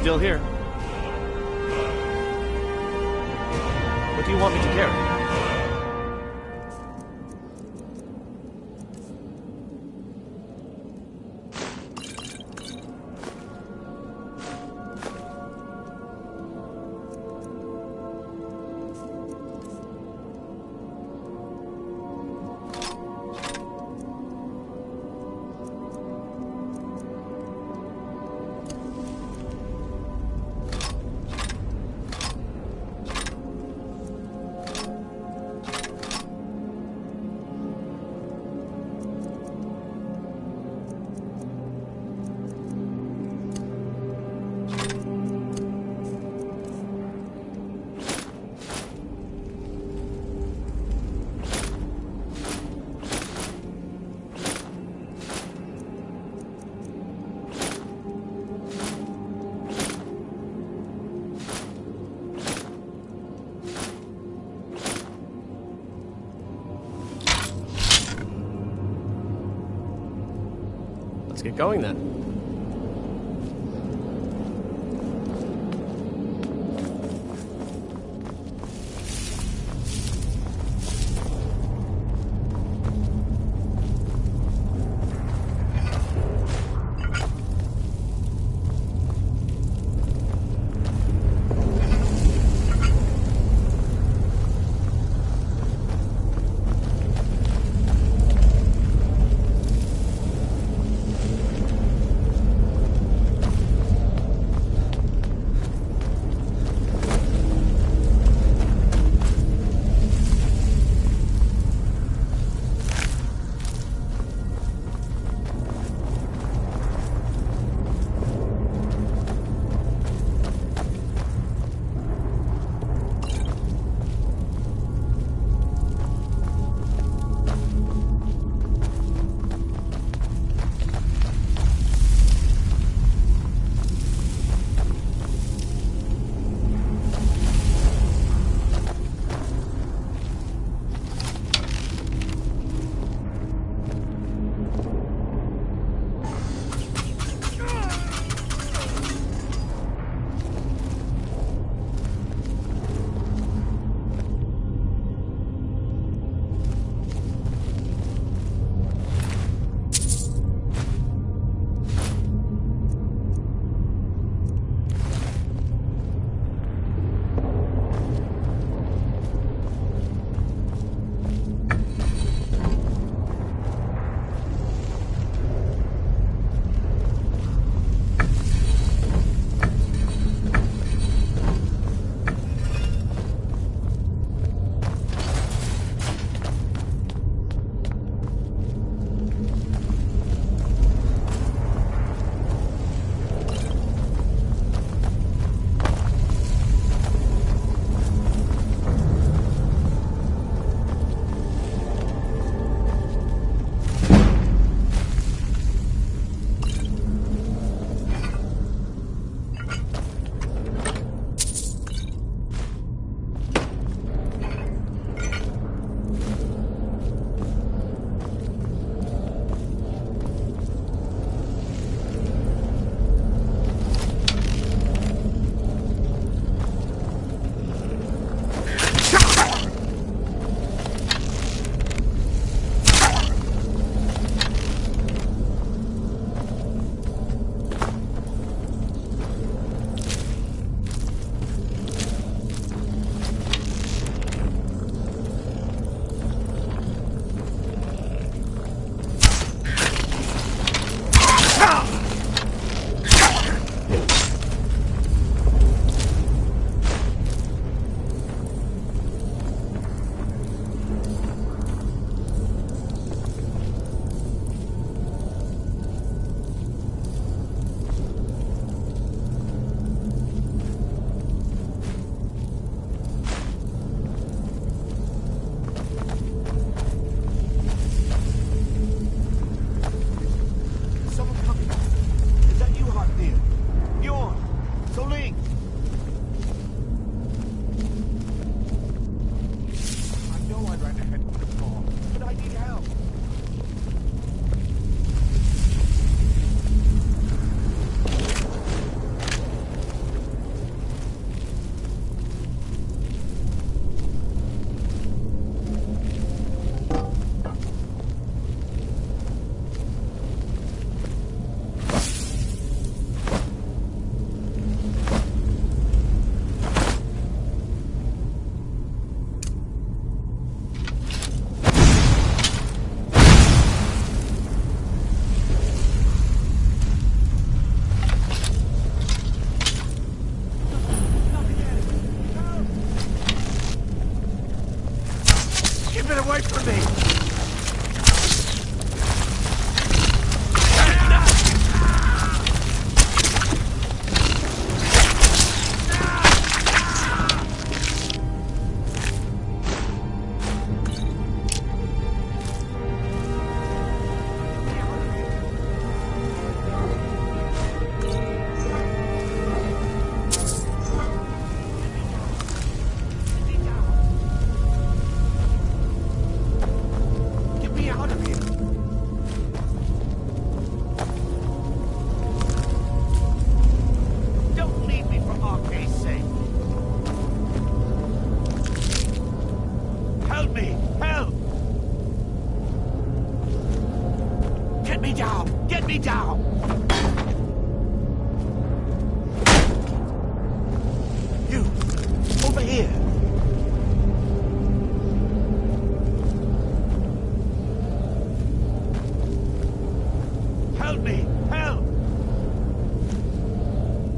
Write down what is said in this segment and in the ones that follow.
still here. What do you want me to carry? Let's get going then.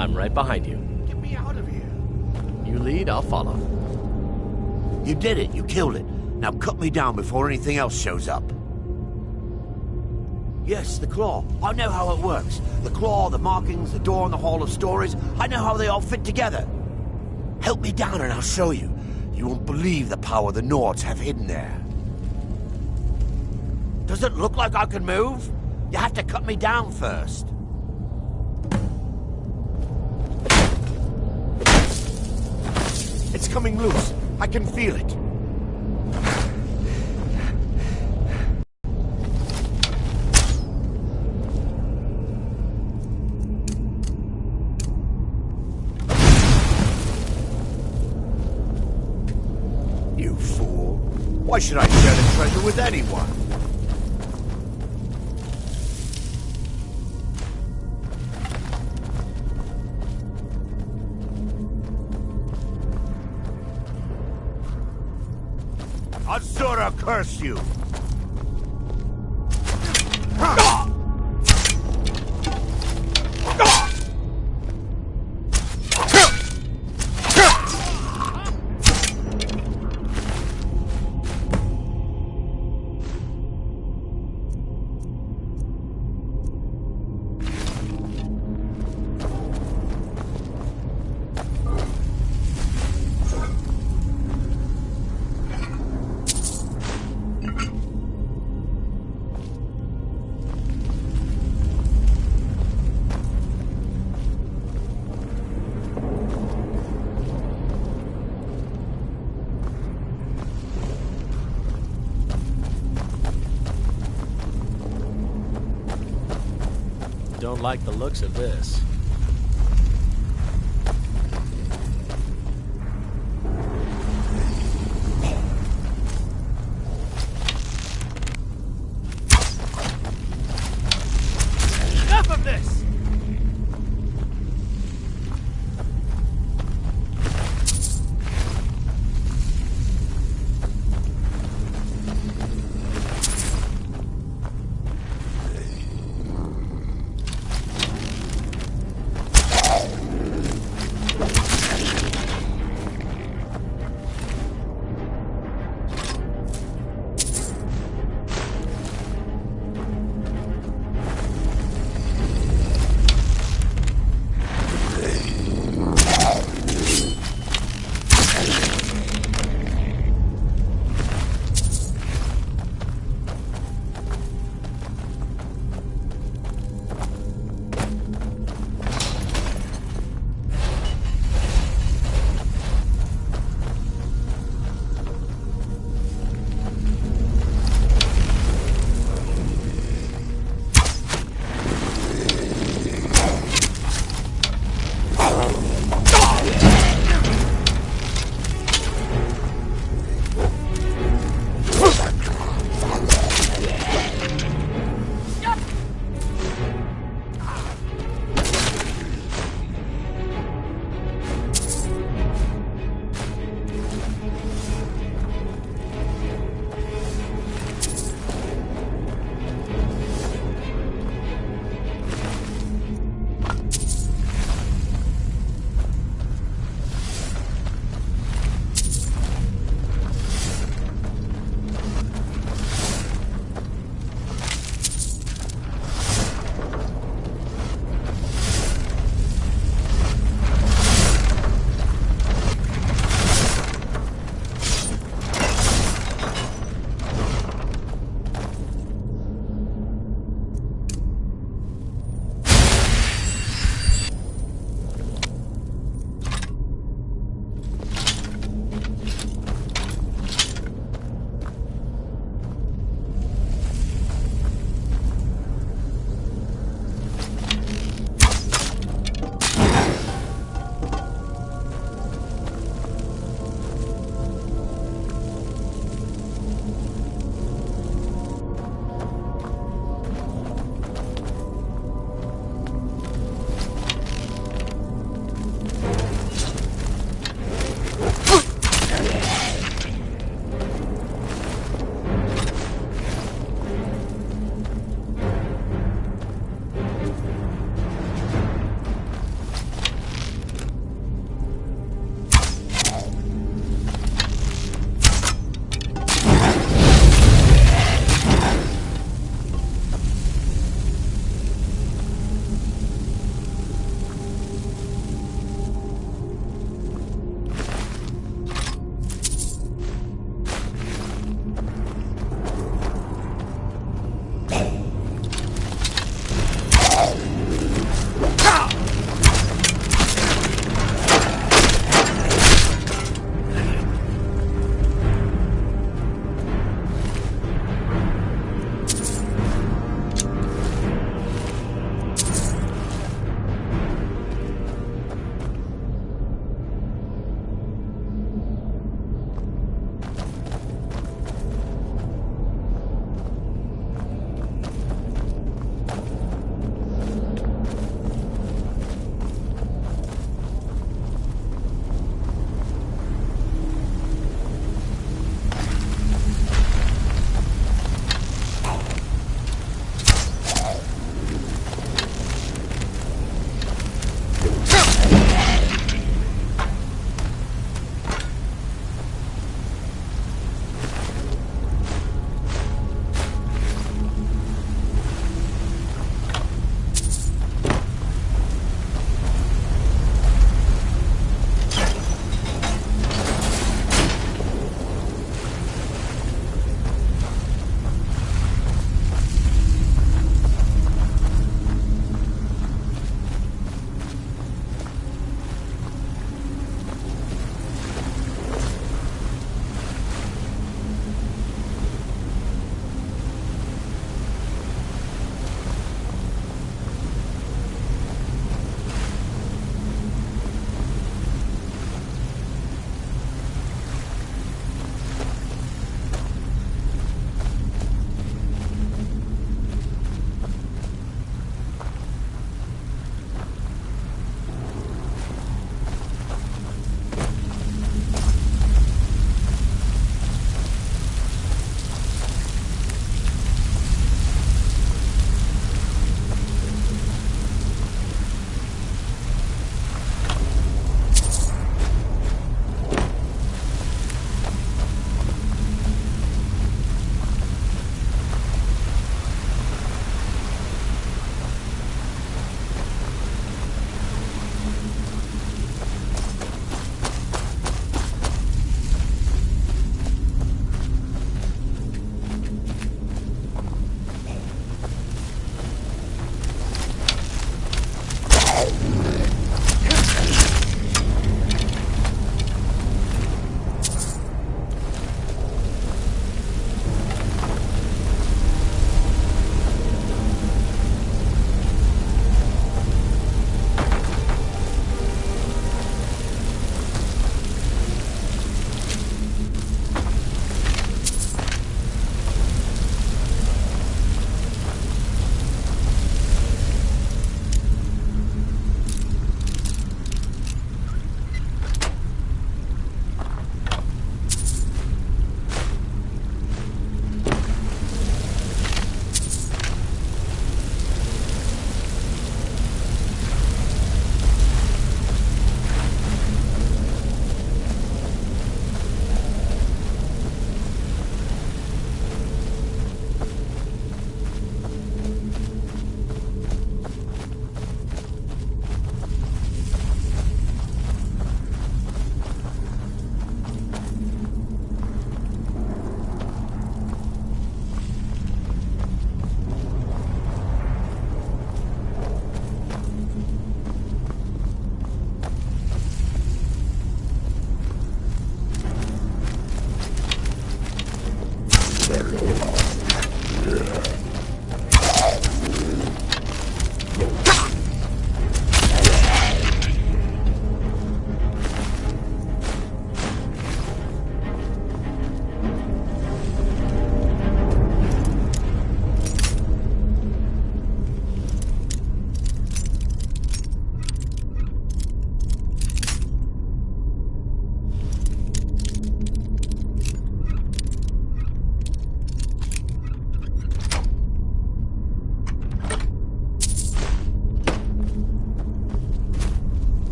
I'm right behind you. Get me out of here. You lead, I'll follow. You did it. You killed it. Now cut me down before anything else shows up. Yes, the claw. I know how it works. The claw, the markings, the door in the Hall of Stories. I know how they all fit together. Help me down and I'll show you. You won't believe the power the Nords have hidden there. Does it look like I can move? You have to cut me down first. It's coming loose. I can feel it. You fool. Why should I share the treasure with anyone? Azura curse you! Don't like the looks of this. Enough of this!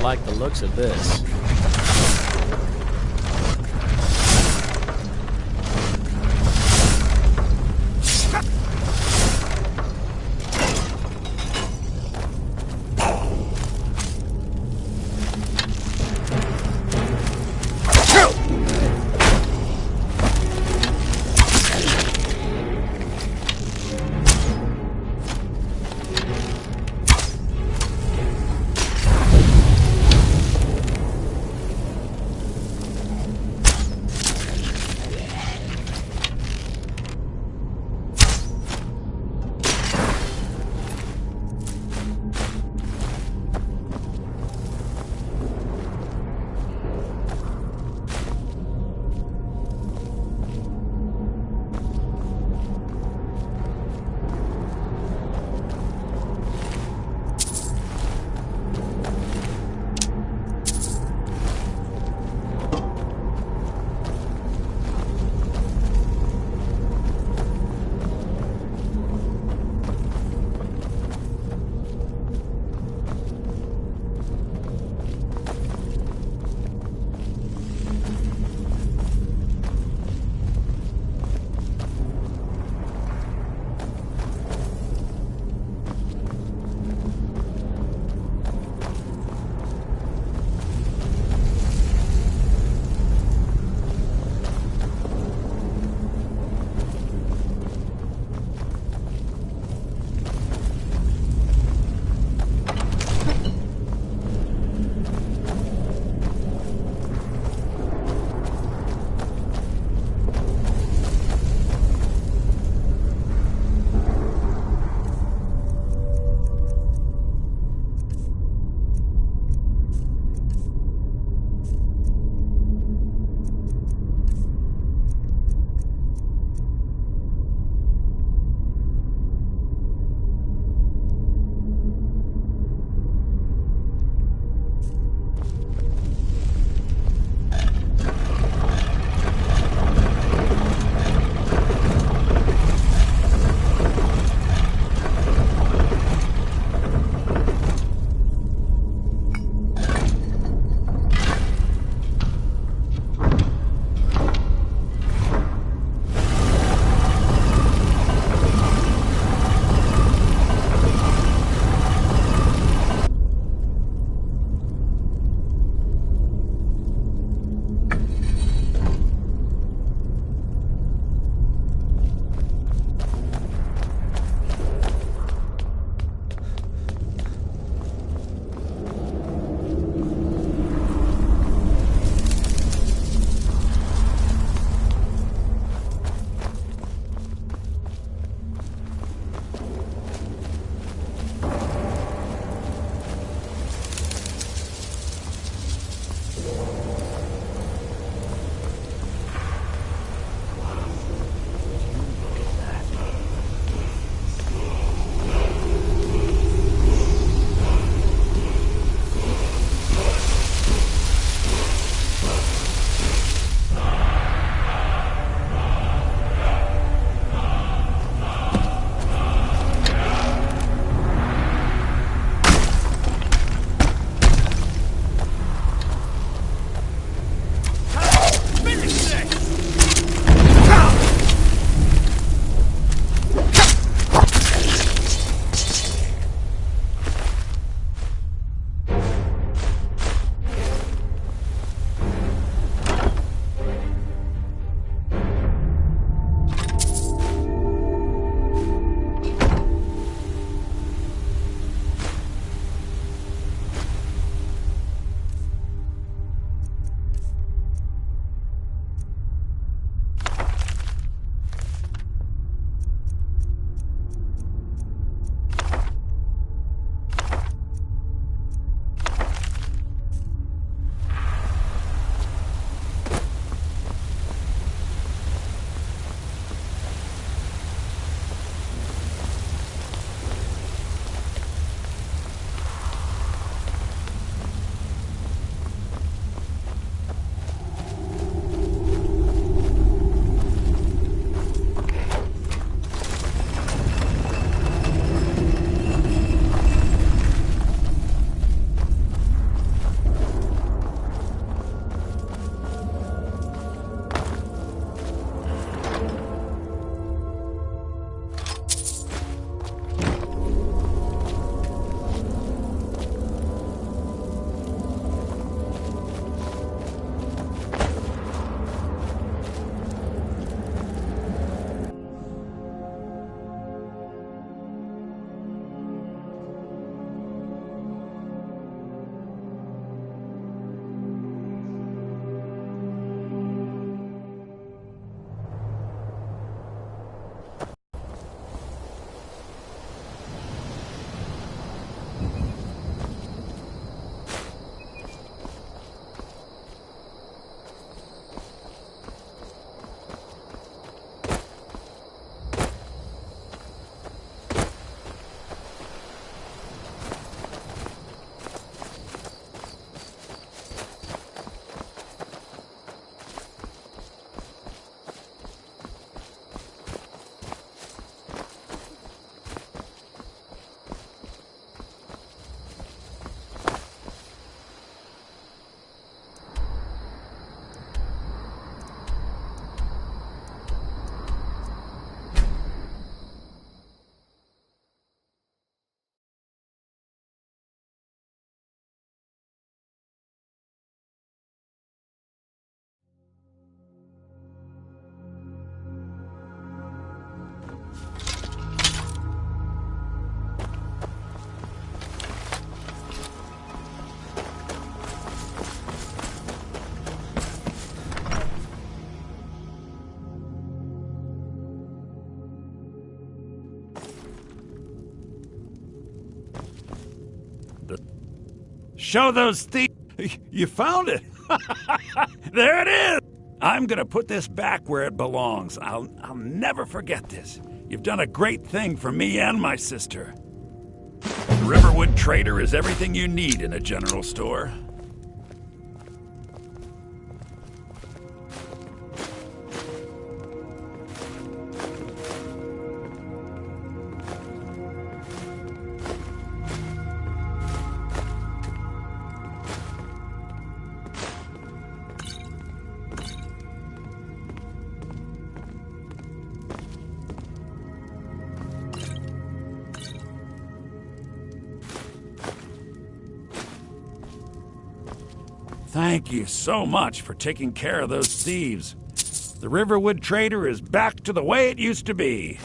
like the looks of this. Show those thieves. You found it. There it is. I'm gonna put this back where it belongs. I'll never forget this. You've done a great thing for me and my sister. The Riverwood Trader is everything you need in a general store. Thank you so much for taking care of those thieves. The Riverwood Trader is back to the way it used to be.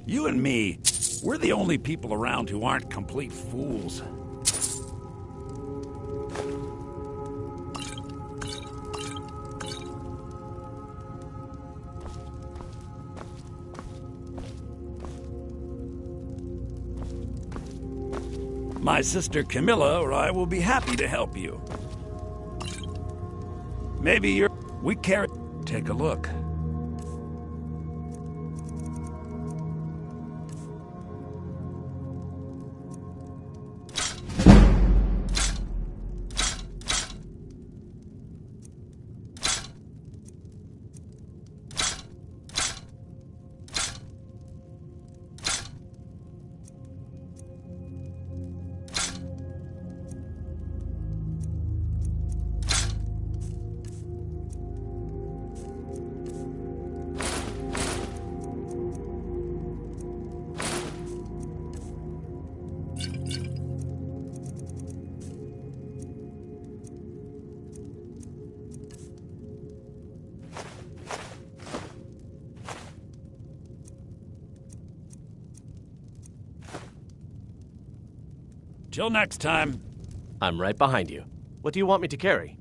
You and me, we're the only people around who aren't complete fools. My sister Camilla or I will be happy to help you. Maybe we carry... Take a look. Till next time. I'm right behind you. What do you want me to carry?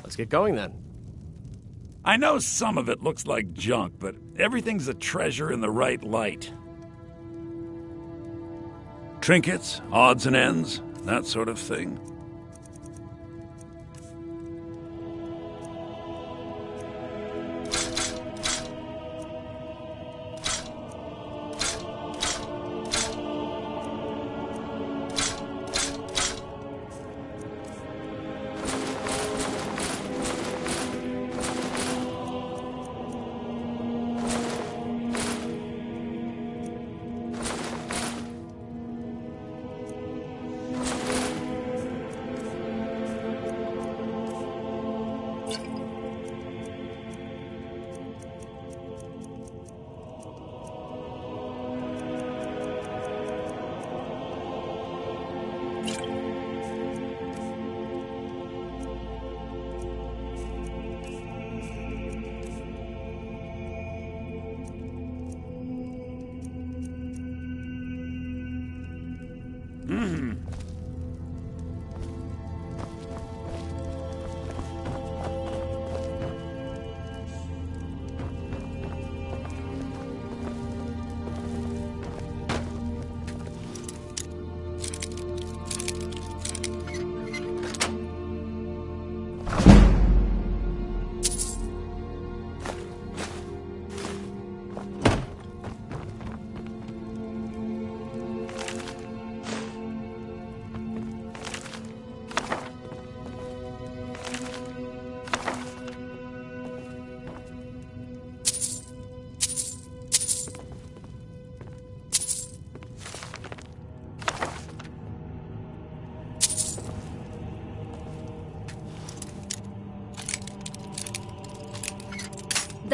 Let's get going then. I know some of it looks like junk, but everything's a treasure in the right light. Trinkets, odds and ends, that sort of thing.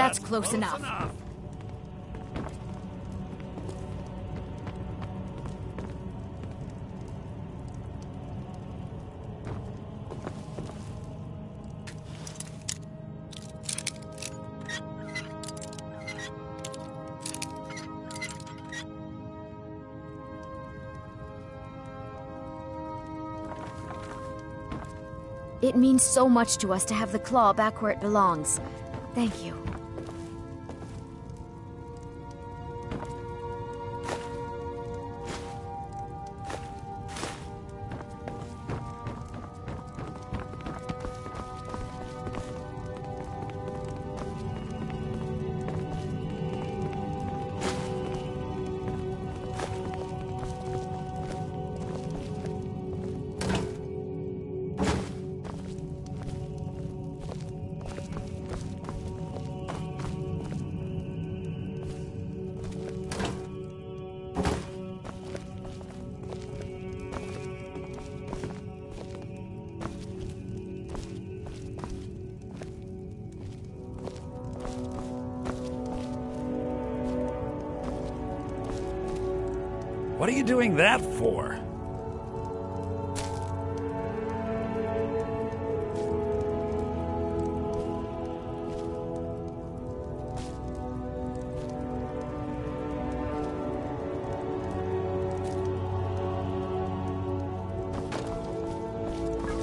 That's close enough. It means so much to us to have the claw back where it belongs. Thank you. What are you doing that for?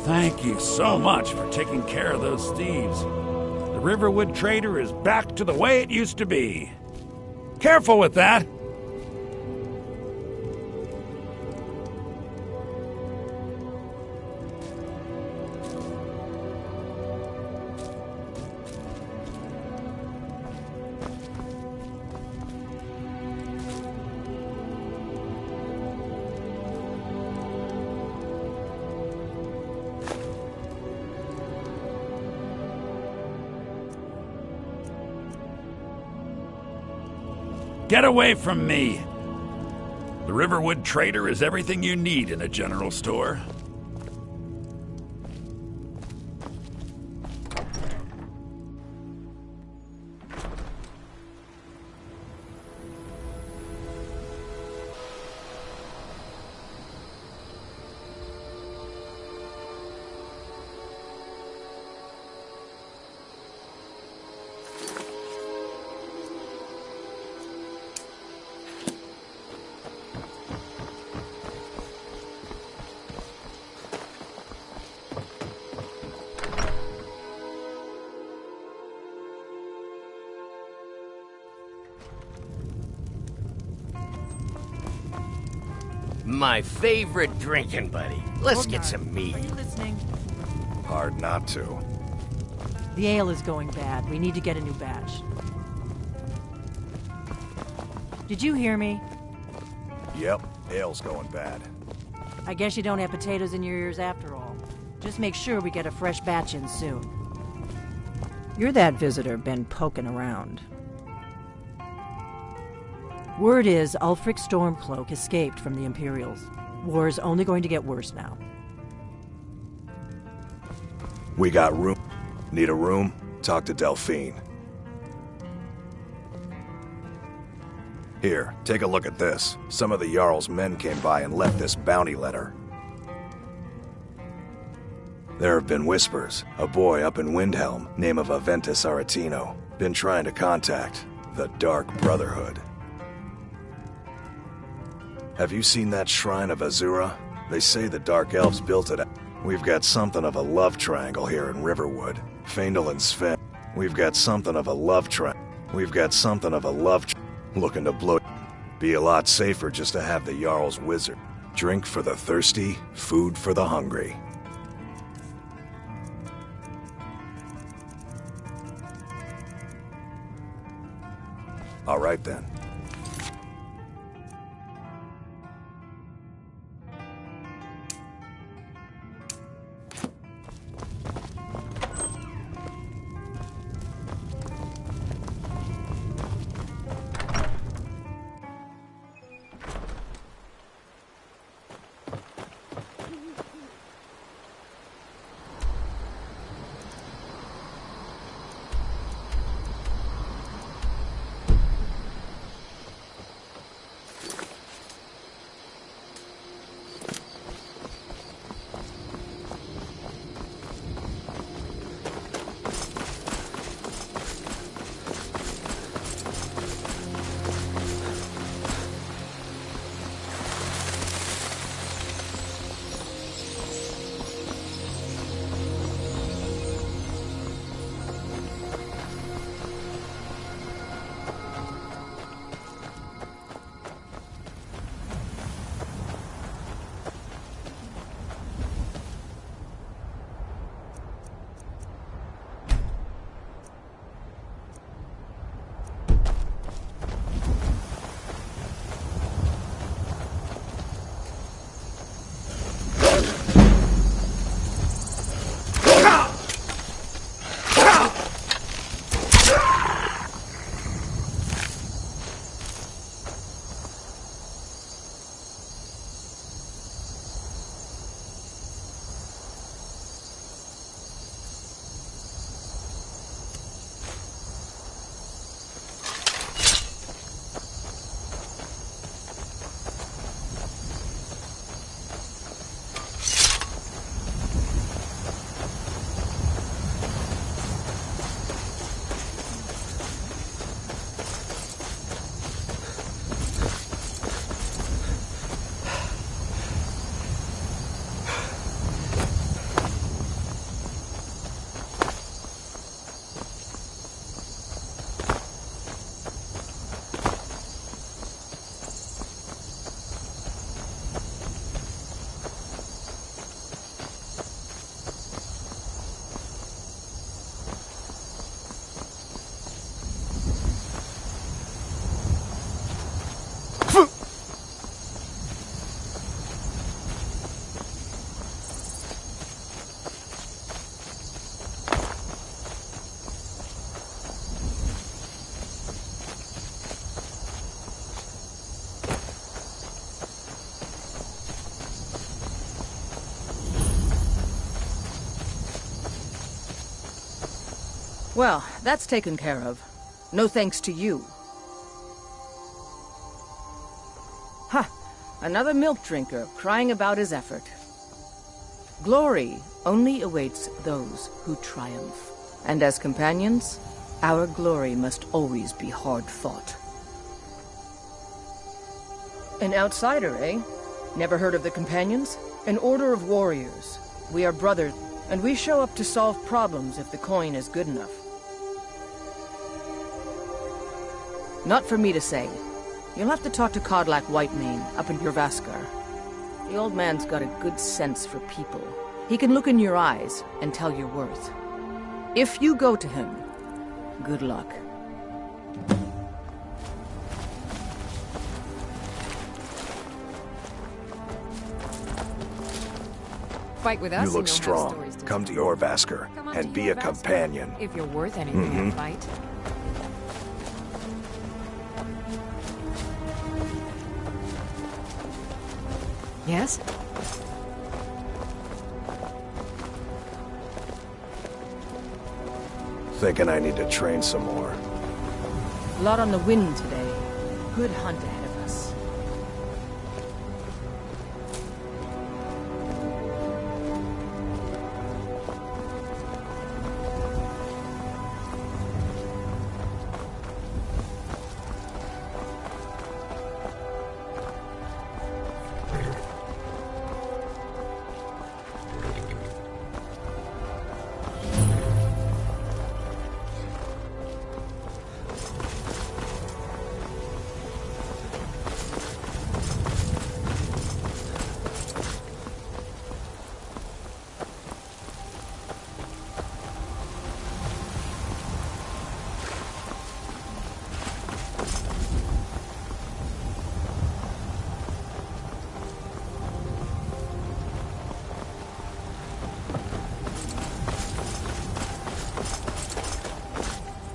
Thank you so much for taking care of those thieves. The Riverwood Trader is back to the way it used to be. Careful with that! Get away from me! The Riverwood Trader is everything you need in a general store. My favorite drinking buddy. Let's get some mead. Are you listening? Hard not to. The ale is going bad. We need to get a new batch. Did you hear me? Yep, ale's going bad. I guess you don't have potatoes in your ears after all. Just make sure we get a fresh batch in soon. You're that visitor been poking around. Word is Ulfric Stormcloak escaped from the Imperials. War is only going to get worse now. We got room. Need a room? Talk to Delphine. Here, take a look at this. Some of the Jarl's men came by and left this bounty letter. There have been whispers. A boy up in Windhelm, name of Aventus Aretino, been trying to contact the Dark Brotherhood. Have you seen that shrine of Azura? They say the Dark Elves built it. We've got something of a love triangle here in Riverwood. Faendal and Sven. We've got something of a love triangle. Looking to blow. Be a lot safer just to have the Jarl's wizard. Drink for the thirsty, food for the hungry. All right then. Well, that's taken care of. No thanks to you. Ha! Another milk drinker crying about his effort. Glory only awaits those who triumph. And as companions, our glory must always be hard-fought. An outsider, eh? Never heard of the Companions? An order of warriors. We are brothers, and we show up to solve problems if the coin is good enough. Not for me to say. You'll have to talk to Kodlak Whitemane up in Jorvaskar. The old man's got a good sense for people. He can look in your eyes and tell your worth. If you go to him, good luck. Fight with us. You look strong. Come to Jorvaskar and be a companion. If you're worth anything in a fight. Yes? Thinking I need to train some more. A lot on the wind today. Good hunt ahead of us.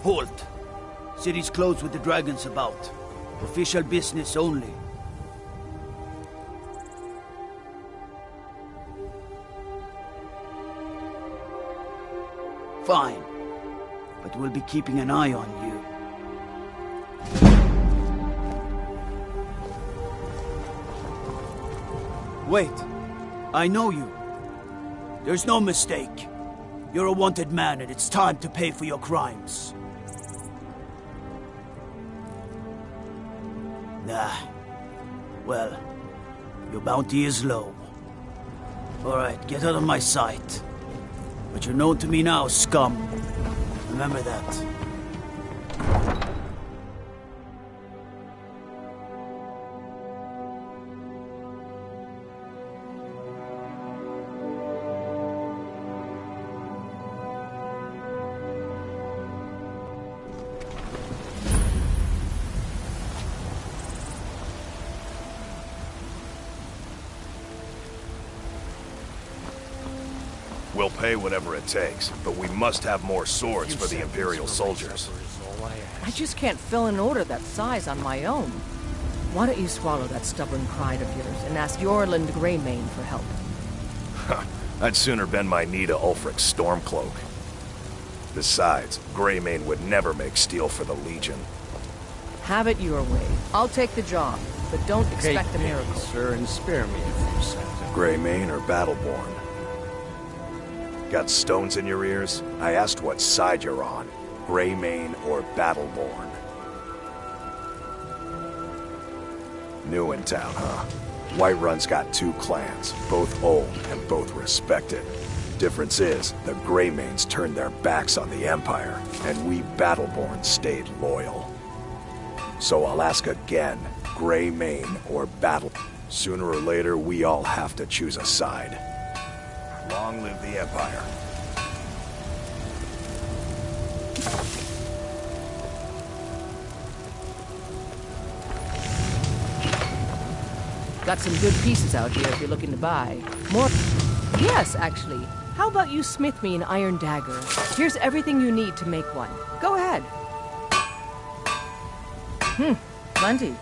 Halt! City's closed with the dragons about. Official business only. Fine. But we'll be keeping an eye on you. Wait. I know you. There's no mistake. You're a wanted man, and it's time to pay for your crimes. Nah. Well, your bounty is low. Alright, get out of my sight. But you're known to me now, scum. Remember that. We'll pay whatever it takes, but we must have more swords for the Imperial soldiers. I just can't fill an order that size on my own. Why don't you swallow that stubborn pride of yours and ask Yorland Greymane for help? I'd sooner bend my knee to Ulfric's Stormcloak. Besides, Greymane would never make steel for the Legion. Have it your way. I'll take the job, but don't expect a miracle. Sir, and spare me a few seconds. Greymane or Battleborn? Got stones in your ears? I asked what side you're on. Greymane or Battleborn? New in town, huh? Whiterun's got two clans, both old and both respected. Difference is, the Greymanes turned their backs on the Empire, and we Battleborn stayed loyal. So I'll ask again, Greymane or Battle? Sooner or later, we all have to choose a side. Long live the Empire. Got some good pieces out here if you're looking to buy. More? Yes, actually. How about you smith me an iron dagger? Here's everything you need to make one. Go ahead. Plenty.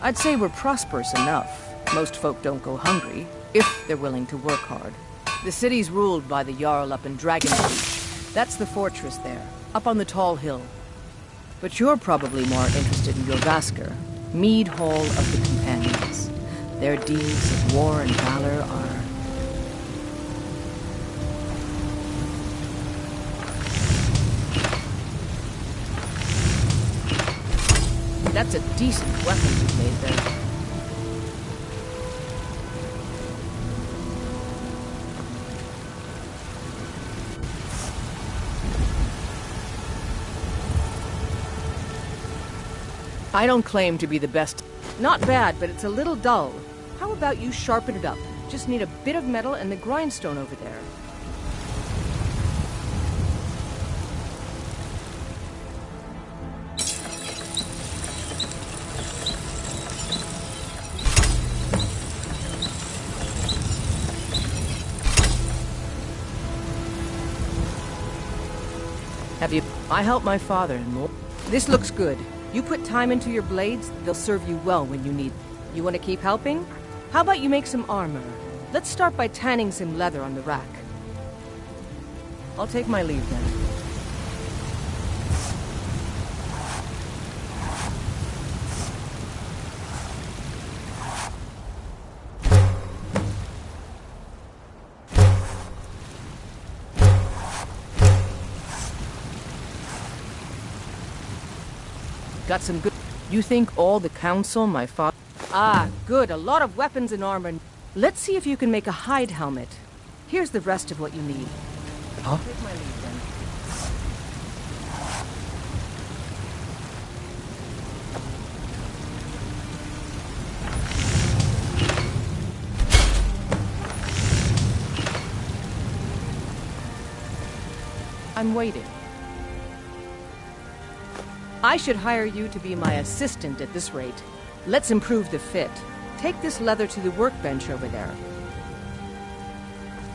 I'd say we're prosperous enough. Most folk don't go hungry, if they're willing to work hard. The city's ruled by the Jarl up in Dragonreach. That's the fortress there, up on the tall hill. But you're probably more interested in Jorvaskr, Mead Hall of the Companions. Their deeds of war and valor are... That's a decent weapon you've made there. I don't claim to be the best. Not bad, but it's a little dull. How about you sharpen it up? Just need a bit of metal and the grindstone over there. Have you... I helped my father and more. This looks good. You put time into your blades, they'll serve you well when you need. You want to keep helping? How about you make some armor? Let's start by tanning some leather on the rack. I'll take my leave then. Got some good... You think all the council, my father... Ah, good. A lot of weapons and armor. Let's see if you can make a hide helmet. Here's the rest of what you need. Huh? Take my leave then. I'm waiting. I should hire you to be my assistant at this rate. Let's improve the fit. Take this leather to the workbench over there.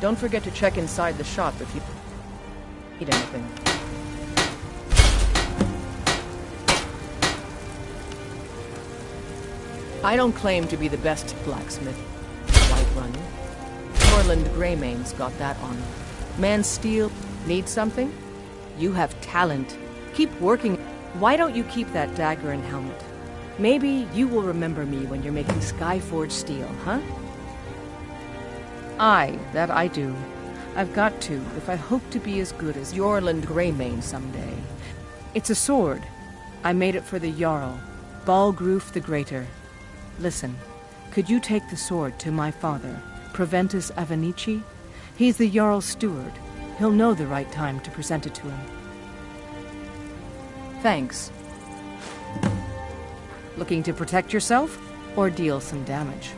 Don't forget to check inside the shop if you need anything. I don't claim to be the best blacksmith. Whiterun. Orland Greymane's got that on. Man Steel, need something? You have talent. Keep working. Why don't you keep that dagger and helmet? Maybe you will remember me when you're making Skyforged steel, huh? Aye, that I do. I've got to, if I hope to be as good as Orland Greymane someday. It's a sword. I made it for the Jarl, Balgruf the Greater. Listen, could you take the sword to my father, Proventus Avenici? He's the Jarl's steward. He'll know the right time to present it to him. Thanks. Looking to protect yourself or deal some damage?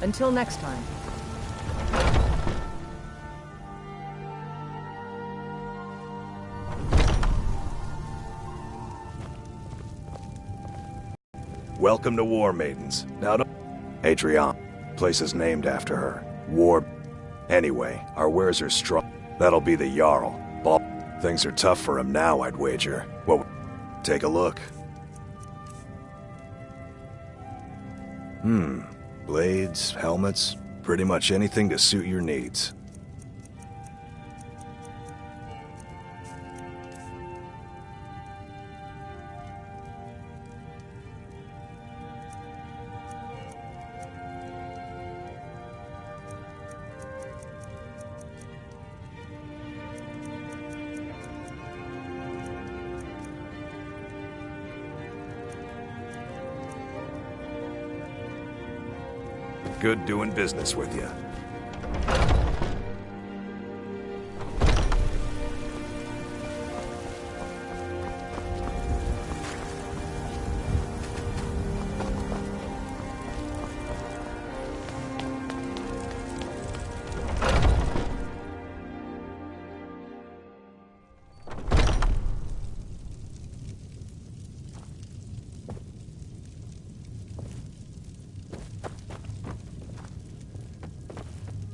Until next time. Welcome to War Maidens. Now, Adrian. Place is named after her. War. Anyway, our wares are strong. That'll be the Jarl. Things are tough for him now, I'd wager. Well, take a look. Blades, helmets, pretty much anything to suit your needs. Good doing business with you.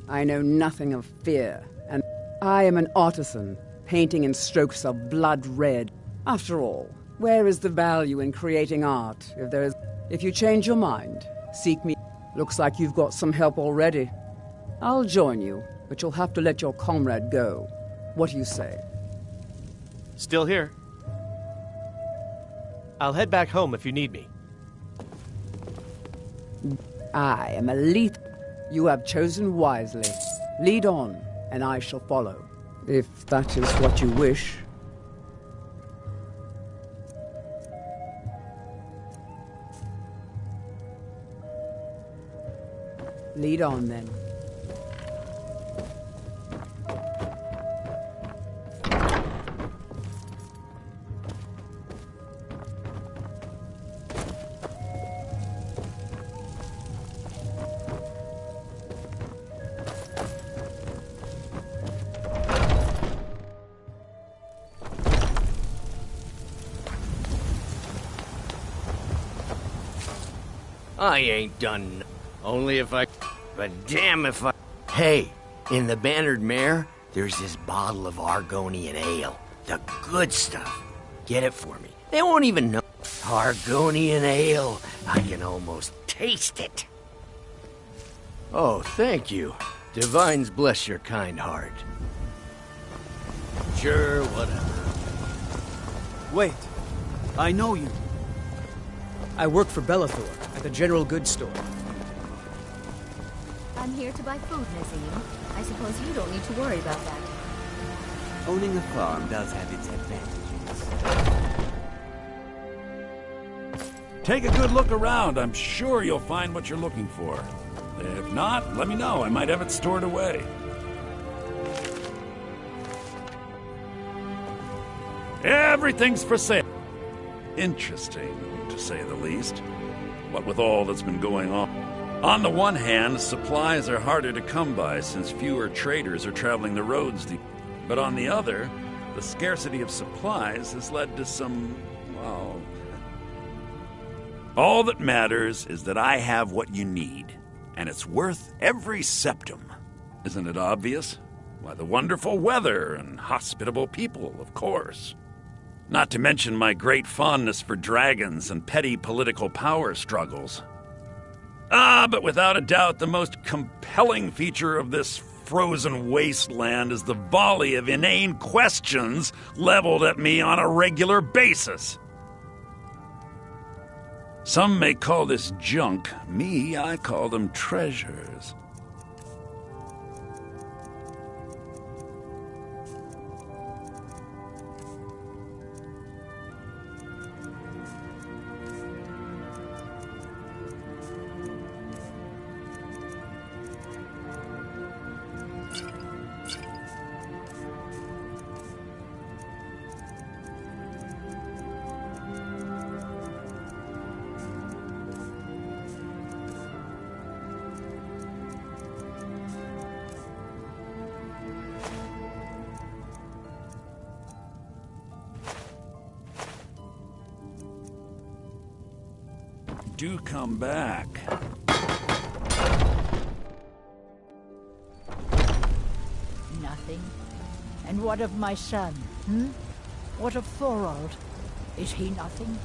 I know nothing of fear, and I am an artisan, painting in strokes of blood red. After all, where is the value in creating art if you change your mind, seek me. Looks like you've got some help already. I'll join you, but you'll have to let your comrade go. What do you say? Still here. I'll head back home if you need me. I am a lead. You have chosen wisely. Lead on, and I shall follow, if that is what you wish. Lead on, then. I ain't done. Only if I... But damn if I... Hey, in the Bannered Mare, there's this bottle of Argonian ale. The good stuff. Get it for me. They won't even know. Argonian ale. I can almost taste it. Oh, thank you. Divines bless your kind heart. Sure, whatever. Wait. I know you. I work for Bellathor at the General Goods Store. I'm here to buy food, Nazim. I suppose you don't need to worry about that. Owning a farm does have its advantages. Take a good look around. I'm sure you'll find what you're looking for. If not, let me know. I might have it stored away. Everything's for sale. Interesting, to say the least. What with all that's been going on. On the one hand, supplies are harder to come by since fewer traders are traveling the roads. But on the other, the scarcity of supplies has led to some, well... All that matters is that I have what you need, and it's worth every septum. Isn't it obvious? Why, the wonderful weather and hospitable people, of course. Not to mention my great fondness for dragons and petty political power struggles. But without a doubt, the most compelling feature of this frozen wasteland is the volley of inane questions leveled at me on a regular basis. Some may call this junk. Me, I call them treasures. Do come back. Nothing. And what of my son, What of Thorold? Is he nothing?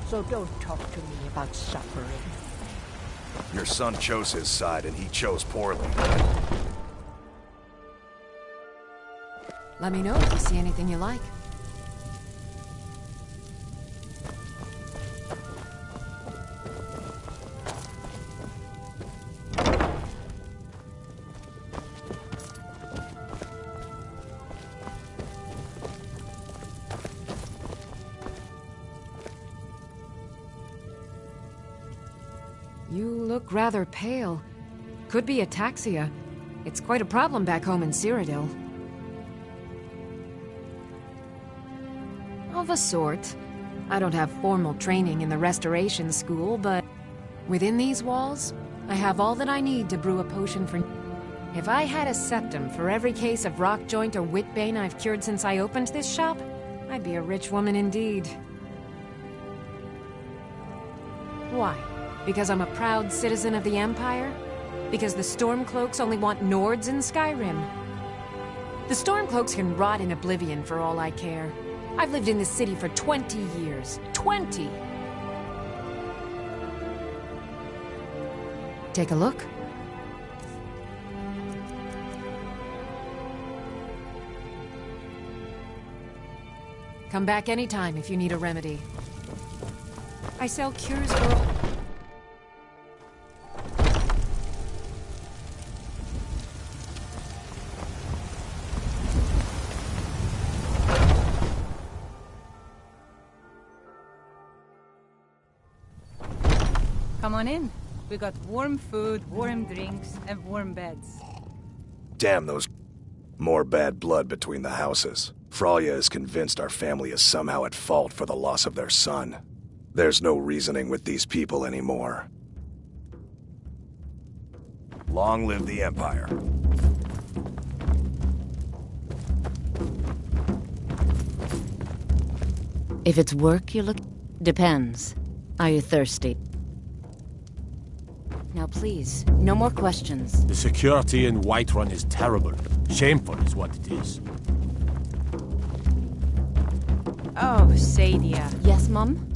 So don't talk to me about suffering. Your son chose his side, and he chose poorly. Let me know if you see anything you like. You look rather pale. Could be ataxia. It's quite a problem back home in Cyrodiil. Of a sort. I don't have formal training in the Restoration School, but within these walls, I have all that I need to brew a potion for... If I had a septum for every case of rock joint or whitbane I've cured since I opened this shop, I'd be a rich woman indeed. Why? Because I'm a proud citizen of the Empire? Because the Stormcloaks only want Nords in Skyrim. The Stormcloaks can rot in oblivion for all I care. I've lived in this city for 20 years. 20! Take a look. Come back anytime if you need a remedy. I sell cures for... Come on in. We got warm food, warm drinks, and warm beds. Damn those... More bad blood between the houses. Fralya is convinced our family is somehow at fault for the loss of their son. There's no reasoning with these people anymore. Long live the Empire. If it's work you look... Depends. Are you thirsty? Now please, no more questions. The security in Whiterun is terrible. Shameful is what it is. Oh, Sadia. Yes, Mum?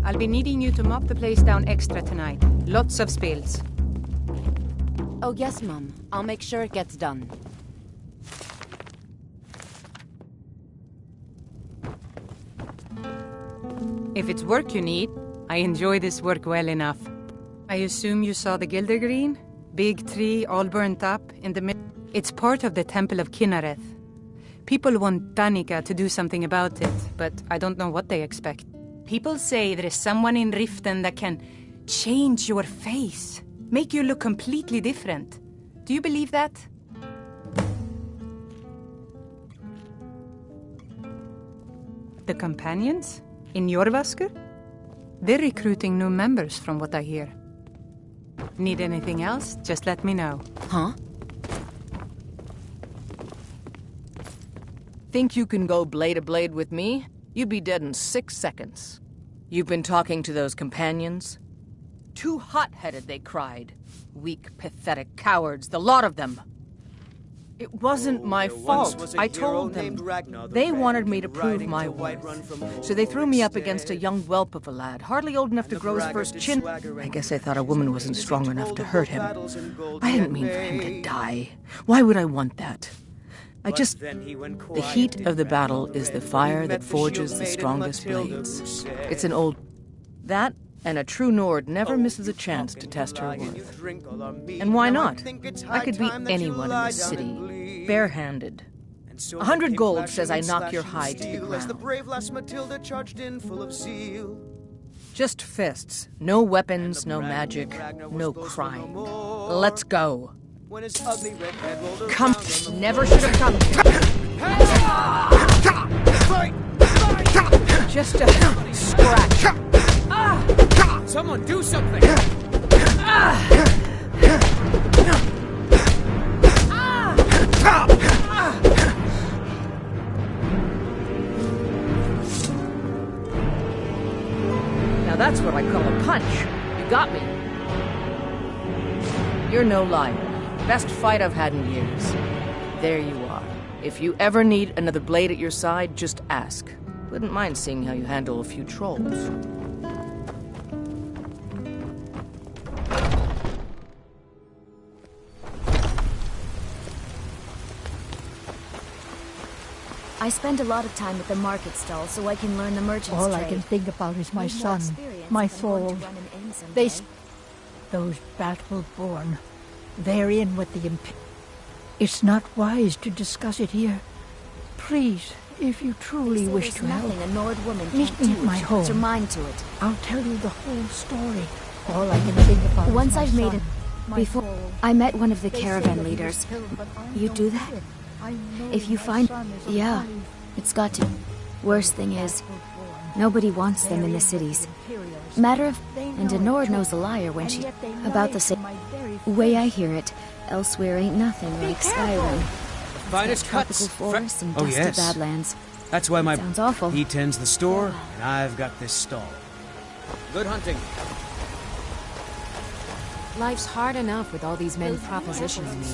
I'll be needing you to mop the place down extra tonight. Lots of spills. Oh, yes, Mum. I'll make sure it gets done. If it's work you need, I enjoy this work well enough. I assume you saw the Gildergreen? Big tree, all burnt up, in the middle. It's part of the Temple of Kinnareth. People want Danica to do something about it, but I don't know what they expect. People say there is someone in Riften that can change your face, make you look completely different. Do you believe that? The companions? In Jorvasker? They're recruiting new members from what I hear. Need anything else? Just let me know. Huh? Think you can go blade to blade with me? You'd be dead in 6 seconds. You've been talking to those companions? Too hot-headed, they cried. Weak, pathetic cowards, the lot of them. It wasn't my fault. I told them. They wanted me to prove my worth. So they threw me up against a young whelp of a lad, hardly old enough to grow his first chin. I guess they thought a woman wasn't strong enough to hurt him. I didn't mean for him to die. Why would I want that? The heat of the battle is the fire that forges the strongest blades. It's an old... That and a true Nord never misses a chance to test her worth. And why not? I could beat anyone in this city, barehanded. 100 gold says I knock your hide to the ground. Just fists. No weapons, no magic, no crying. Let's go. Come. Never should have come here. Just a scratch. Someone do something! Now that's what I call a punch. You got me. You're no liar. Best fight I've had in years. There you are. If you ever need another blade at your side, just ask. Wouldn't mind seeing how you handle a few trolls. I spend a lot of time at the market stall so I can learn the merchant's All trade. I can think about is my Need more son, experience my if I want to Thor. run an inn someday. Those battle-born, they're in with the It's not wise to discuss it here. Please, if you truly They say wish there's to help, nothing a Nord woman meet can't me do at my if she puts her home. mind to it. I'll tell you the whole story. All I can think about is Once my I've made son, it... my Before... Thor. I met one of the They say caravan that he was leaders. killed, but I You don't do know that? it. I know If you my find... son is Yeah, alive. it's got to. Worst thing is, nobody wants them in the cities. Matter of... And a Nord knows a liar when she... About the same... Way I hear it, elsewhere ain't nothing like Skyrim. Finest Tropical cuts. forests and Oh, dusty yes. badlands. That's why my... Sounds awful. He tends the store, and I've got this stall. Good hunting. Life's hard enough with all these men propositioning me.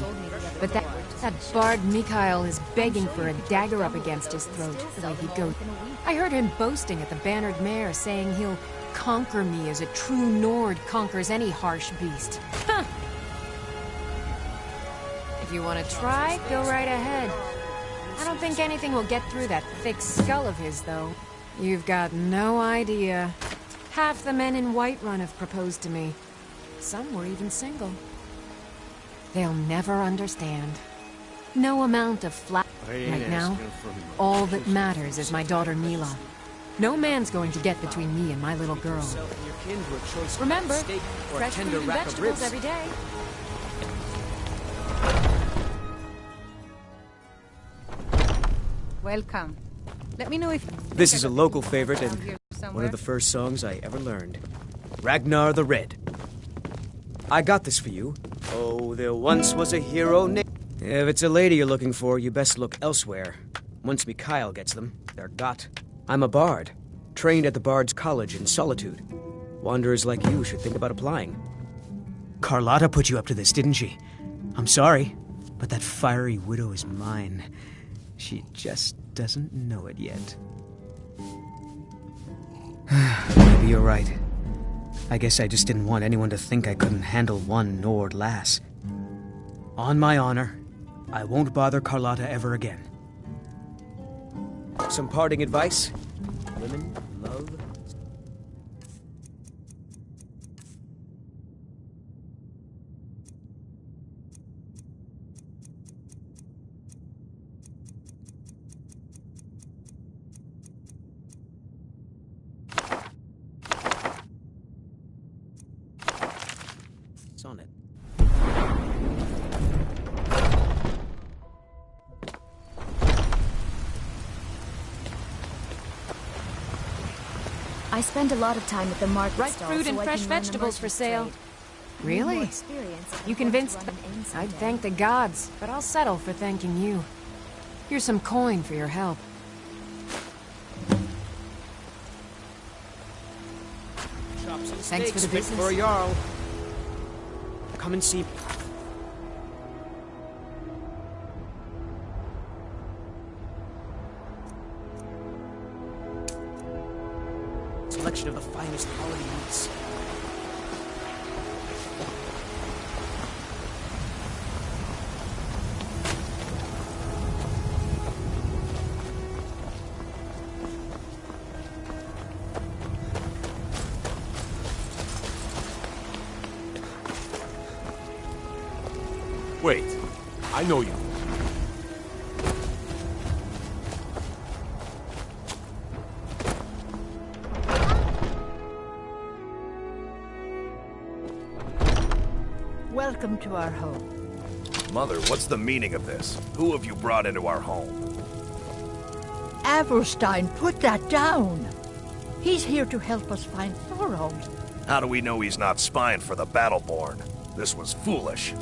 But that bard Mikhail is begging for a dagger up against his throat, the way he goes. I heard him boasting at the bannered mare, saying he'll conquer me as a true Nord conquers any harsh beast. Huh. If you want to try, go right ahead. I don't think anything will get through that thick skull of his, though. You've got no idea. Half the men in Whiterun have proposed to me. Some were even single. They'll never understand. No amount of right now, all that matters is my daughter Mila. No man's going to get between me and my little girl. Remember, fresh fruit and vegetables every day. Welcome. Let me know if... This is a local favorite and one of the first songs I ever learned. Ragnar the Red. I got this for you. Oh, there once was a hero named... If it's a lady you're looking for, you best look elsewhere. Once Mikhail gets them, they're got. I'm a bard, trained at the Bard's College in Solitude. Wanderers like you should think about applying. Carlotta put you up to this, didn't she? I'm sorry, but that fiery widow is mine. She just doesn't know it yet. Maybe you're right. I guess I just didn't want anyone to think I couldn't handle one Nord lass. On my honor, I won't bother Carlotta ever again. Some parting advice? Women love... on it. I spend a lot of time at the market Ripe stall, fruit and so fresh vegetables for sale. Really? You convinced... I'd thank the gods, but I'll settle for thanking you. Here's some coin for your help. Thanks for the business. For a Jarl. Come and see... Selection of the finest quality meats. Wait, I know you. Welcome to our home. Mother, what's the meaning of this? Who have you brought into our home? Averstein, put that down. He's here to help us find Thorold. How do we know he's not spying for the Battleborn? This was foolish.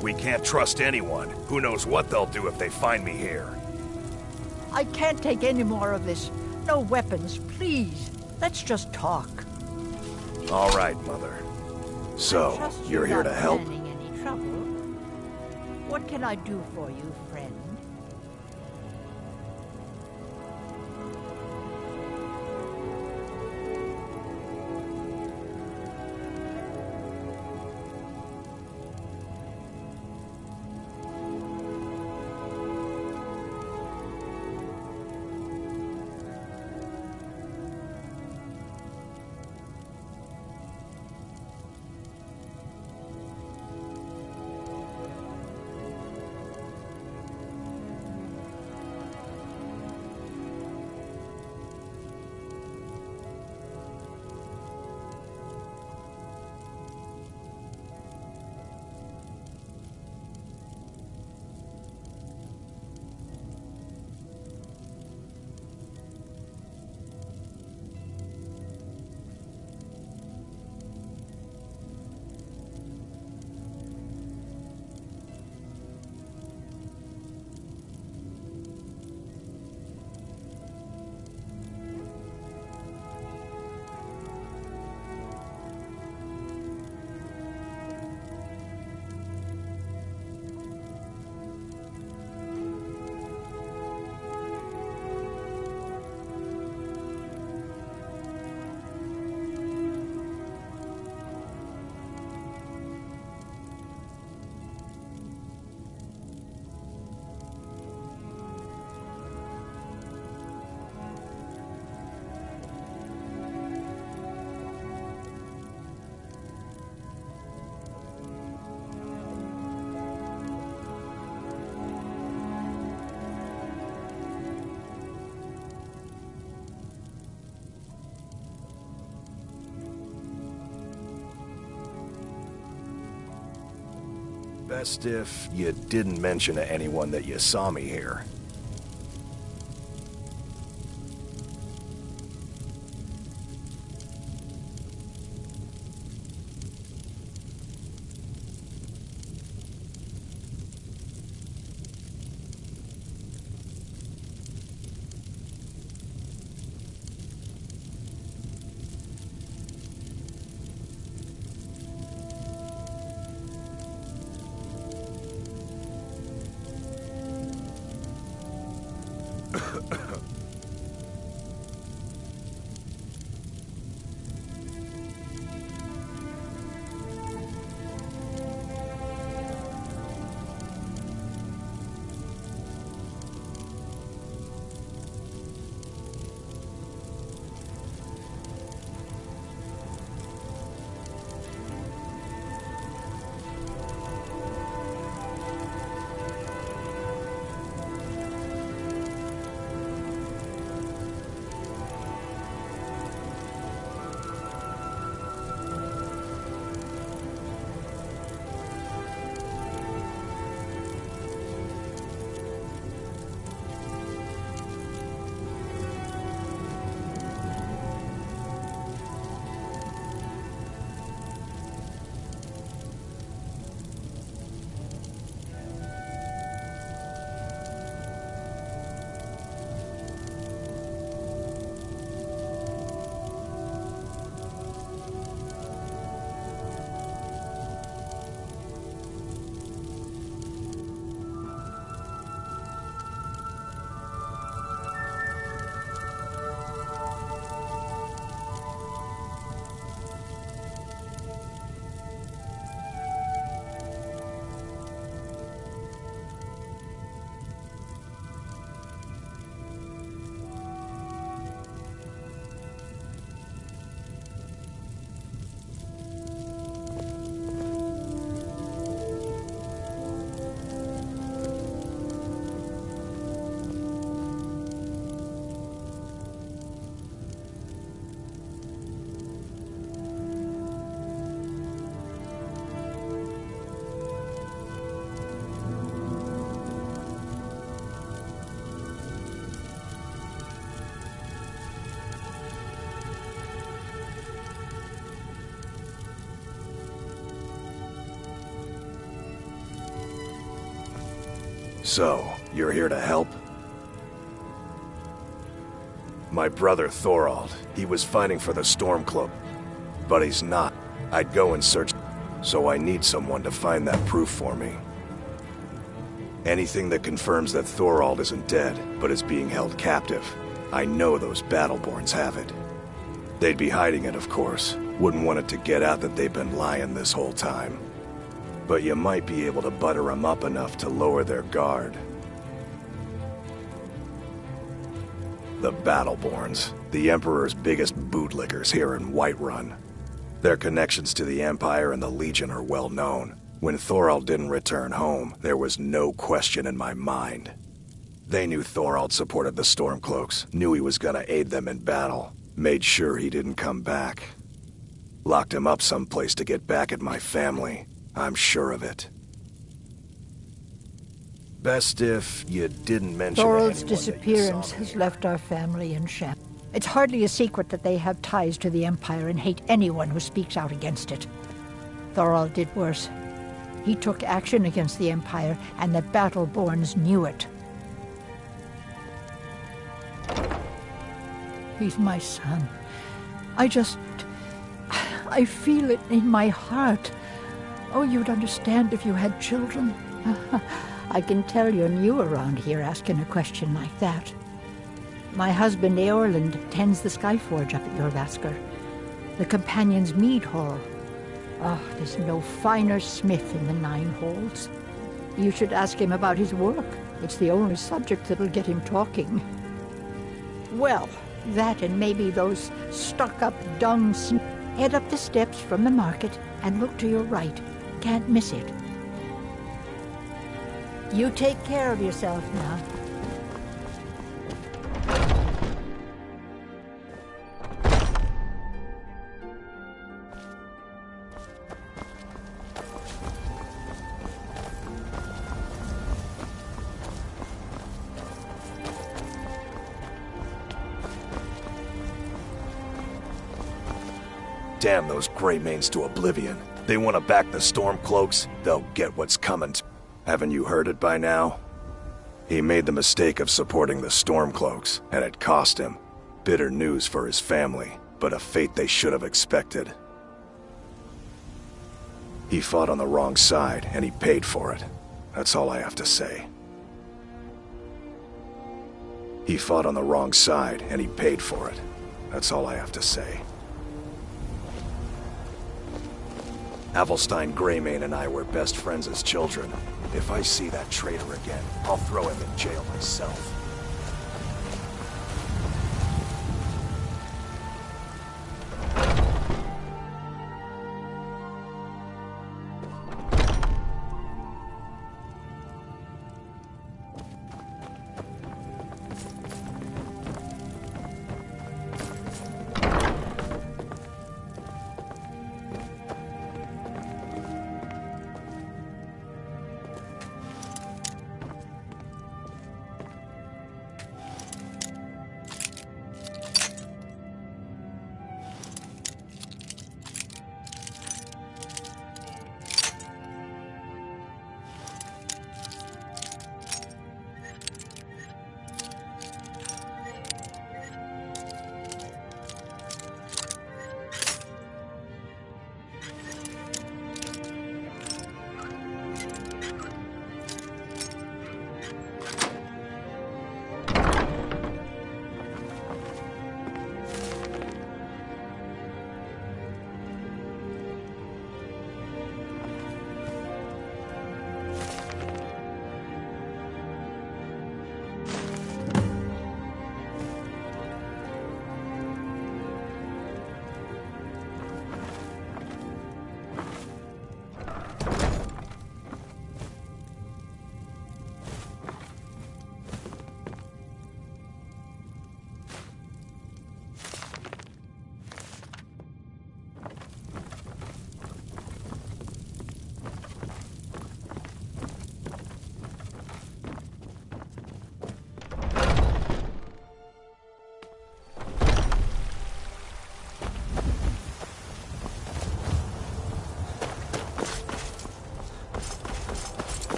We can't trust anyone. Who knows what they'll do if they find me here? I can't take any more of this. No weapons, please. Let's just talk. All right, Mother. So, you're here to help? Any trouble? What can I do for you, friend? Best if you didn't mention to anyone that you saw me here. So, you're here to help? My brother Thorald, he was fighting for the Storm Club, but he's not. I'd go and search, so I need someone to find that proof for me. Anything that confirms that Thorald isn't dead, but is being held captive. I know those Battleborns have it. They'd be hiding it, of course. Wouldn't want it to get out that they've been lying this whole time. But you might be able to butter them up enough to lower their guard. The Battleborns, the Emperor's biggest bootlickers here in Whiterun. Their connections to the Empire and the Legion are well known. When Thorald didn't return home, there was no question in my mind. They knew Thorald supported the Stormcloaks, knew he was gonna aid them in battle, made sure he didn't come back. Locked him up someplace to get back at my family. I'm sure of it. Best if you didn't mention Thorald's disappearance has left our family in shambles. It's hardly a secret that they have ties to the Empire and hate anyone who speaks out against it. Thorald did worse. He took action against the Empire, and the Battleborns knew it. He's my son. I feel it in my heart. Oh, you'd understand if you had children. I can tell you're new around here asking a question like that. My husband Eorland tends the Skyforge up at Jorvaskr, the Companion's Mead Hall. Oh, there's no finer smith in the Nine Halls. You should ask him about his work. It's the only subject that'll get him talking. Well, that and maybe those stuck-up dung Head up the steps from the market and look to your right. Can't miss it. You take care of yourself now. damn those Greymanes to oblivion. They want to back the Stormcloaks, they'll get what's coming. Haven't you heard it by now? He made the mistake of supporting the Stormcloaks, and it cost him. Bitter news for his family, but a fate they should have expected. He fought on the wrong side, and he paid for it. That's all I have to say. He fought on the wrong side, and he paid for it. That's all I have to say. Avelstein Greymane and I were best friends as children. If I see that traitor again, I'll throw him in jail myself.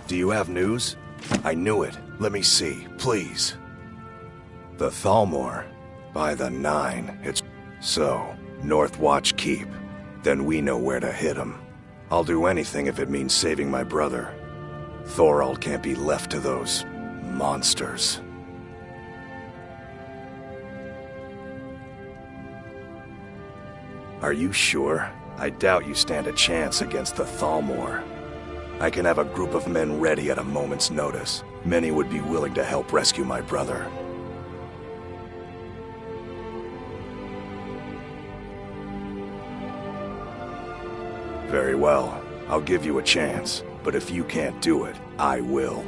Do you have news? I knew it. Let me see, please. The Thalmor. By the 9, it's... So, Northwatch Keep. Then we know where to hit him. I'll do anything if it means saving my brother. Thorald can't be left to those... monsters. Are you sure? I doubt you stand a chance against the Thalmor. I can have a group of men ready at a moment's notice. Many would be willing to help rescue my brother. Very well. I'll give you a chance. But if you can't do it, I will.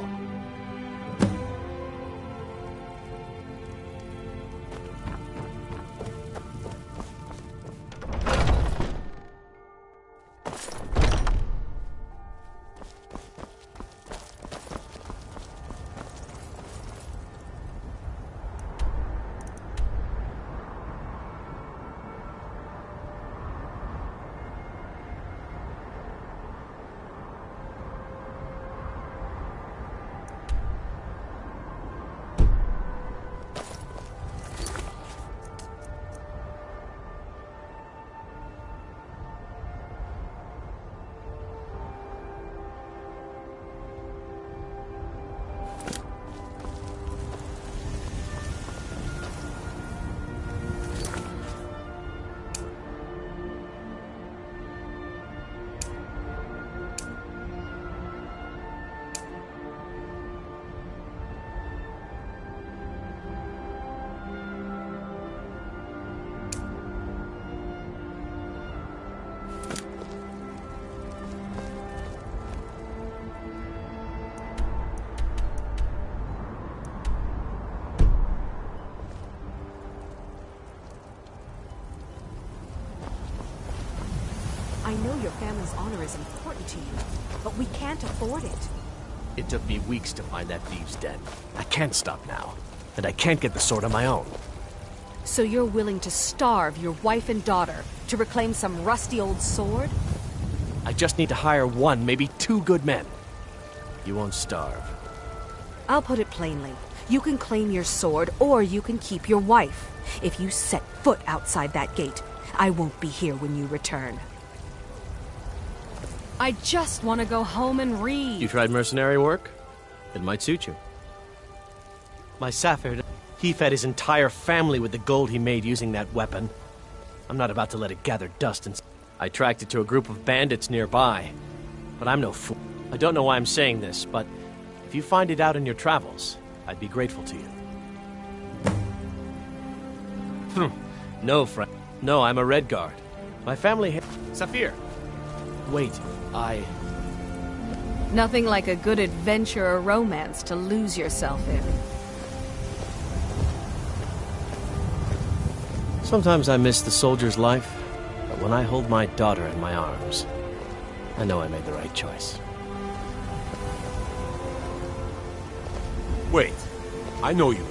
family's honor is important to you, but we can't afford it. It took me weeks to find that thieves' den. I can't stop now, and I can't get the sword on my own. So you're willing to starve your wife and daughter to reclaim some rusty old sword? I just need to hire one, maybe two good men. You won't starve. I'll put it plainly. You can claim your sword, or you can keep your wife. If you set foot outside that gate, I won't be here when you return. I just want to go home and read. You tried mercenary work? It might suit you. My Sapphire, he fed his entire family with the gold he made using that weapon. I'm not about to let it gather dust and... I tracked it to a group of bandits nearby. But I'm no fool. I don't know why I'm saying this, but if you find it out in your travels, I'd be grateful to you. No, friend. No, I'm a Red Guard. My family... Saphir! Wait, Nothing like a good adventure or romance to lose yourself in. Sometimes I miss the soldier's life, but when I hold my daughter in my arms, I know I made the right choice. Wait, I know you.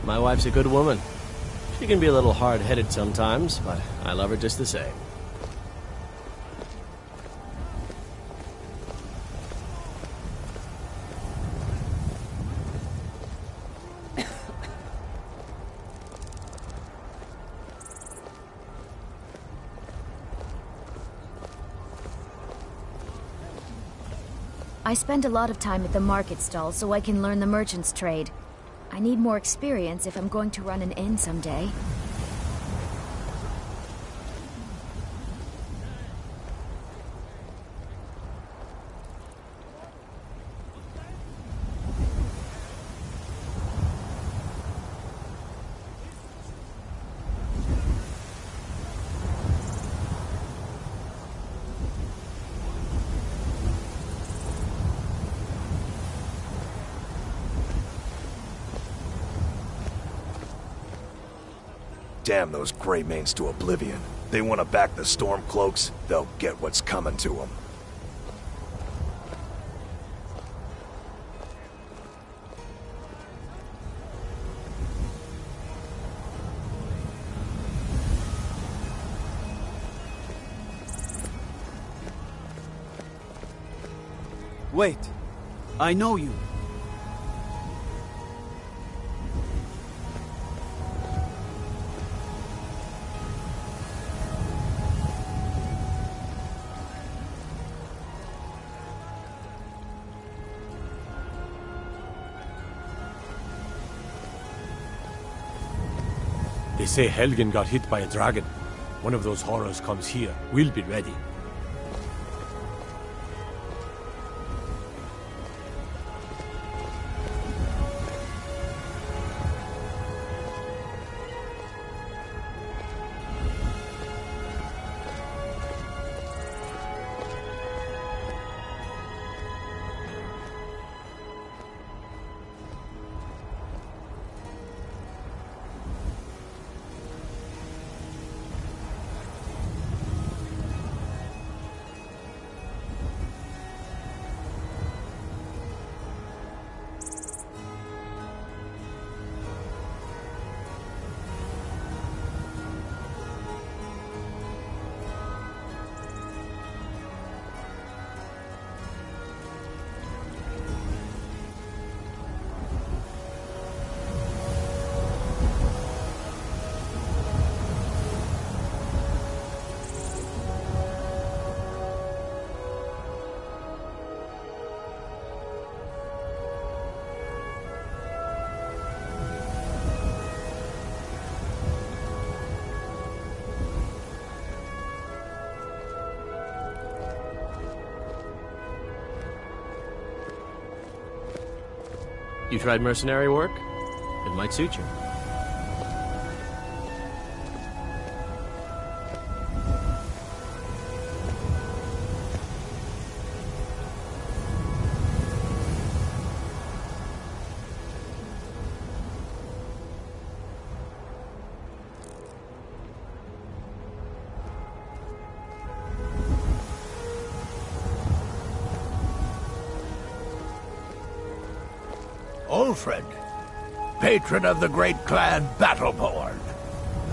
My wife's a good woman. She can be a little hard-headed sometimes, but I love her just the same. I spend a lot of time at the market stall so I can learn the merchant's trade. I need more experience if I'm going to run an inn someday. Damn those Greymanes to oblivion. They want to back the Stormcloaks, they'll get what's coming to them. Wait, I know you. They say Helgen got hit by a dragon. One of those horrors comes here. We'll be ready. You tried mercenary work? It might suit you. Ulfred, patron of the great clan Battleborn.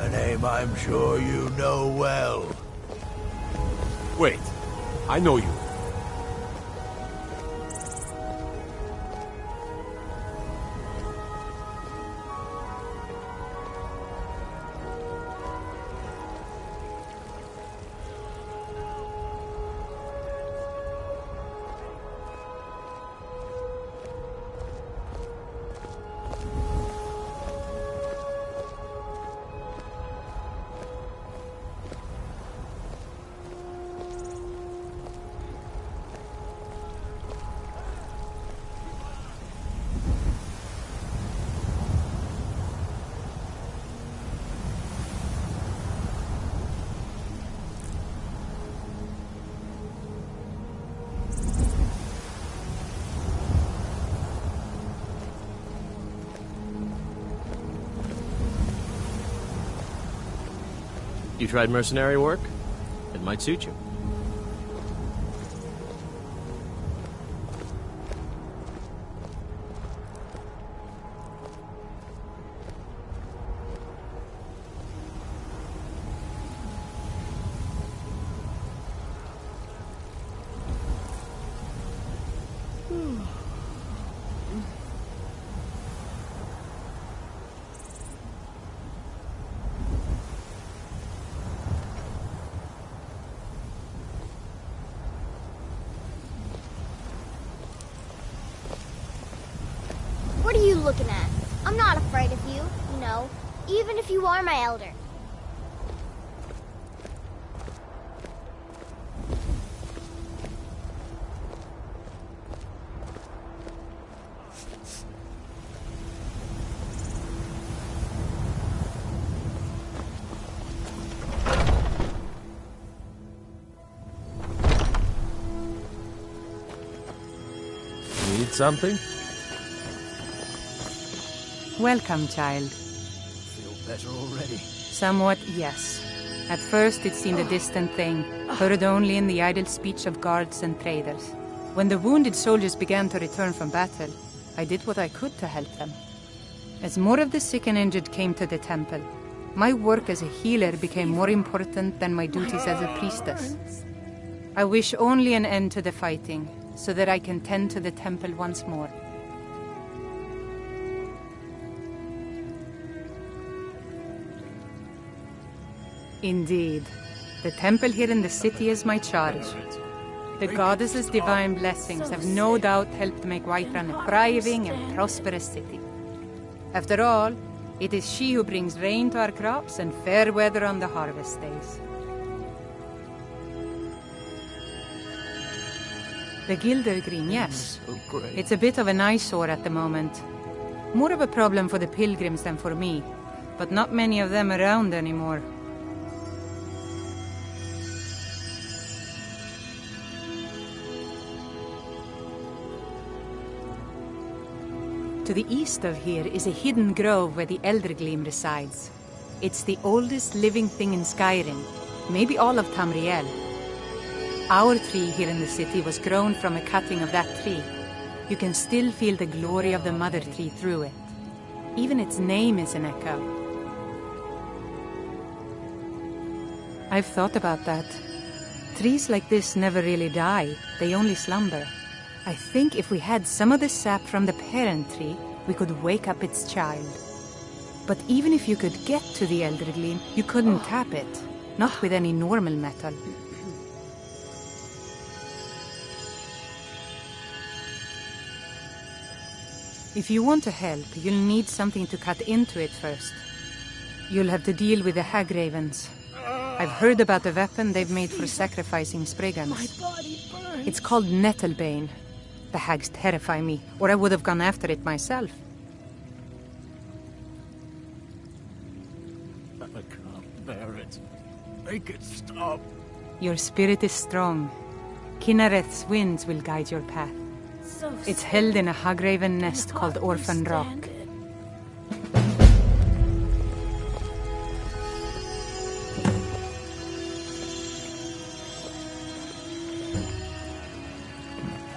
A name I'm sure you know well. Wait, I know you. You tried mercenary work? It might suit you. What are you looking at? I'm not afraid of you, you know, even if you are my elder. Need something? Welcome, child. Feel better already? Somewhat, yes. At first it seemed a distant thing, heard only in the idle speech of guards and traders. When the wounded soldiers began to return from battle, I did what I could to help them. As more of the sick and injured came to the temple, my work as a healer became more important than my duties as a priestess. I wish only an end to the fighting, so that I can tend to the temple once more. Indeed. The temple here in the city is my charge. The goddess's divine blessings have no doubt helped make Whiterun a thriving and prosperous city. After all, it is she who brings rain to our crops and fair weather on the harvest days. The Gildergreen, yes. It's a bit of an eyesore at the moment. More of a problem for the pilgrims than for me, but not many of them around anymore. To the east of here is a hidden grove where the Eldergleam resides. It's the oldest living thing in Skyrim, maybe all of Tamriel. Our tree here in the city was grown from a cutting of that tree. You can still feel the glory of the mother tree through it. Even its name is an echo. I've thought about that. Trees like this never really die, they only slumber. I think if we had some of the sap from the parent tree, we could wake up its child. But even if you could get to the Eldergleam, you couldn't tap it. Not with any normal metal. If you want to help, you'll need something to cut into it first. You'll have to deal with the hag-ravens. I've heard about the weapon they've made for sacrificing Spriggans. My body burns. It's called Nettlebane. The hags terrify me, or I would have gone after it myself. I can't bear it. Make it stop. Your spirit is strong. Kinnereth's winds will guide your path. It's held in a hagraven nest called Orphan Rock.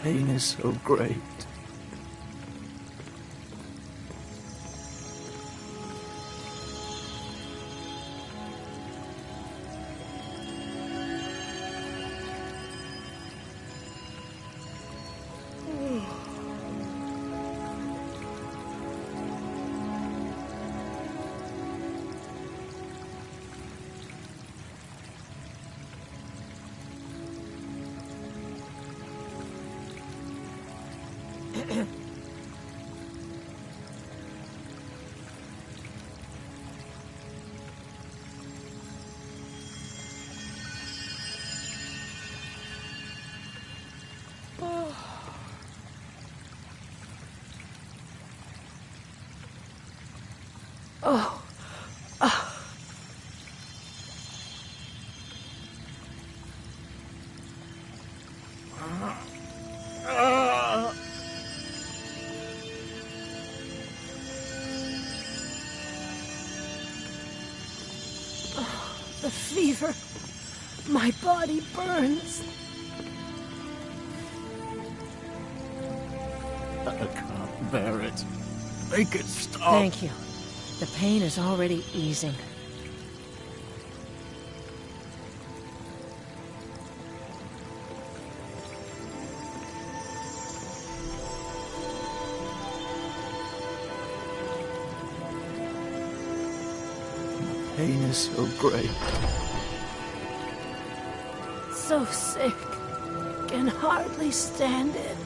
Pain is so great. Oh. The fever. My body burns. I can't bear it. Make it stop. Thank you. The pain is already easing. Pain is so great. So sick. Can hardly stand it.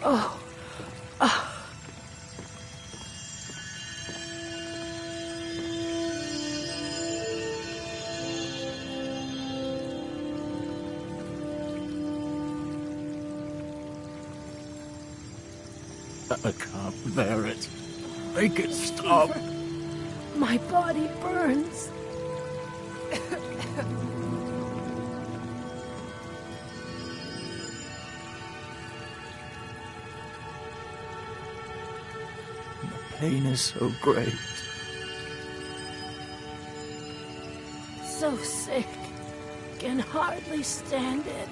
Oh. I can't bear it. Make it stop. My body burns. The pain is so great. So sick. Can hardly stand it.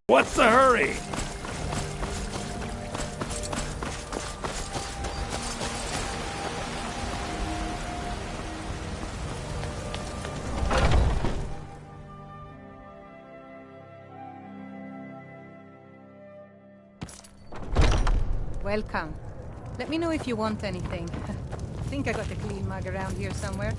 What's the hurry? Welcome. Let me know if you want anything. I think I got a clean mug around here somewhere.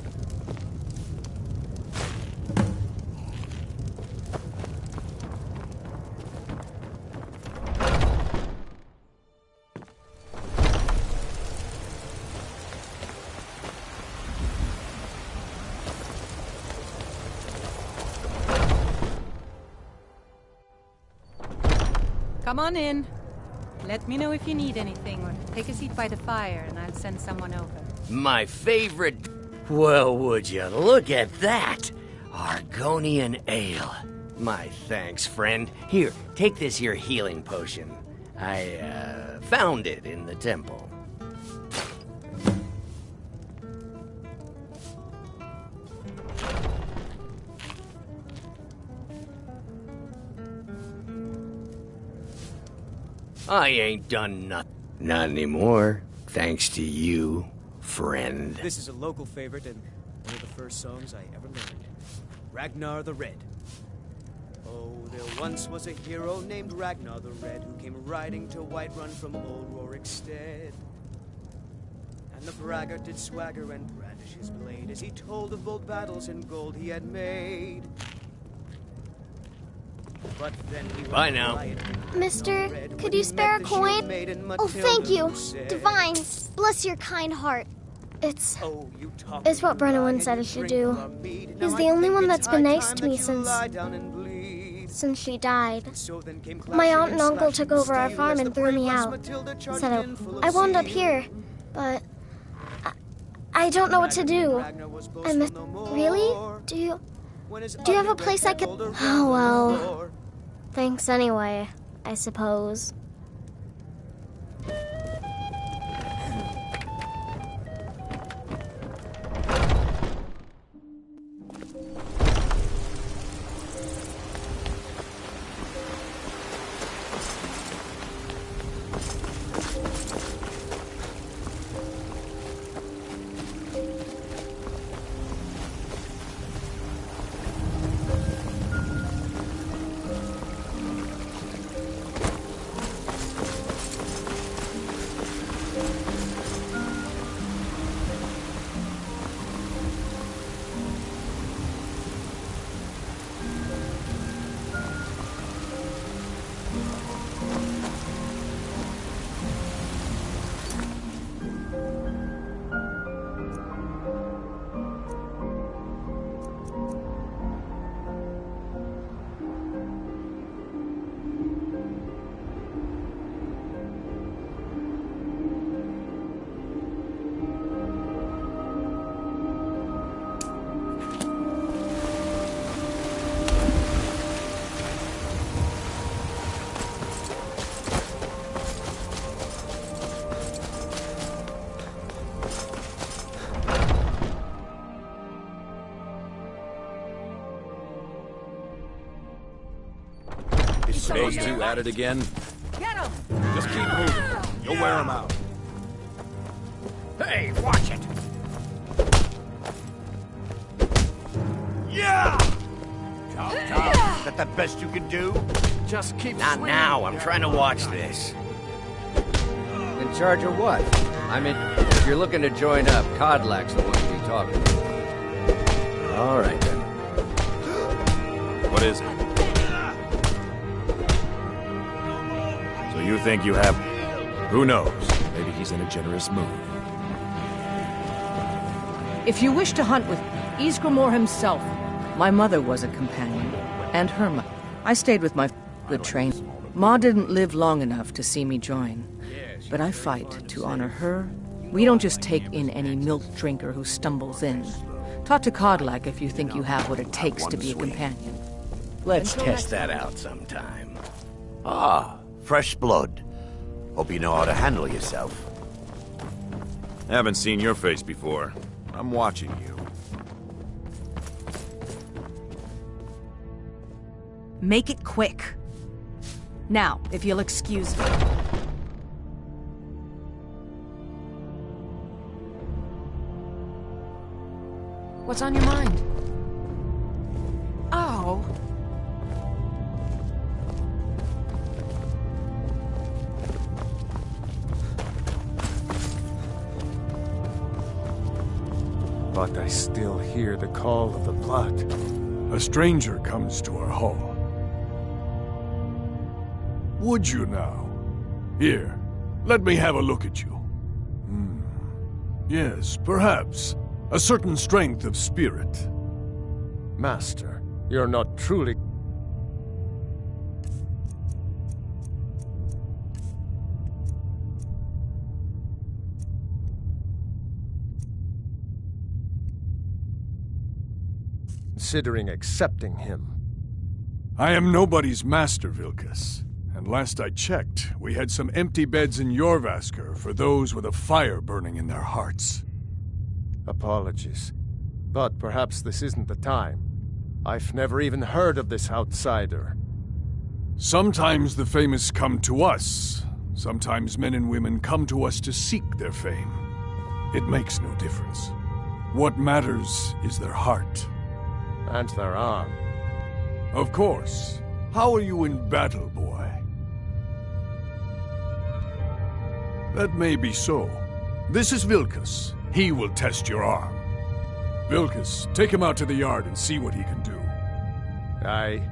Come on in. Let me know if you need anything, or take a seat by the fire and I'll send someone over. My favorite... Well, would you look at that? Argonian ale. My thanks, friend. Here, take this here healing potion. I, found it in the temple. I ain't done nothing. Not anymore. Thanks to you, friend. This is a local favorite and one of the first songs I ever learned. Ragnar the Red. Oh, there once was a hero named Ragnar the Red who came riding to Whiterun from old Rorikstead. And the braggart did swagger and brandish his blade as he told of bold battles and gold he had made. But then he Bye now. Mister, could you spare a coin? Oh, thank you. Divine, bless your kind heart. It's what Brennan said I should do. He's the only one that's been nice to me since she died. My aunt and uncle took over our farm and threw me out. Said I wound up here, but I don't know what to do. Really? Do you have a place I could... Oh, well... Thanks anyway, I suppose. Those two at it again? Get him! Just keep moving. You'll wear them out. Hey, watch it! Yeah! Tom, is that the best you can do? Just keep Not swinging. now, I'm trying to watch this. In charge of what? I mean, if you're looking to join up, Codlack's the one to be talking to. All right, then. What is it? So you think you have... Who knows? Maybe he's in a generous mood. If you wish to hunt with Ysgramor himself, my mother was a companion, and her mother. I stayed with my good train. Ma didn't live long enough to see me join, but I fight to honor her. We don't just take in any milk drinker who stumbles in. Talk to Codlack if you think you have what it takes to be a companion. Let's test that out sometime. Ah, fresh blood. Hope you know how to handle yourself. Haven't seen your face before. I'm watching you. Make it quick. Now, if you'll excuse me. What's on your mind? Oh. But I still hear the call of the blood. A stranger comes to our hall. Would you now? Here, let me have a look at you. Yes, perhaps. A certain strength of spirit. Master, you're not truly... considering accepting him. I am nobody's master, Vilkas. And last I checked, we had some empty beds in Jorvaskr for those with a fire burning in their hearts. Apologies. But perhaps this isn't the time. I've never even heard of this outsider. Sometimes the famous come to us. Sometimes men and women come to us to seek their fame. It makes no difference. What matters is their heart. And their arm. Of course. How are you in battle, boy? That may be so. This is Vilkas. He will test your arm. Vilkas, take him out to the yard and see what he can do. Aye.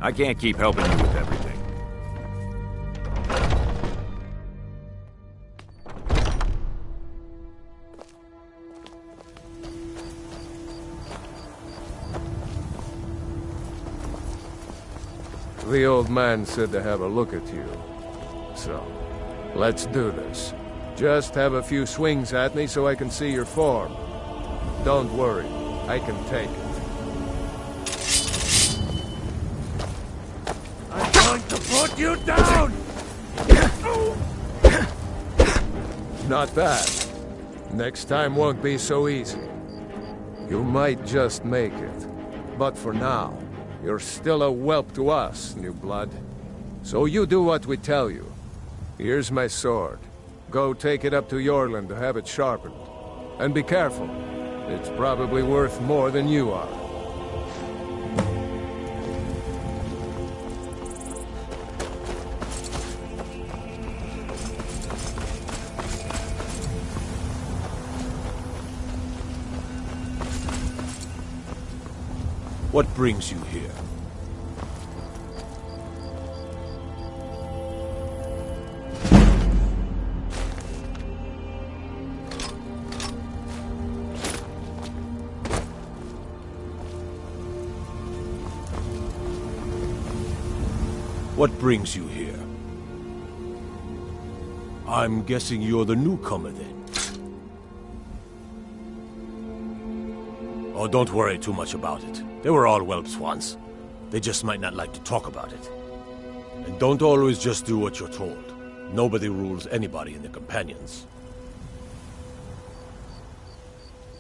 I can't keep helping you with everything. The old man said to have a look at you. So, let's do this. Just have a few swings at me so I can see your form. Don't worry, I can take it. I'm going to put you down! Not bad. Next time won't be so easy. You might just make it. But for now, you're still a whelp to us, new blood. So you do what we tell you. Here's my sword. Go take it up to Yorland to have it sharpened. And be careful. It's probably worth more than you are. What brings you here? What brings you here? I'm guessing you're the newcomer then. Oh, don't worry too much about it. They were all whelps once. They just might not like to talk about it. And don't always just do what you're told. Nobody rules anybody in the companions.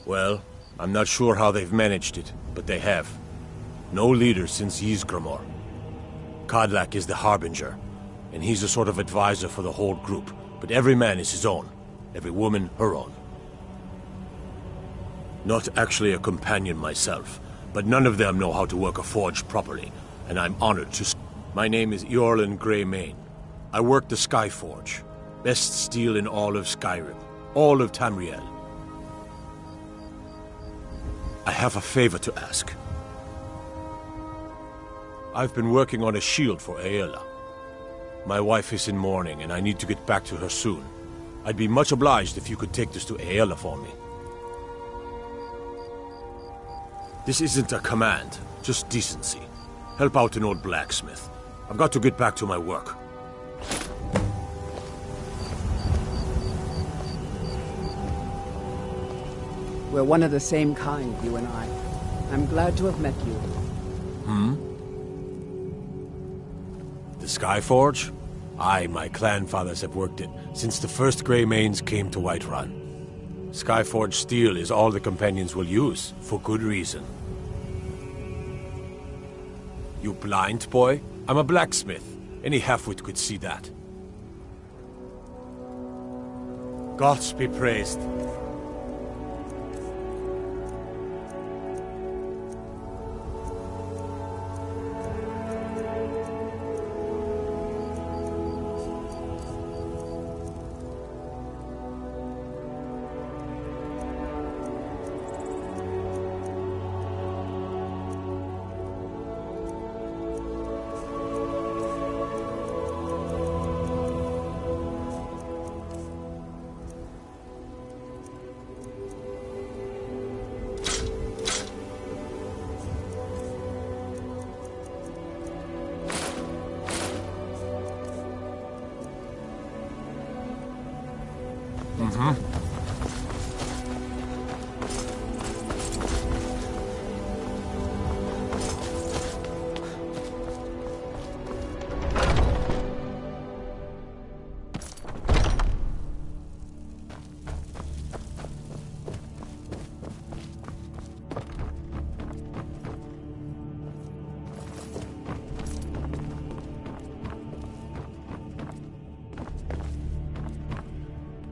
Well, I'm not sure how they've managed it, but they have. No leader since Ysgramor. Kodlak is the Harbinger, and he's a sort of advisor for the whole group, but every man is his own. Every woman, her own. Not actually a companion myself, but none of them know how to work a forge properly, and I'm honored to... My name is Eorlin Greymane. I work the Skyforge. Best steel in all of Skyrim. All of Tamriel. I have a favor to ask. I've been working on a shield for Aela. My wife is in mourning, and I need to get back to her soon. I'd be much obliged if you could take this to Aela for me. This isn't a command, just decency. Help out an old blacksmith. I've got to get back to my work. We're one of the same kind, you and I. I'm glad to have met you. The Skyforge? I and my clan fathers have worked it since the first Greymanes came to Whiterun. Skyforge steel is all the companions will use, for good reason. You blind, boy? I'm a blacksmith. Any halfwit could see that. Gods be praised.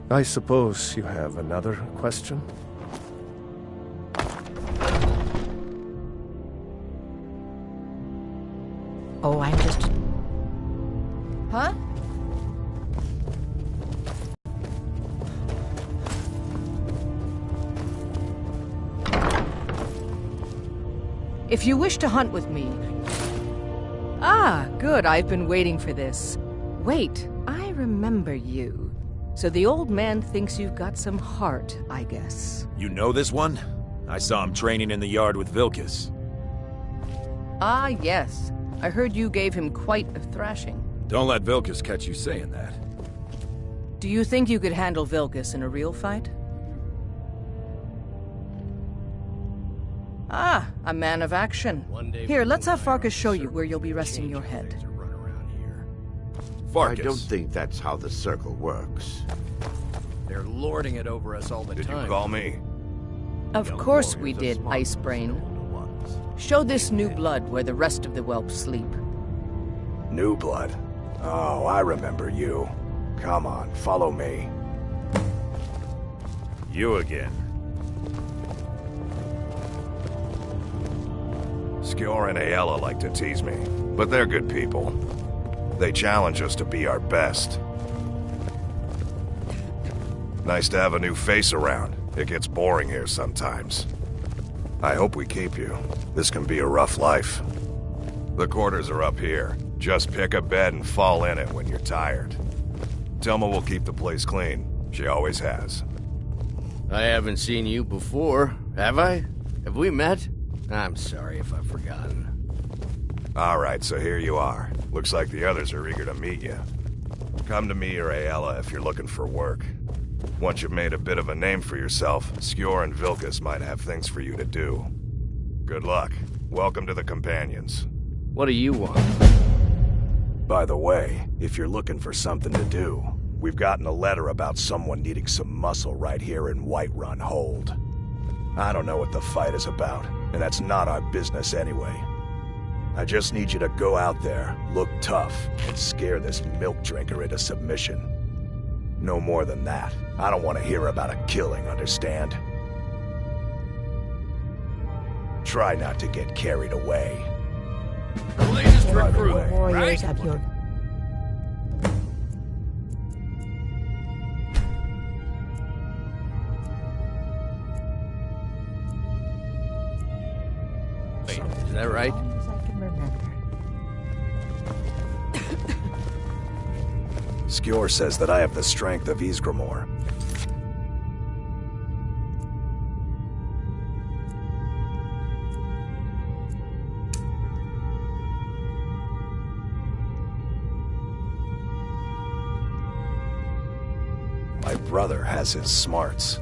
I suppose you have another question? Oh, I'm just... Huh? If you wish to hunt with me... Ah, good, I've been waiting for this. Wait, I remember you. So the old man thinks you've got some heart, I guess. You know this one? I saw him training in the yard with Vilkas. Ah, yes. I heard you gave him quite a thrashing. Don't let Vilkas catch you saying that. Do you think you could handle Vilkas in a real fight? Ah, a man of action. Here, let's have Farkas show you where you'll be resting your head. I don't think that's how the circle works. They're lording it over us all the time. Did you call me? Of course we did, Icebrain. Show this new blood where the rest of the whelps sleep. New blood? Oh, I remember you. Come on, follow me. You again. Skjor and Aela like to tease me, but they're good people. They challenge us to be our best. Nice to have a new face around. It gets boring here sometimes. I hope we keep you. This can be a rough life. The quarters are up here. Just pick a bed and fall in it when you're tired. Telma will keep the place clean. She always has. I haven't seen you before, have I? Have we met? I'm sorry if I've forgotten. Alright, so here you are. Looks like the others are eager to meet you. Come to me or Aela if you're looking for work. Once you've made a bit of a name for yourself, Skjor and Vilkas might have things for you to do. Good luck. Welcome to the Companions. What do you want? By the way, if you're looking for something to do, we've gotten a letter about someone needing some muscle right here in Whiterun Hold. I don't know what the fight is about, and that's not our business anyway. I just need you to go out there, look tough, and scare this milk drinker into submission. No more than that. I don't want to hear about a killing, understand? Try not to get carried away. The latest By the recruit, way, Warriors of your... Is that right? As I can remember. Skjor says that I have the strength of Ysgramor. My brother has his smarts.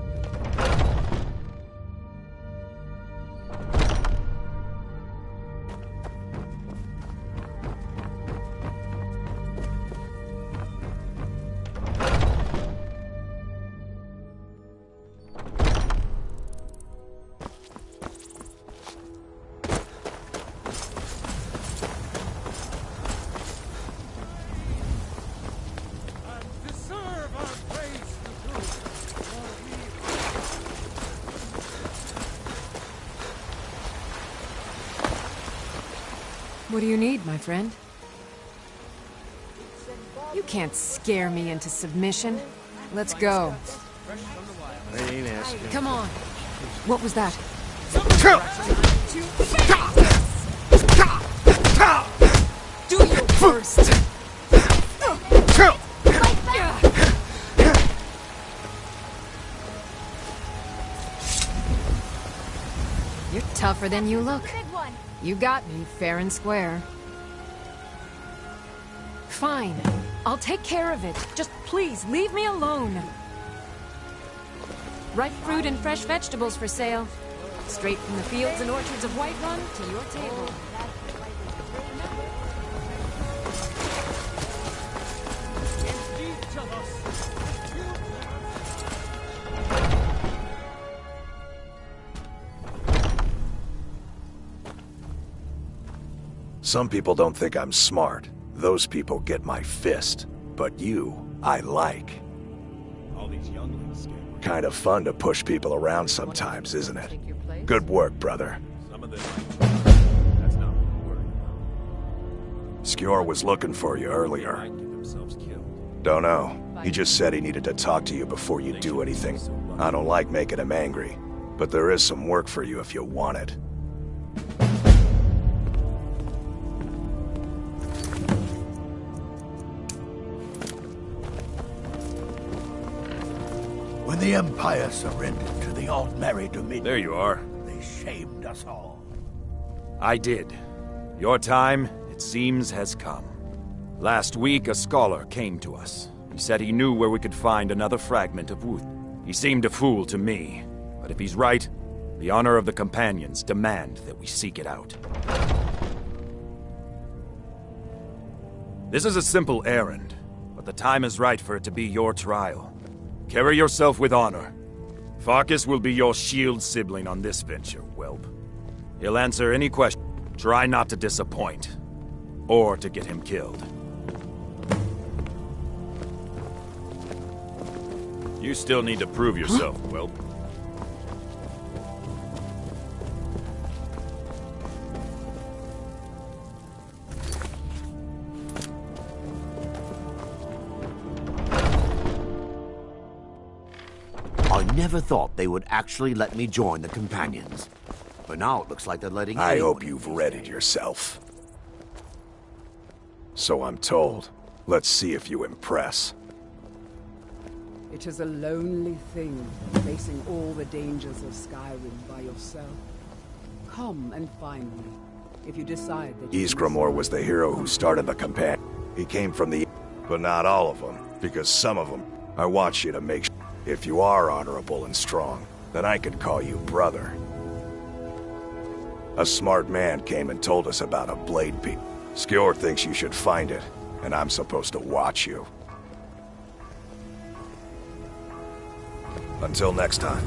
What do you need, my friend? You can't scare me into submission. Let's go. I ain't asking. Come on. What was that? Do your worst. You're tougher than you look. You got me fair and square. Fine. I'll take care of it. Just please, leave me alone. Ripe fruit and fresh vegetables for sale. Straight from the fields and orchards of Whiterun to your table. Some people don't think I'm smart. Those people get my fist. But you, I like. All these younglings scare me. Kind of fun to push people around sometimes, isn't it? Good work, brother. Some of them. That's not what we're worried about. Skjor was looking for you earlier. Might get themselves killed. Don't know. He just said he needed to talk to you before you do anything. I don't like making him angry, but there is some work for you if you want it. When the Empire surrendered to the Altmerry Dominion... There you are. They shamed us all. I did. Your time, it seems, has come. Last week, a scholar came to us. He said he knew where we could find another fragment of Wuth. He seemed a fool to me, but if he's right, the honor of the Companions demand that we seek it out. This is a simple errand, but the time is right for it to be your trial. Carry yourself with honor. Farkas will be your shield sibling on this venture, whelp. He'll answer any question. Try not to disappoint, or to get him killed. You still need to prove yourself, whelp. I never thought they would actually let me join the Companions. But now it looks like they're letting I anyone hope you've read it yourself. So I'm told. Let's see if you impress. It is a lonely thing, facing all the dangers of Skyrim by yourself. Come and find me, if you decide that Ysgramor was the hero who started the Companion. He came from the... But not all of them, because some of them... I want you to make sure. If you are honorable and strong, then I could call you brother. A smart man came and told us about a blade piece. Skjor thinks you should find it, and I'm supposed to watch you. Until next time.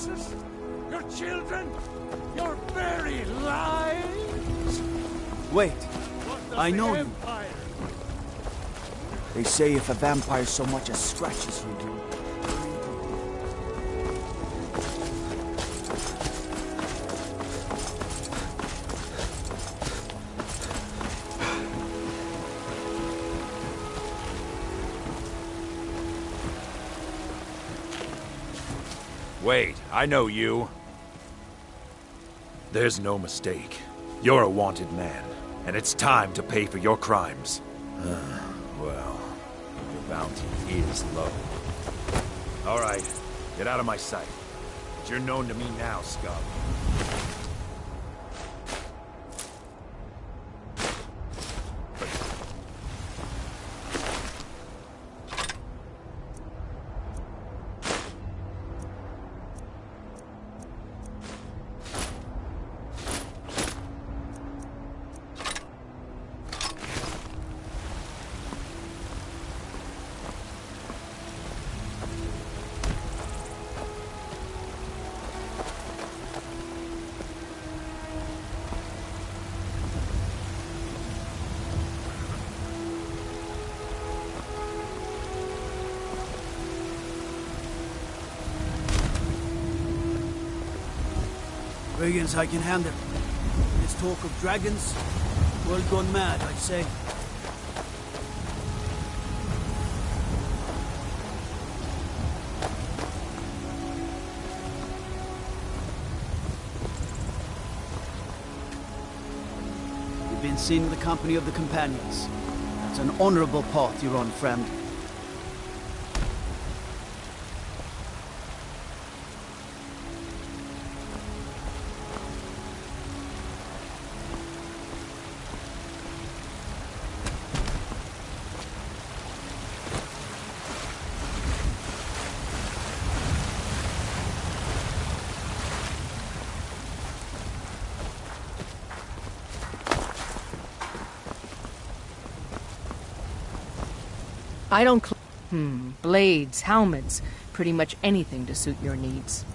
spouses, your children, your very lives? Wait, I know you. They say if a vampire so much as scratches you, Wait, I know you. There's no mistake. You're a wanted man, and it's time to pay for your crimes. Well, the bounty is low. All right, get out of my sight. But you're known to me now, scum. Brigands I can handle. This talk of dragons, world gone mad, I'd say. You've been seen in the company of the companions. That's an honorable path you're on, friend. I don't blades, helmets, pretty much anything to suit your needs.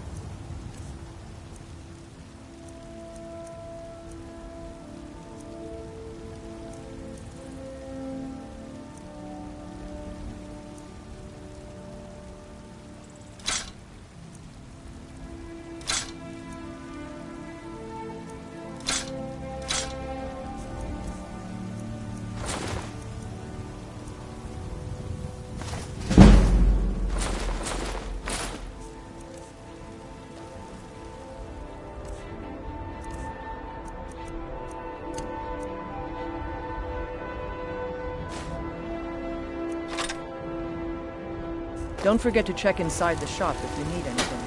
Don't forget to check inside the shop if you need anything.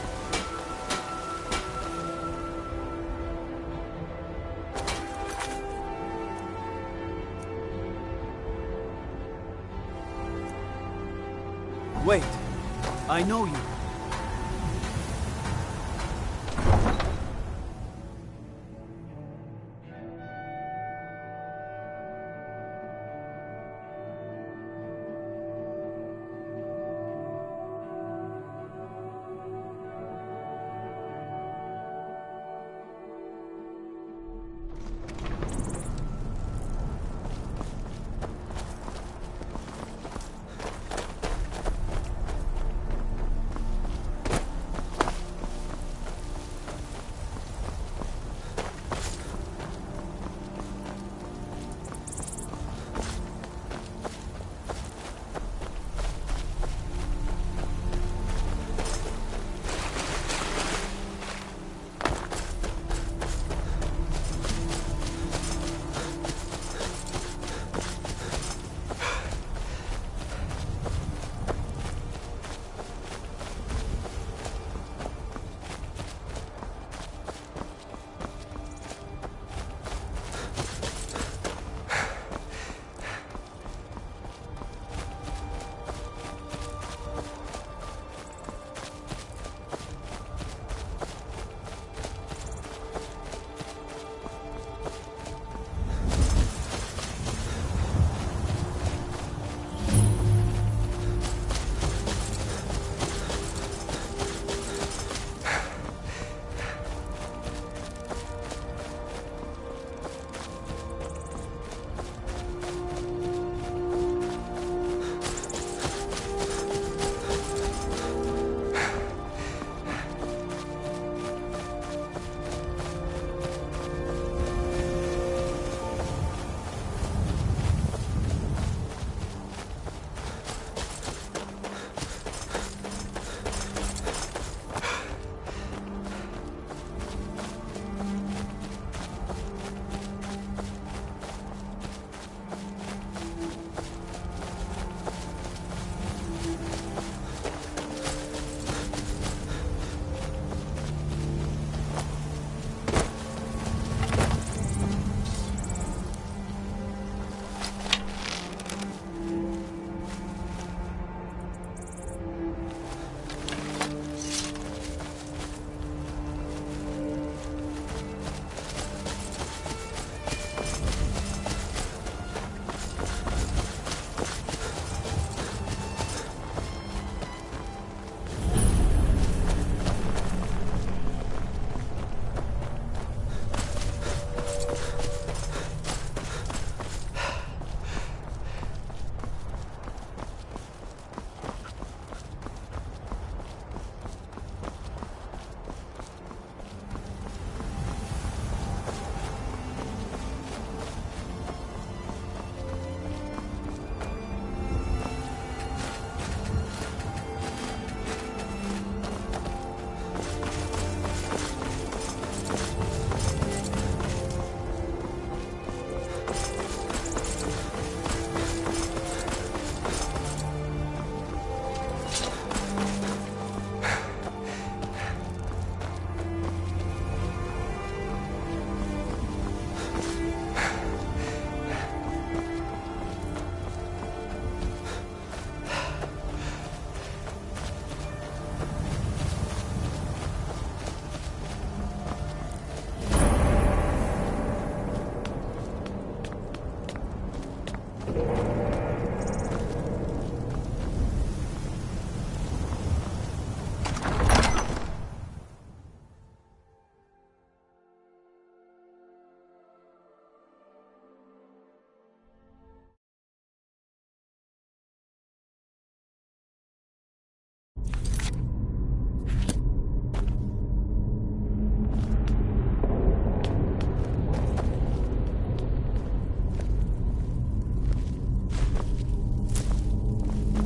Wait, I know you.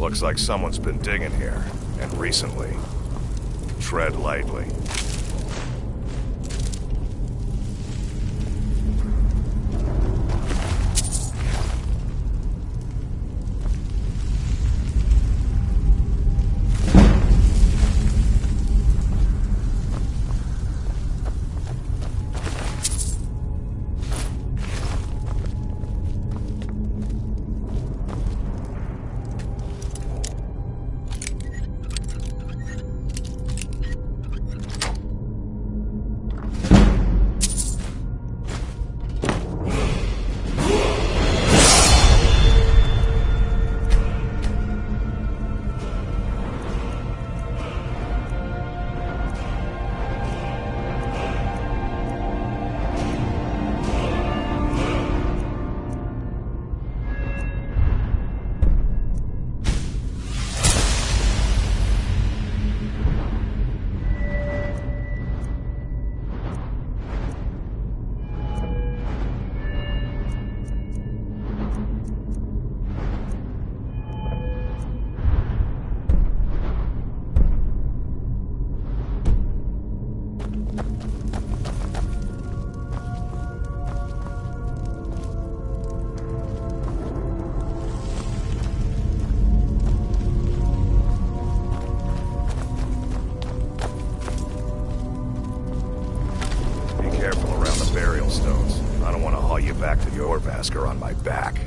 Looks like someone's been digging here, and recently. Tread lightly. Vasker on my back.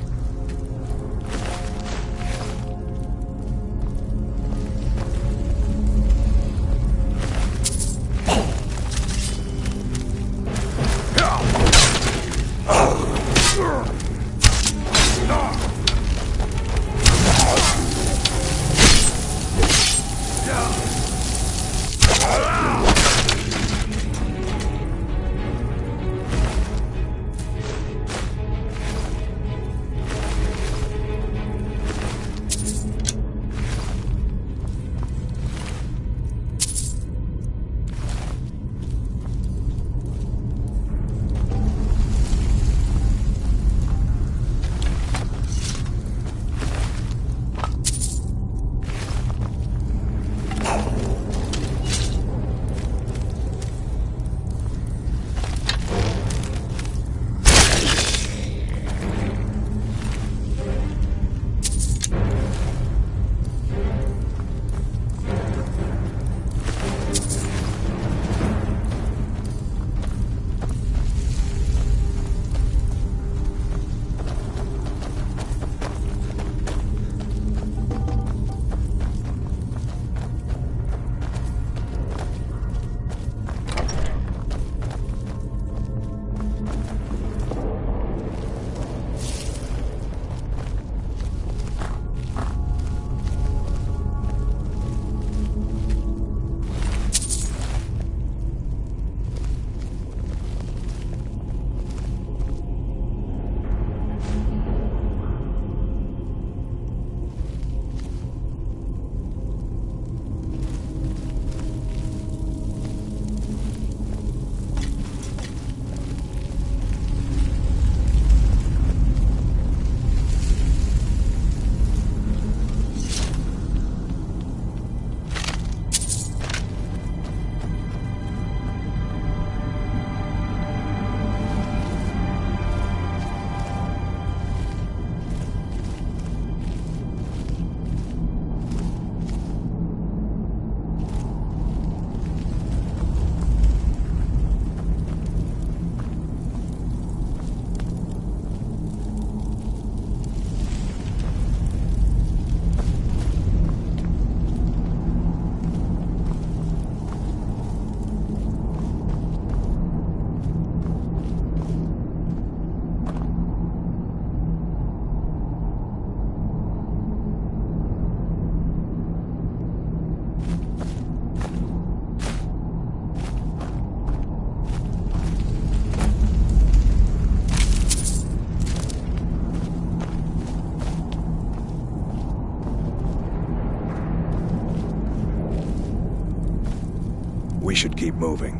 We should keep moving.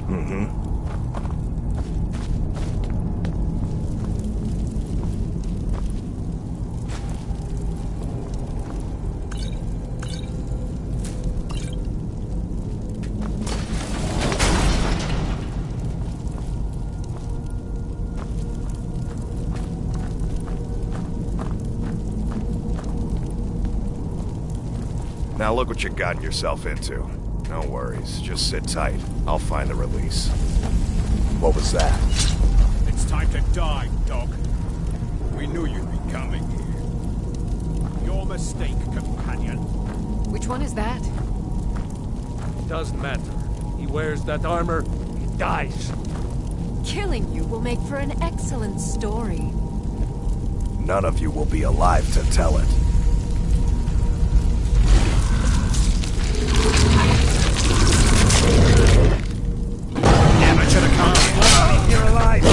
Mm-hmm. Now look what you gotten yourself into. No worries, just sit tight. I'll find the release. What was that? It's time to die, dog. We knew you'd be coming here. Your mistake, companion. Which one is that? Doesn't matter. He wears that armor, he dies. Killing you will make for an excellent story. None of you will be alive to tell it. Never should have come. Leave here alive.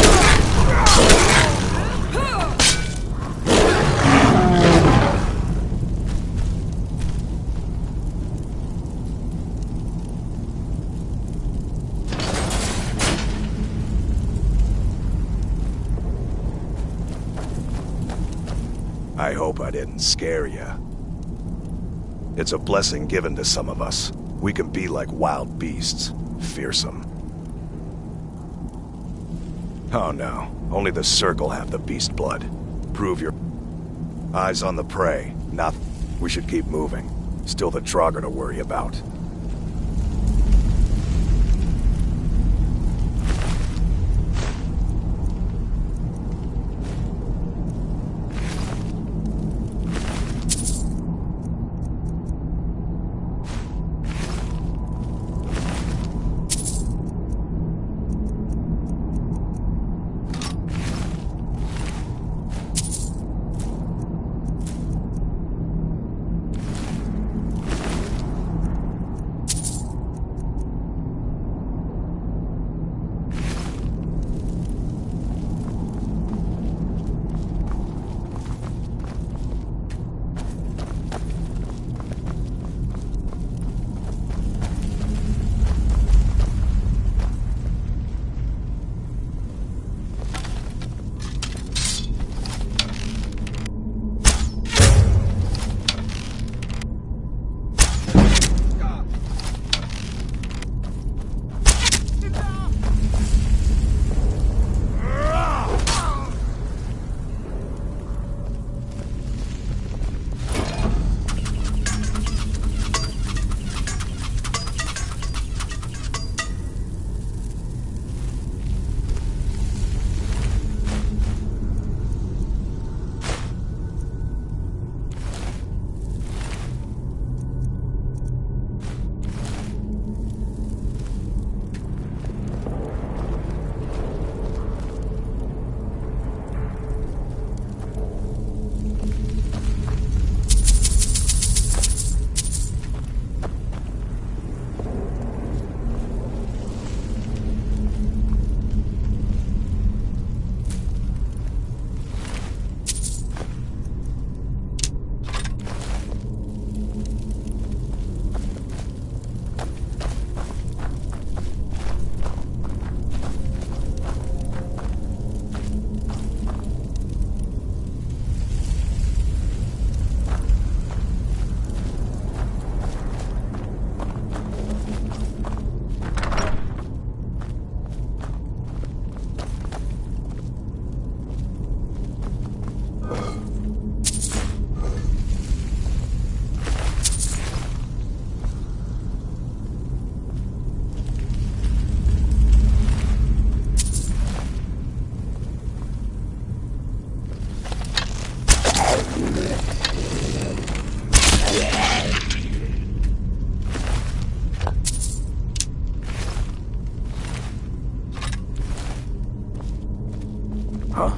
I hope I didn't scare you. It's a blessing given to some of us. We can be like wild beasts, fearsome. Oh no, only the Circle have the beast blood. Prove your eyes on the prey. Not. We should keep moving. Still the Draugr to worry about. Huh?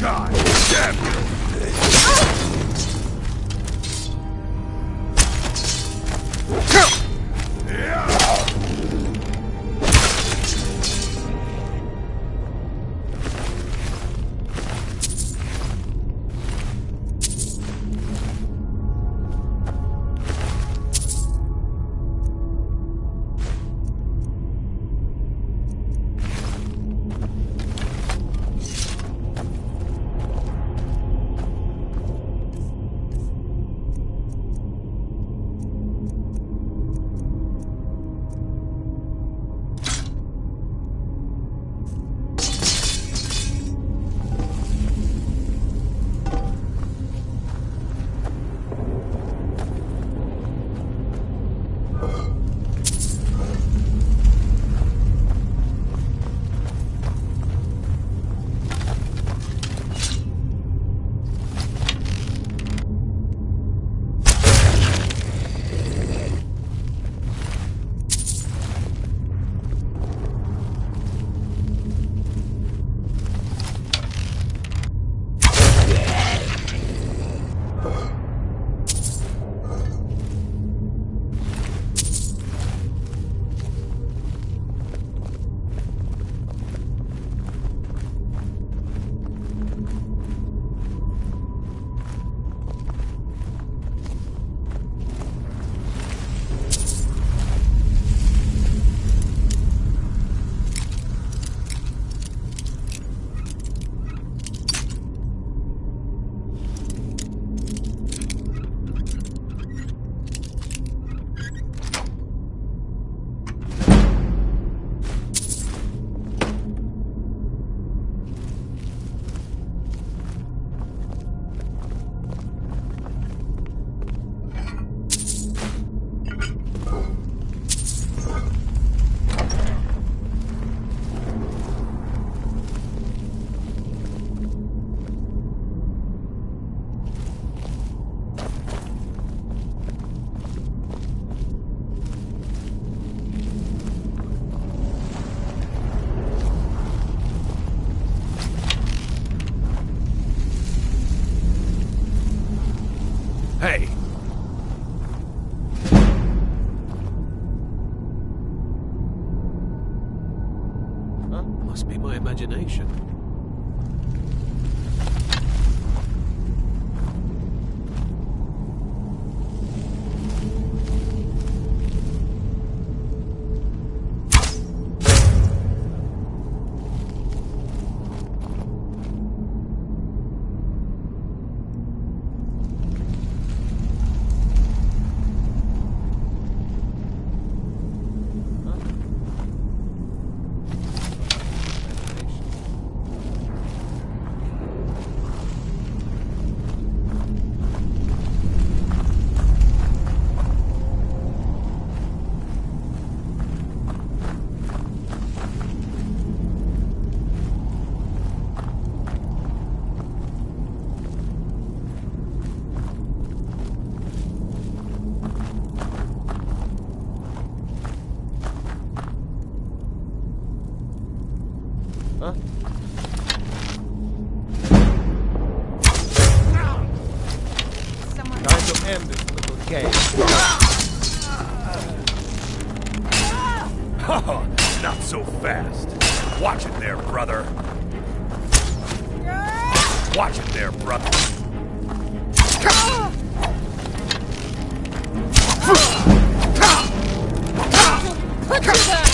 God damn you! Hey! Huh? Must be my imagination. Huh? Time to end this little game. Oh, not so fast. Watch it there, brother. Watch it there, brother. Put you there!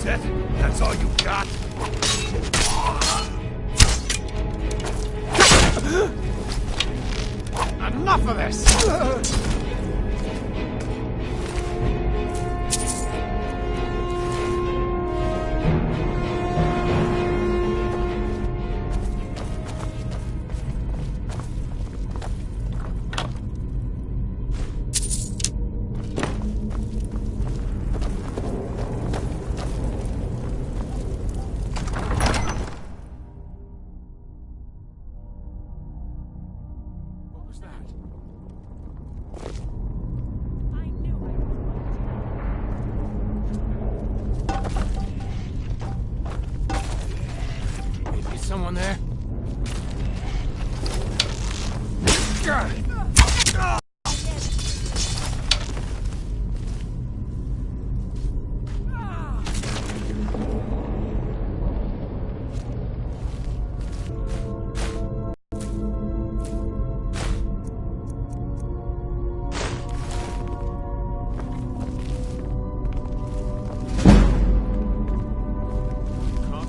That's it? That's all you got? Enough of this! Someone there? Can't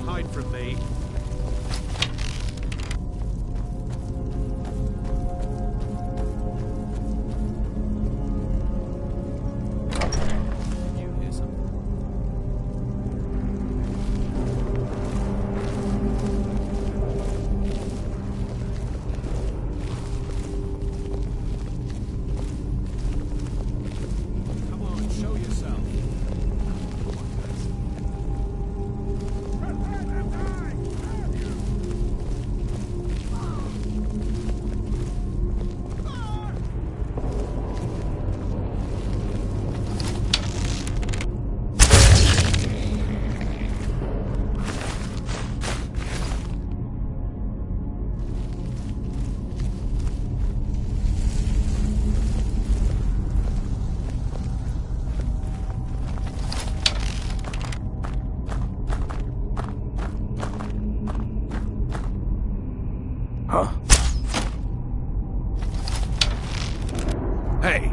hide from me. Huh? Hey!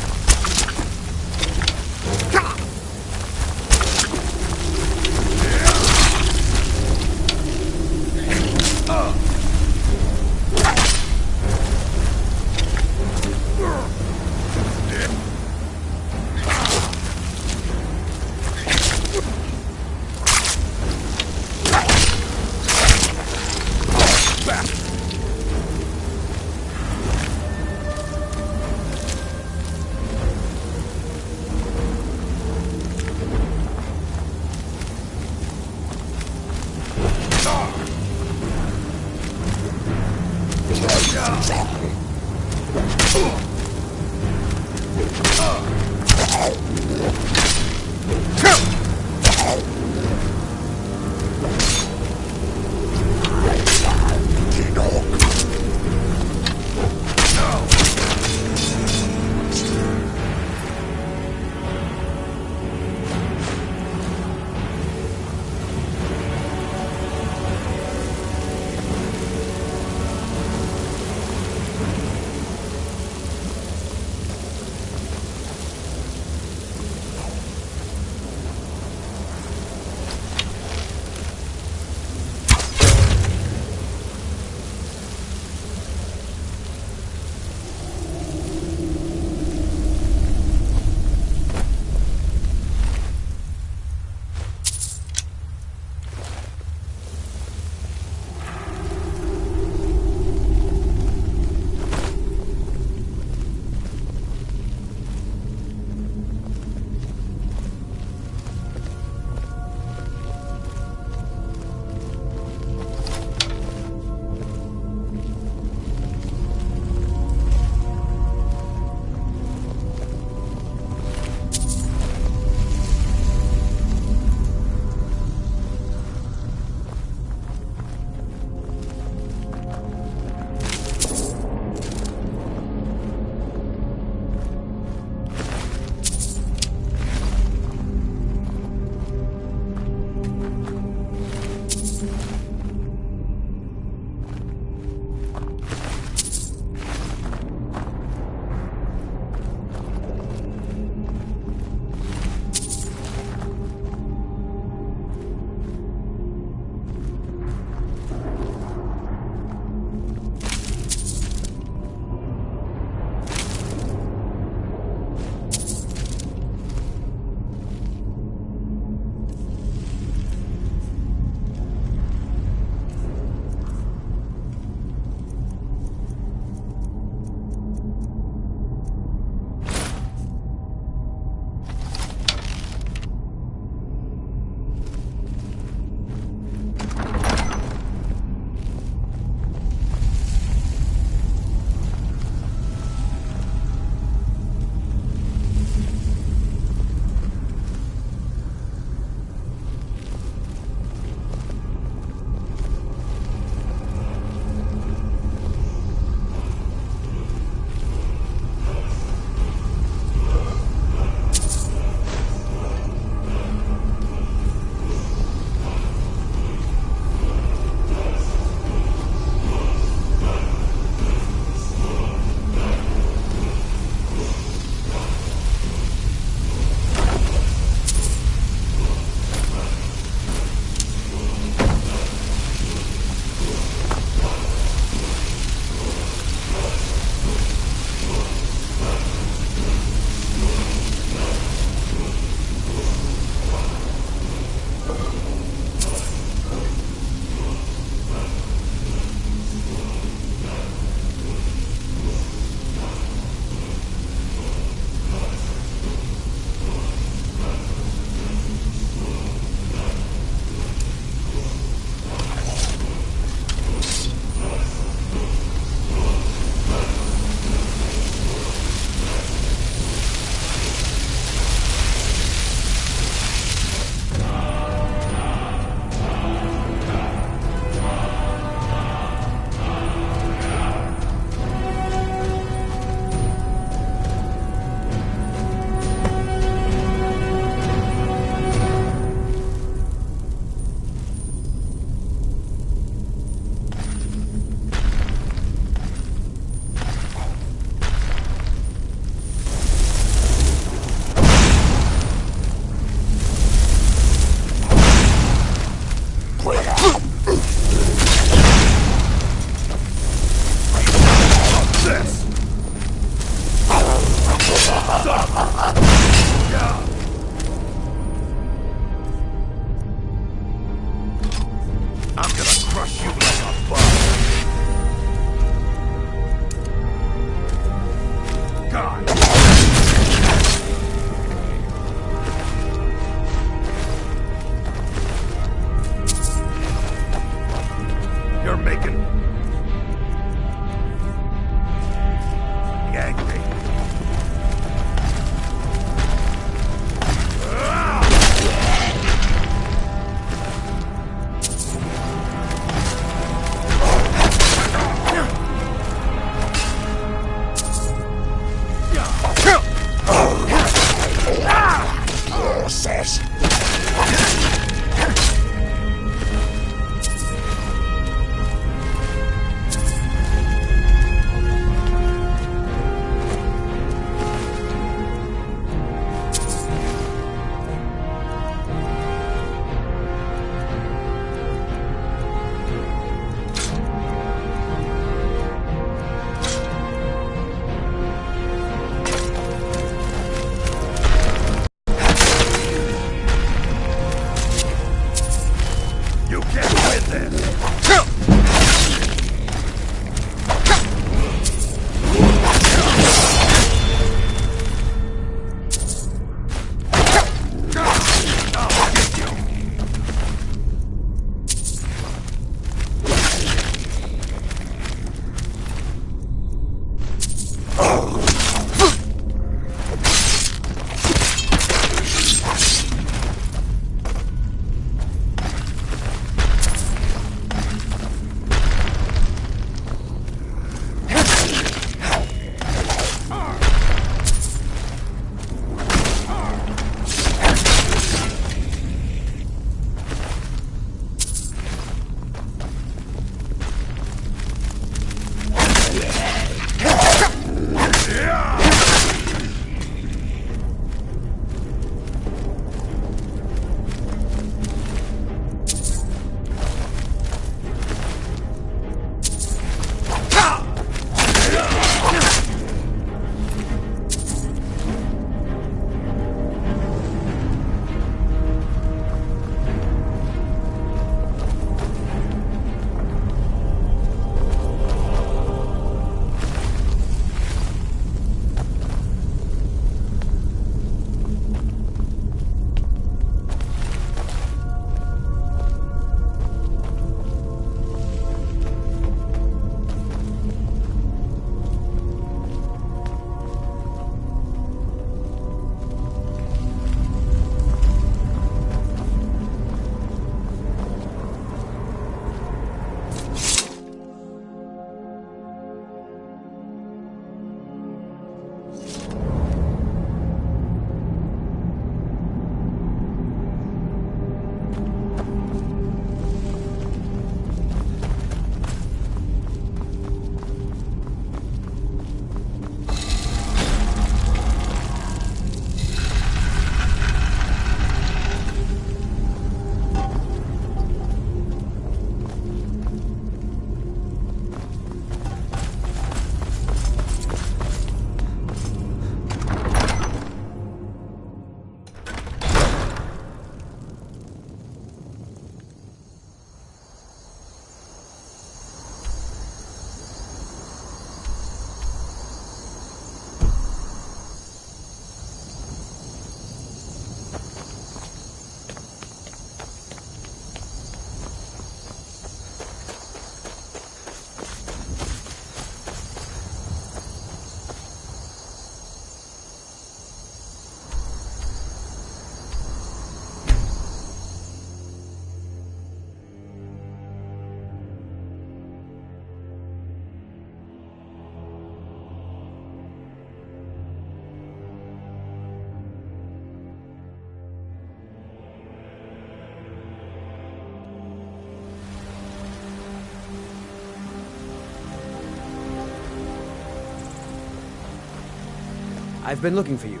I've been looking for you.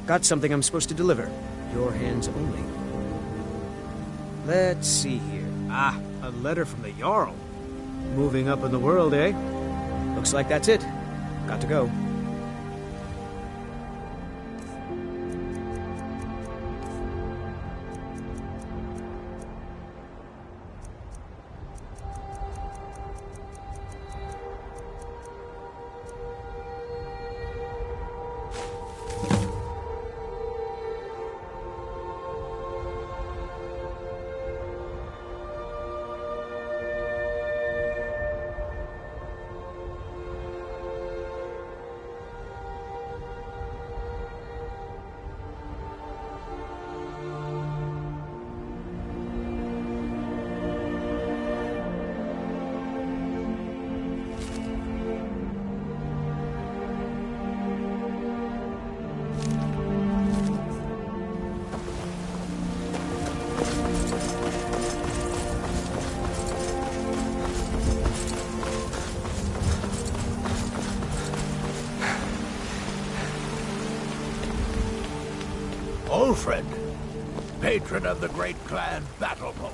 Got something I'm supposed to deliver. Your hands only. Let's see here. Ah, a letter from the Jarl. Moving up in the world, eh? Looks like that's it. Got to go. Ulfred, patron of the great clan Battleborn.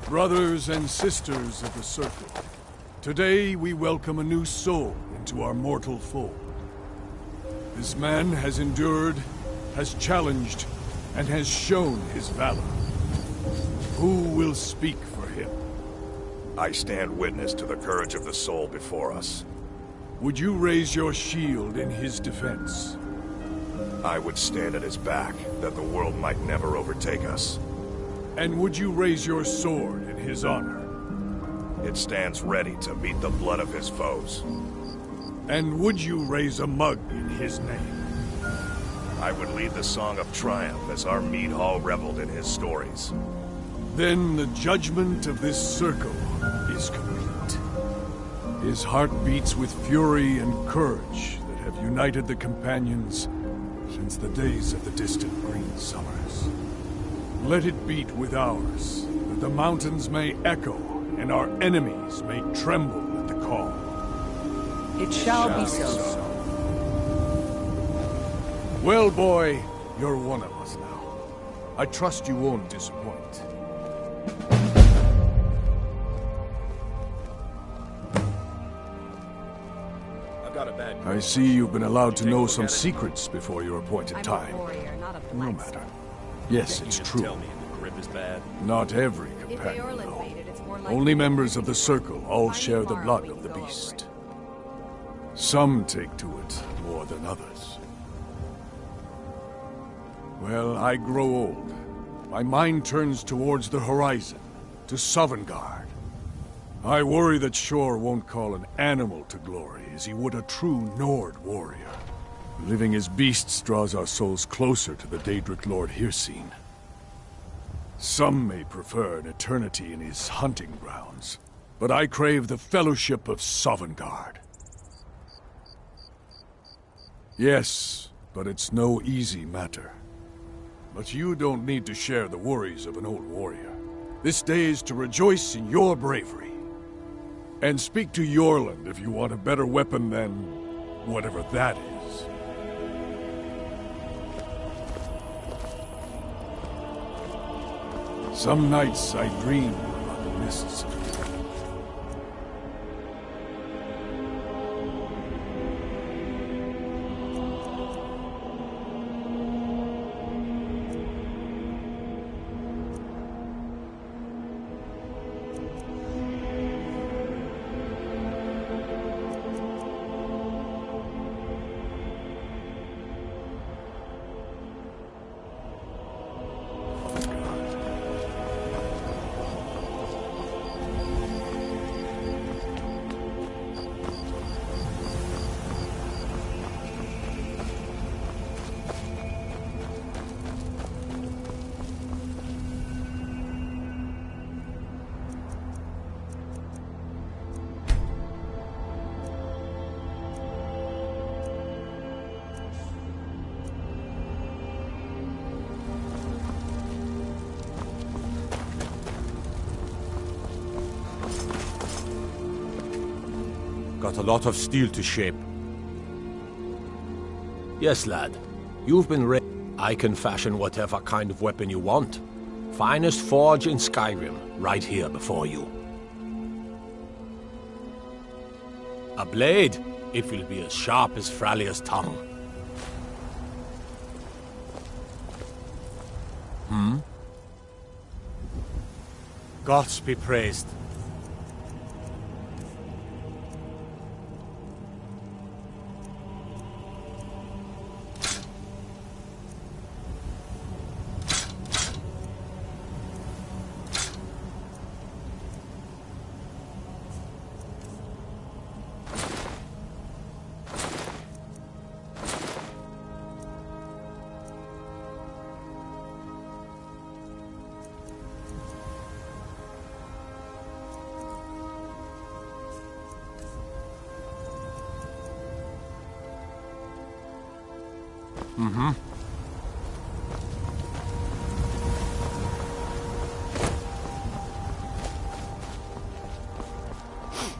Brothers and sisters of the Circle, today we welcome a new soul into our mortal fold. This man has endured, has challenged, and has shown his valor. Who will speak for him? I stand witness to the courage of the soul before us. Would you raise your shield in his defense? I would stand at his back, that the world might never overtake us. And would you raise your sword in his honor? It stands ready to meet the blood of his foes. And would you raise a mug in his name? I would lead the song of triumph as our mead hall reveled in his stories. Then the judgment of this circle is complete. His heart beats with fury and courage that have united the companions since the days of the distant green summers. Let it beat with ours, that the mountains may echo and our enemies may tremble at the call. It shall be so. Well, boy, you're one of us now. I trust you won't disappoint. I see you've been allowed to know some secrets before your appointed time. No matter. Yes, it's true. Not every companion, though. Only members of the Circle all share the blood of the beast. Some take to it more than others. Well, I grow old. My mind turns towards the horizon, to Sovngarde. I worry that Shor won't call an animal to glory as he would a true Nord warrior. Living as beasts draws our souls closer to the Daedric Lord Hircine. Some may prefer an eternity in his hunting grounds, but I crave the fellowship of Sovngarde. Yes, but it's no easy matter. But you don't need to share the worries of an old warrior. This day is to rejoice in your bravery. And speak to Yorland if you want a better weapon than whatever that is. Some nights I dream about the mists of death. Got a lot of steel to shape. Yes, lad. You've been I can fashion whatever kind of weapon you want. Finest forge in Skyrim, right here before you. A blade. It will be as sharp as Fralia's tongue. Gods be praised.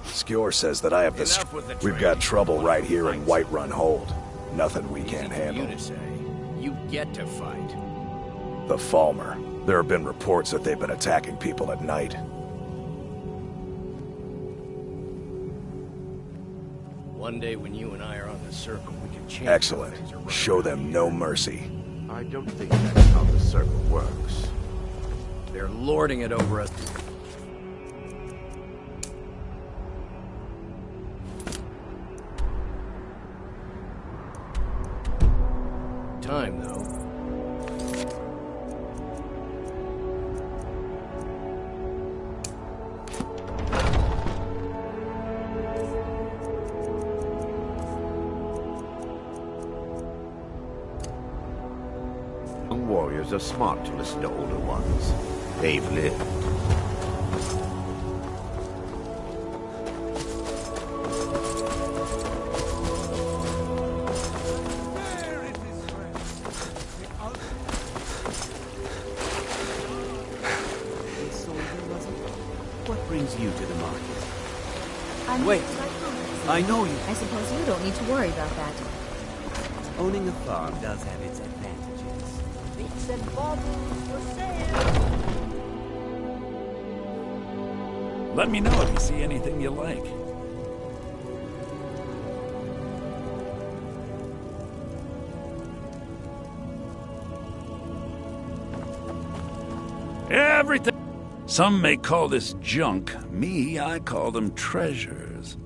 Skjor says that I have the We've got trouble right here in Whiterun Hold. Nothing we can't handle. You get to fight. The Falmer. There have been reports that they've been attacking people at night. One day when you and I are on the circle, we can change. Excellent. Show them no mercy. I don't think that's how the circle works. They're lording it over us. Time, though. Young warriors are smart to listen to older ones. They've lived. What brings you to the market? Wait, I know you. I suppose you don't need to worry about that. Owning a farm does have its advantages. Bits and bottles for sale. Let me know if you see anything you like. Everything. Some may call this junk. Me, I call them treasures.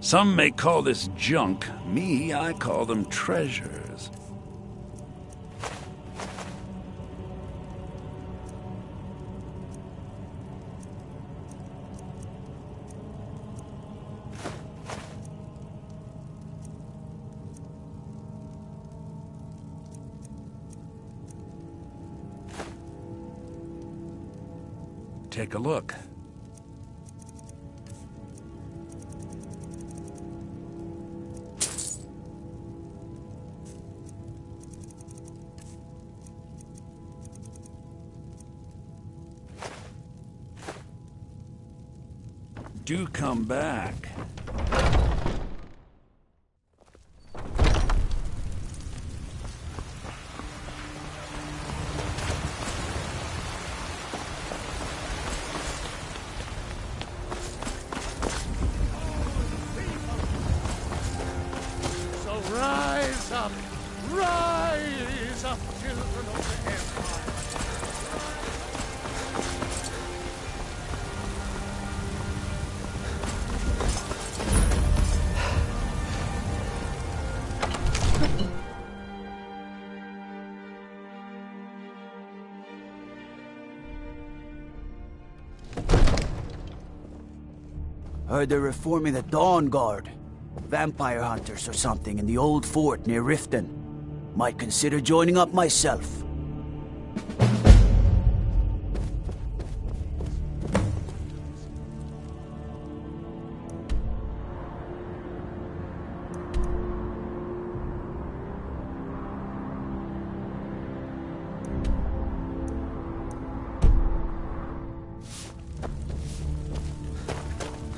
Some may call this junk. Me, I call them treasures. Take a look. Do come back. So rise up, children of the Empire. Heard they're reforming the Dawn Guard. Vampire hunters or something in the old fort near Riften. Might consider joining up myself.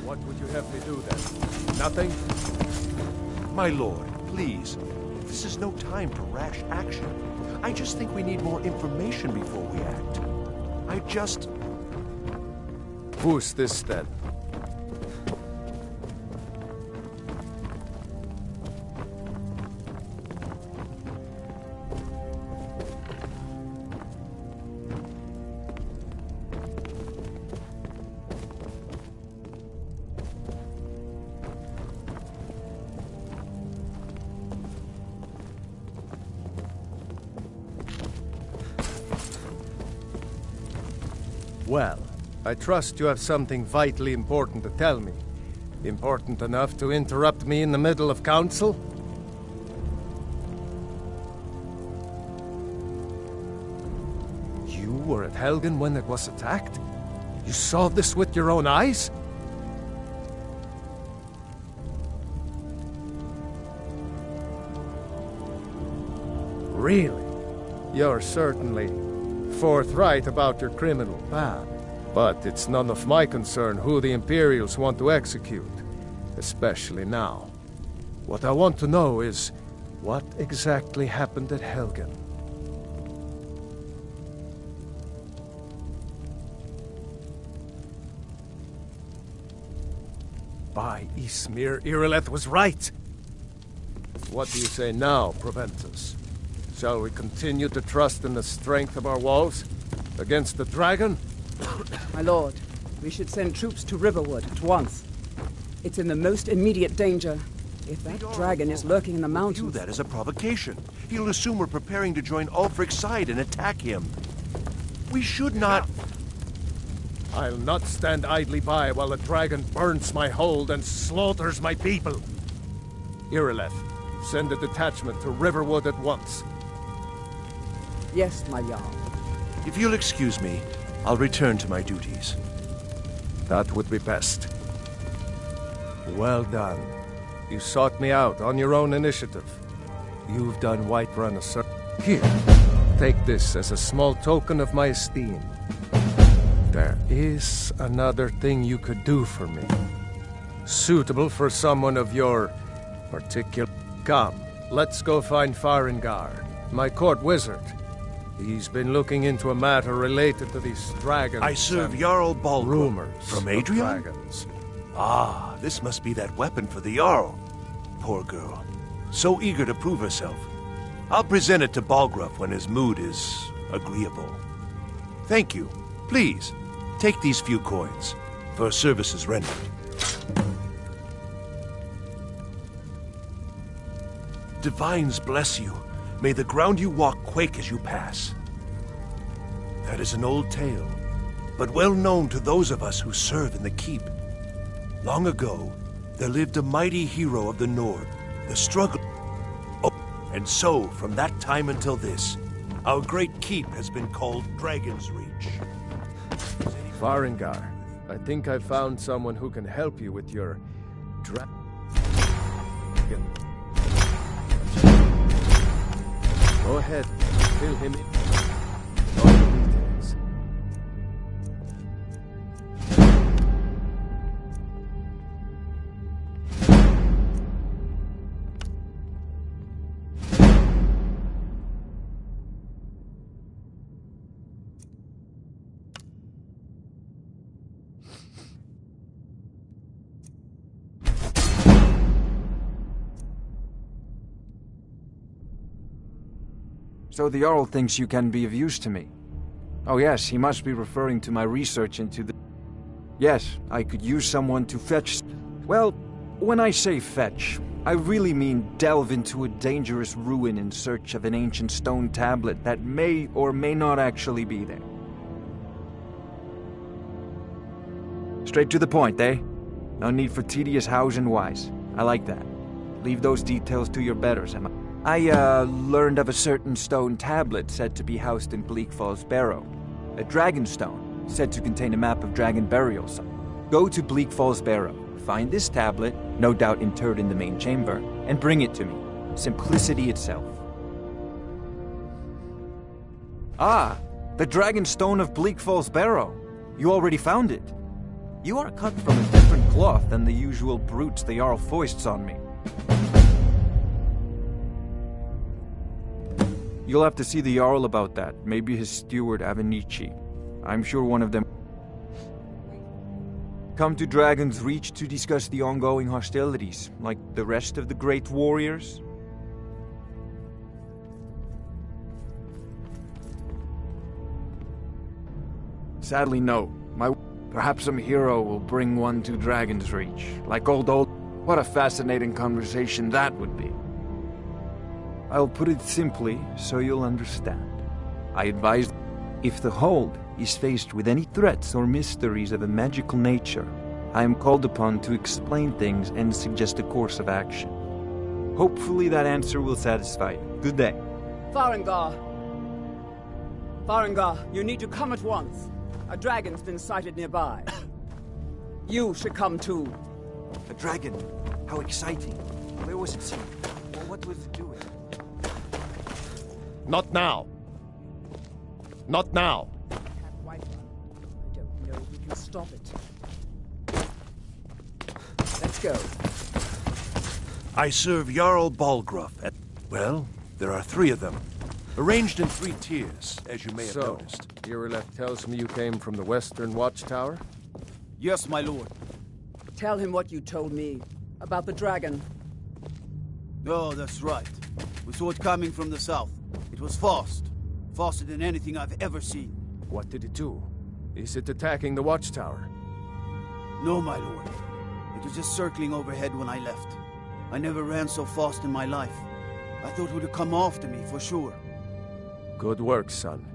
What would you have me do then? Nothing? My lord, please. This is no time for rash action. I just think we need more information before we act. Who's this then? Well, I trust you have something vitally important to tell me. Important enough to interrupt me in the middle of council? You were at Helgen when it was attacked? You saw this with your own eyes? Really? You're certainly forthright about your criminal path. But it's none of my concern who the Imperials want to execute, especially now. What I want to know is, what exactly happened at Helgen? By Ysmir, Irileth was right! What do you say now, Proventus? Shall we continue to trust in the strength of our walls? Against the dragon? My lord, we should send troops to Riverwood at once. It's in the most immediate danger. If that dragon is lurking in the mountains... View that as a provocation. He'll assume we're preparing to join Ulfric's side and attack him. We should not... I'll not stand idly by while the dragon burns my hold and slaughters my people. Irileth, send a detachment to Riverwood at once. Yes, my Jarl. If you'll excuse me, I'll return to my duties. That would be best. Well done. You sought me out on your own initiative. You've done Whiterun a service. Here, take this as a small token of my esteem. There is another thing you could do for me. Suitable for someone of your particular... Come, let's go find Farengar, my court wizard. He's been looking into a matter related to these dragons. I serve Jarl Balgruuf. Rumors from Adrian? Dragons. Ah, this must be that weapon for the Jarl. Poor girl. So eager to prove herself. I'll present it to Balgruuf when his mood is agreeable. Thank you. Please, take these few coins for services rendered. Divines bless you. May the ground you walk quake as you pass. That is an old tale, but well known to those of us who serve in the keep. Long ago, there lived a mighty hero of the Nord, the struggle. Oh, and so, from that time until this, our great keep has been called Dragon's Reach. Farengar, I think I found someone who can help you with your dragon. Go ahead, fill him in. All the details. So the Jarl thinks you can be of use to me. Oh yes, he must be referring to my research into the... Yes, I could use someone to fetch... Well, when I say fetch, I really mean delve into a dangerous ruin in search of an ancient stone tablet that may or may not actually be there. Straight to the point, eh? No need for tedious hows and whys. I like that. Leave those details to your betters, Emma. I learned of a certain stone tablet said to be housed in Bleak Falls Barrow. A dragon stone, said to contain a map of dragon burials. Go to Bleak Falls Barrow, find this tablet, no doubt interred in the main chamber, and bring it to me. Simplicity itself. Ah, the dragon stone of Bleak Falls Barrow. You already found it. You are cut from a different cloth than the usual brutes the Jarl foists on me. You'll have to see the Jarl about that. Maybe his steward Avenici. I'm sure one of them... Come to Dragon's Reach to discuss the ongoing hostilities, like the rest of the great warriors? Sadly, no. Perhaps some hero will bring one to Dragon's Reach. Like old... What a fascinating conversation that would be. I'll put it simply so you'll understand. I advise, if the Hold is faced with any threats or mysteries of a magical nature, I am called upon to explain things and suggest a course of action. Hopefully that answer will satisfy you. Good day. Farengar! Farengar, you need to come at once. A dragon's been sighted nearby. You should come too. A dragon? How exciting. Where was it seen? Or what was it doing? Not now. Not now. I don't know who can stop it. Let's go. I serve Jarl Balgruuf at... Well, there are 3 of them. Arranged in 3 tiers, as you may have noticed. Irileth tells me you came from the Western Watchtower? Yes, my lord. Tell him what you told me about the dragon. Oh, that's right. We saw it coming from the south. It was fast. Faster than anything I've ever seen. What did it do? Is it attacking the Watchtower? No, my lord. It was just circling overhead when I left. I never ran so fast in my life. I thought it would have come after me, for sure. Good work, son.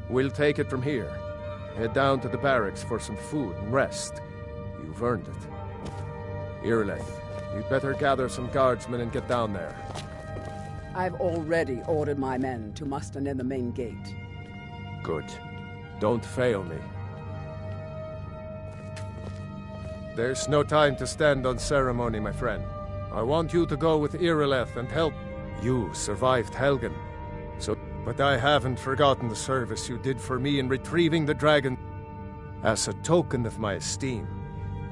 We'll take it from here. Head down to the barracks for some food and rest. You've earned it. Irileth, you'd better gather some guardsmen and get down there. I've already ordered my men to muster near the main gate. Good. Don't fail me. There's no time to stand on ceremony, my friend. I want you to go with Irileth and help. You survived Helgen. But I haven't forgotten the service you did for me in retrieving the dragon. As a token of my esteem,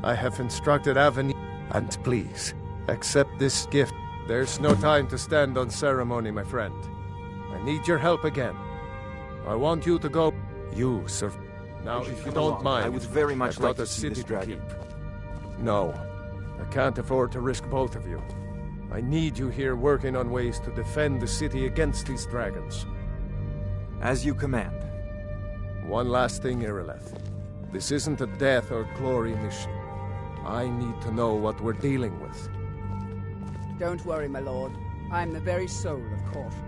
I have instructed Aveni... And please, accept this gift. There's no time to stand on ceremony, my friend. I need your help again. I want you to go... You, sir. Now, if you don't mind, I would very much I've like got to see this dragon. No, I can't afford to risk both of you. I need you here working on ways to defend the city against these dragons. As you command. One last thing, Irileth. This isn't a death or glory mission. I need to know what we're dealing with. Don't worry, my lord. I'm the very soul of caution.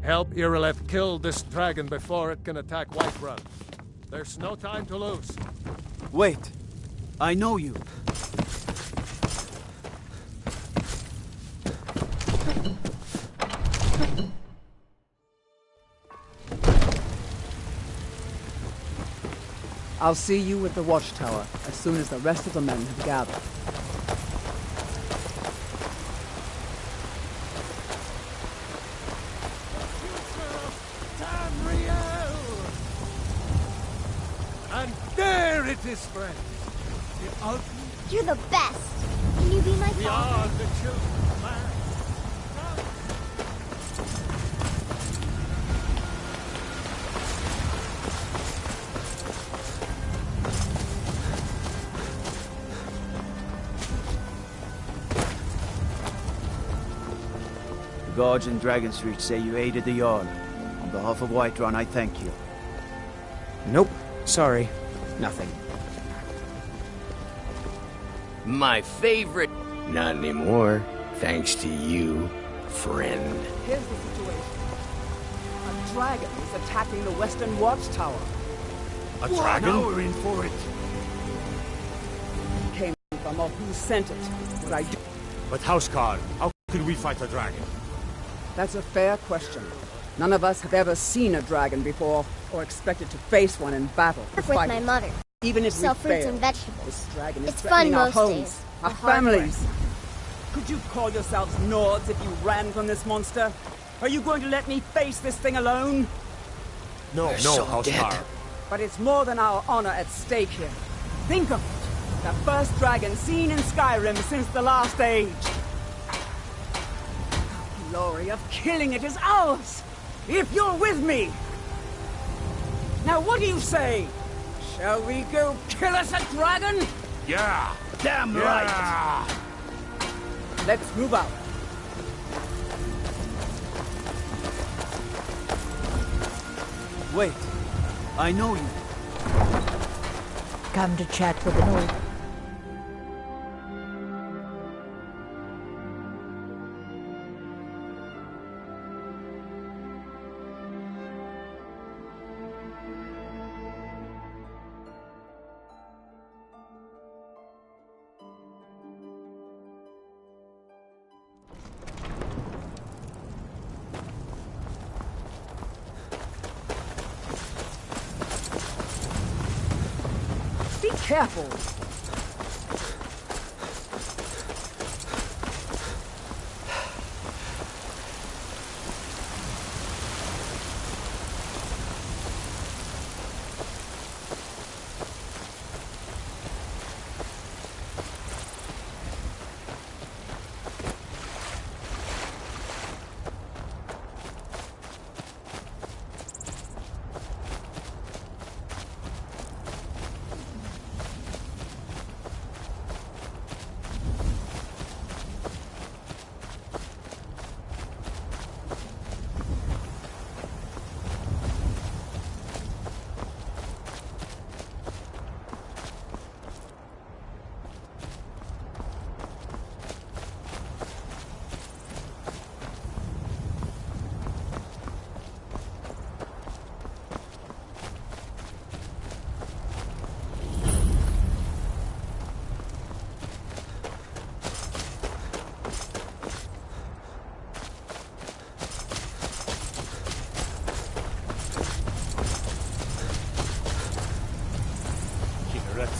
Help Irileth kill this dragon before it can attack Whiterun. There's no time to lose. Wait. I know you. I'll see you at the watchtower as soon as the rest of the men have gathered. And there it is, friends. You're the best. Can you be my We father? are the children of man. The guards in Dragon's Reach say you aided the Jarl. On behalf of Whiterun, I thank you. Nope. Sorry. Nothing. My favorite. Not anymore, thanks to you, friend. Here's the situation. A dragon is attacking the western watchtower. A dragon? Now we're in for it. Came from or who sent it. What I do. But Houseguard, how could we fight a dragon? That's a fair question. None of us have ever seen a dragon before, or expected to face one in battle. Work with my mother. Even if Sell we fruits fail, and vegetables. this dragon is It's threatening fun our most homes, days. our The hard families. Could you call yourselves Nords if you ran from this monster? Are you going to let me face this thing alone? No, Houseguard. But it's more than our honor at stake here. Think of it. The first dragon seen in Skyrim since the last age. The glory of killing it is ours, if you're with me. Now what do you say? Shall we go kill us a dragon? Yeah! Damn right! Let's move out. Wait. I know you. Come to chat with an old... Be careful.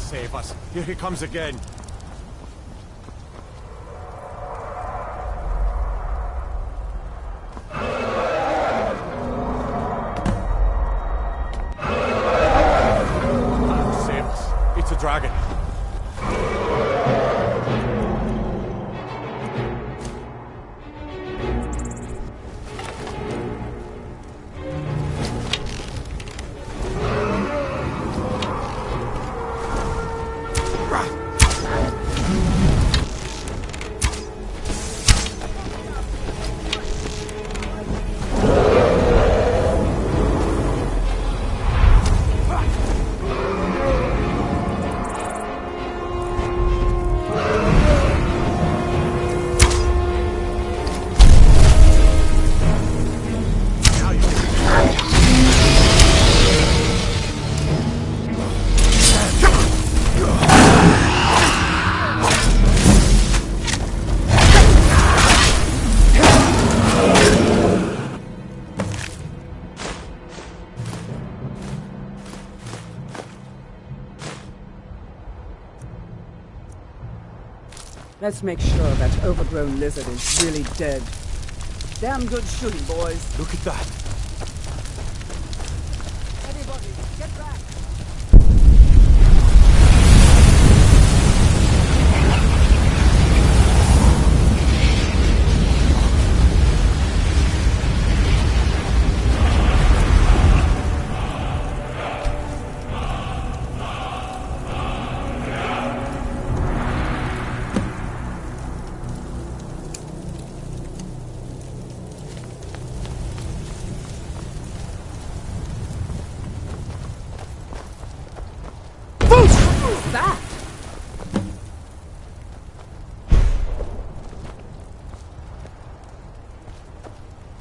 Save us. Here he comes again. Save us. It's a dragon. Let's make sure that overgrown lizard is really dead. Damn good shooting, boys. Look at that. Everybody, get back!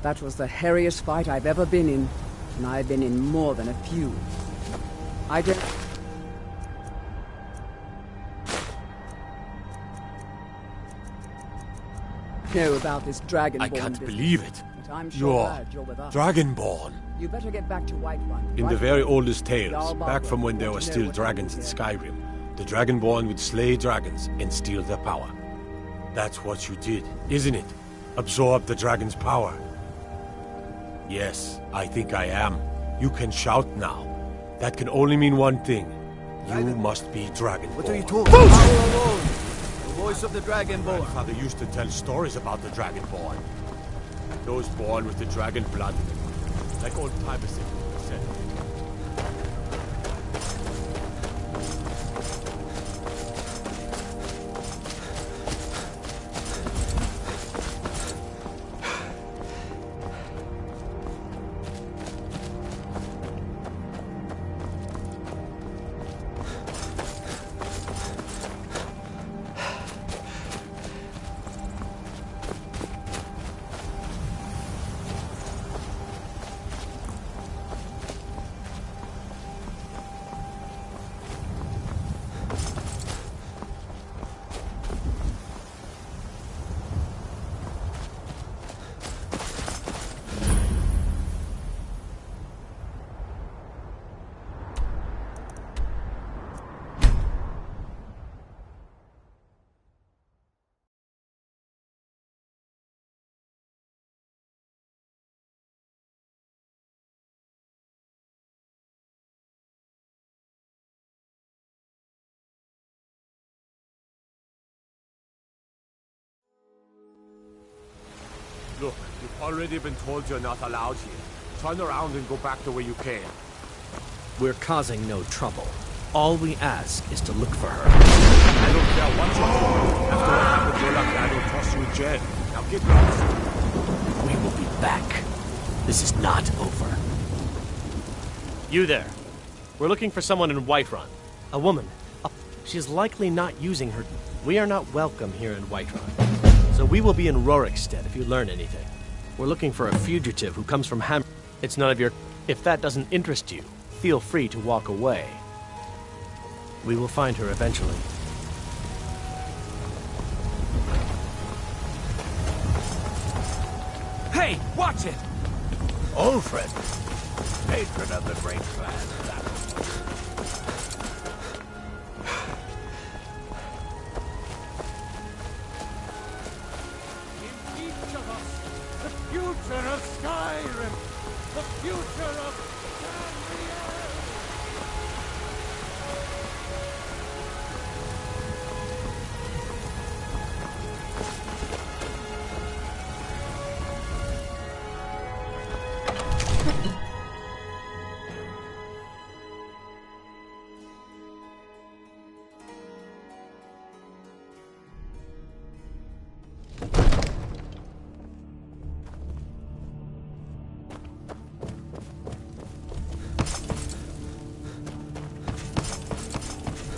That was the hairiest fight I've ever been in, and I've been in more than a few. I don't... know about this Dragonborn I can't business, believe it. but I'm sure glad you're with us. Dragonborn. You better get back to Whiterun. In the very oldest tales, Jarl back from when there were want to know still what dragons in happens Skyrim, the Dragonborn would slay dragons and steal their power. That's what you did, isn't it? Absorb the dragon's power. Yes, I think I am. You can shout now. That can only mean one thing. You must be Dragonborn. What are you talking about? The voice of the Dragonborn. My father used to tell stories about the Dragonborn. Those born with the dragon blood. Like old timers said. Look, you've already been told you're not allowed here. Turn around and go back the way you came. We're causing no trouble. All we ask is to look for her. I don't care what you do. After what happened, you're lucky I don't toss you in jail. Now get lost. We will be back. This is not over. You there. We're looking for someone in Whiterun. A woman. She's likely not using her... We are not welcome here in Whiterun. So we will be in Rorikstead if you learn anything. We're looking for a fugitive who comes from Ham... It's none of your... If that doesn't interest you, feel free to walk away. We will find her eventually. Hey, watch it! Old friend. Patron of the great clan. The future of Skyrim! The future of...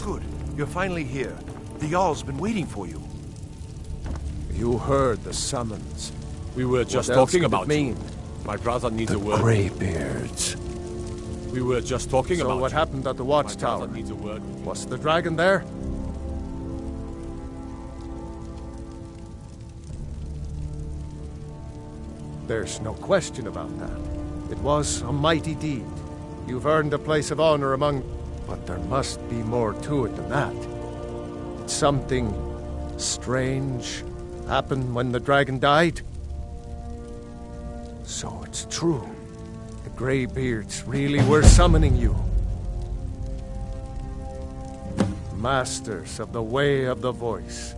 Good. You're finally here. The Jarl's been waiting for you. You heard the summons. We were just What else talking could it about mean? you. My brother needs a word. Greybeards. We were just talking about what you. happened at the My watchtower? brother needs a word. Was the dragon there? There's no question about that. It was a mighty deed. You've earned a place of honor among... But there must be more to it than that. Did something strange happen when the dragon died? So it's true. The Greybeards really were summoning you. Masters of the Way of the Voice.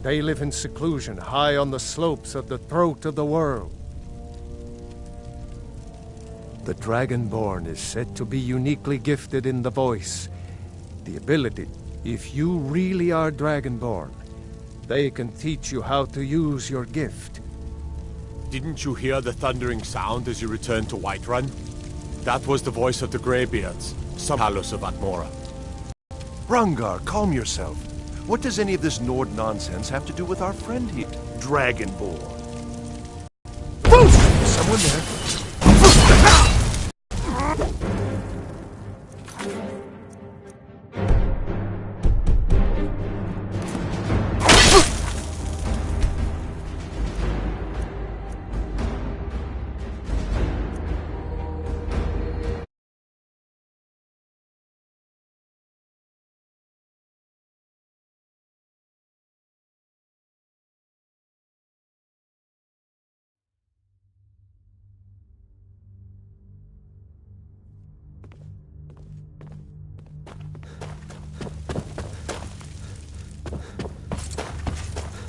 They live in seclusion high on the slopes of the throat of the world. The Dragonborn is said to be uniquely gifted in the voice. The ability, if you really are Dragonborn, they can teach you how to use your gift. Didn't you hear the thundering sound as you returned to Whiterun? That was the voice of the Greybeards, some Talos of Atmora. Rungar, calm yourself. What does any of this Nord nonsense have to do with our friend here? Dragonborn. Some Someone there.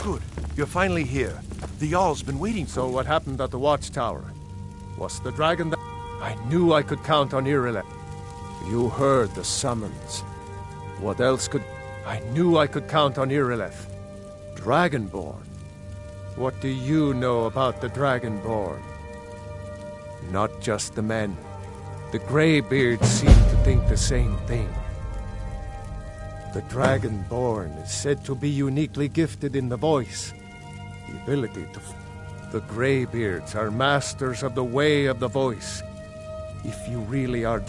Good. You're finally here. The Jarl's been waiting for you. So what happened at the watchtower? Was the dragon that... I knew I could count on Irileth. You heard the summons. What else could... I knew I could count on Irileth. Dragonborn. What do you know about the Dragonborn? Not just the men. The Greybeards seem to think the same thing. The Dragonborn is said to be uniquely gifted in the voice. The ability to... The Greybeards are masters of the way of the voice. If you really are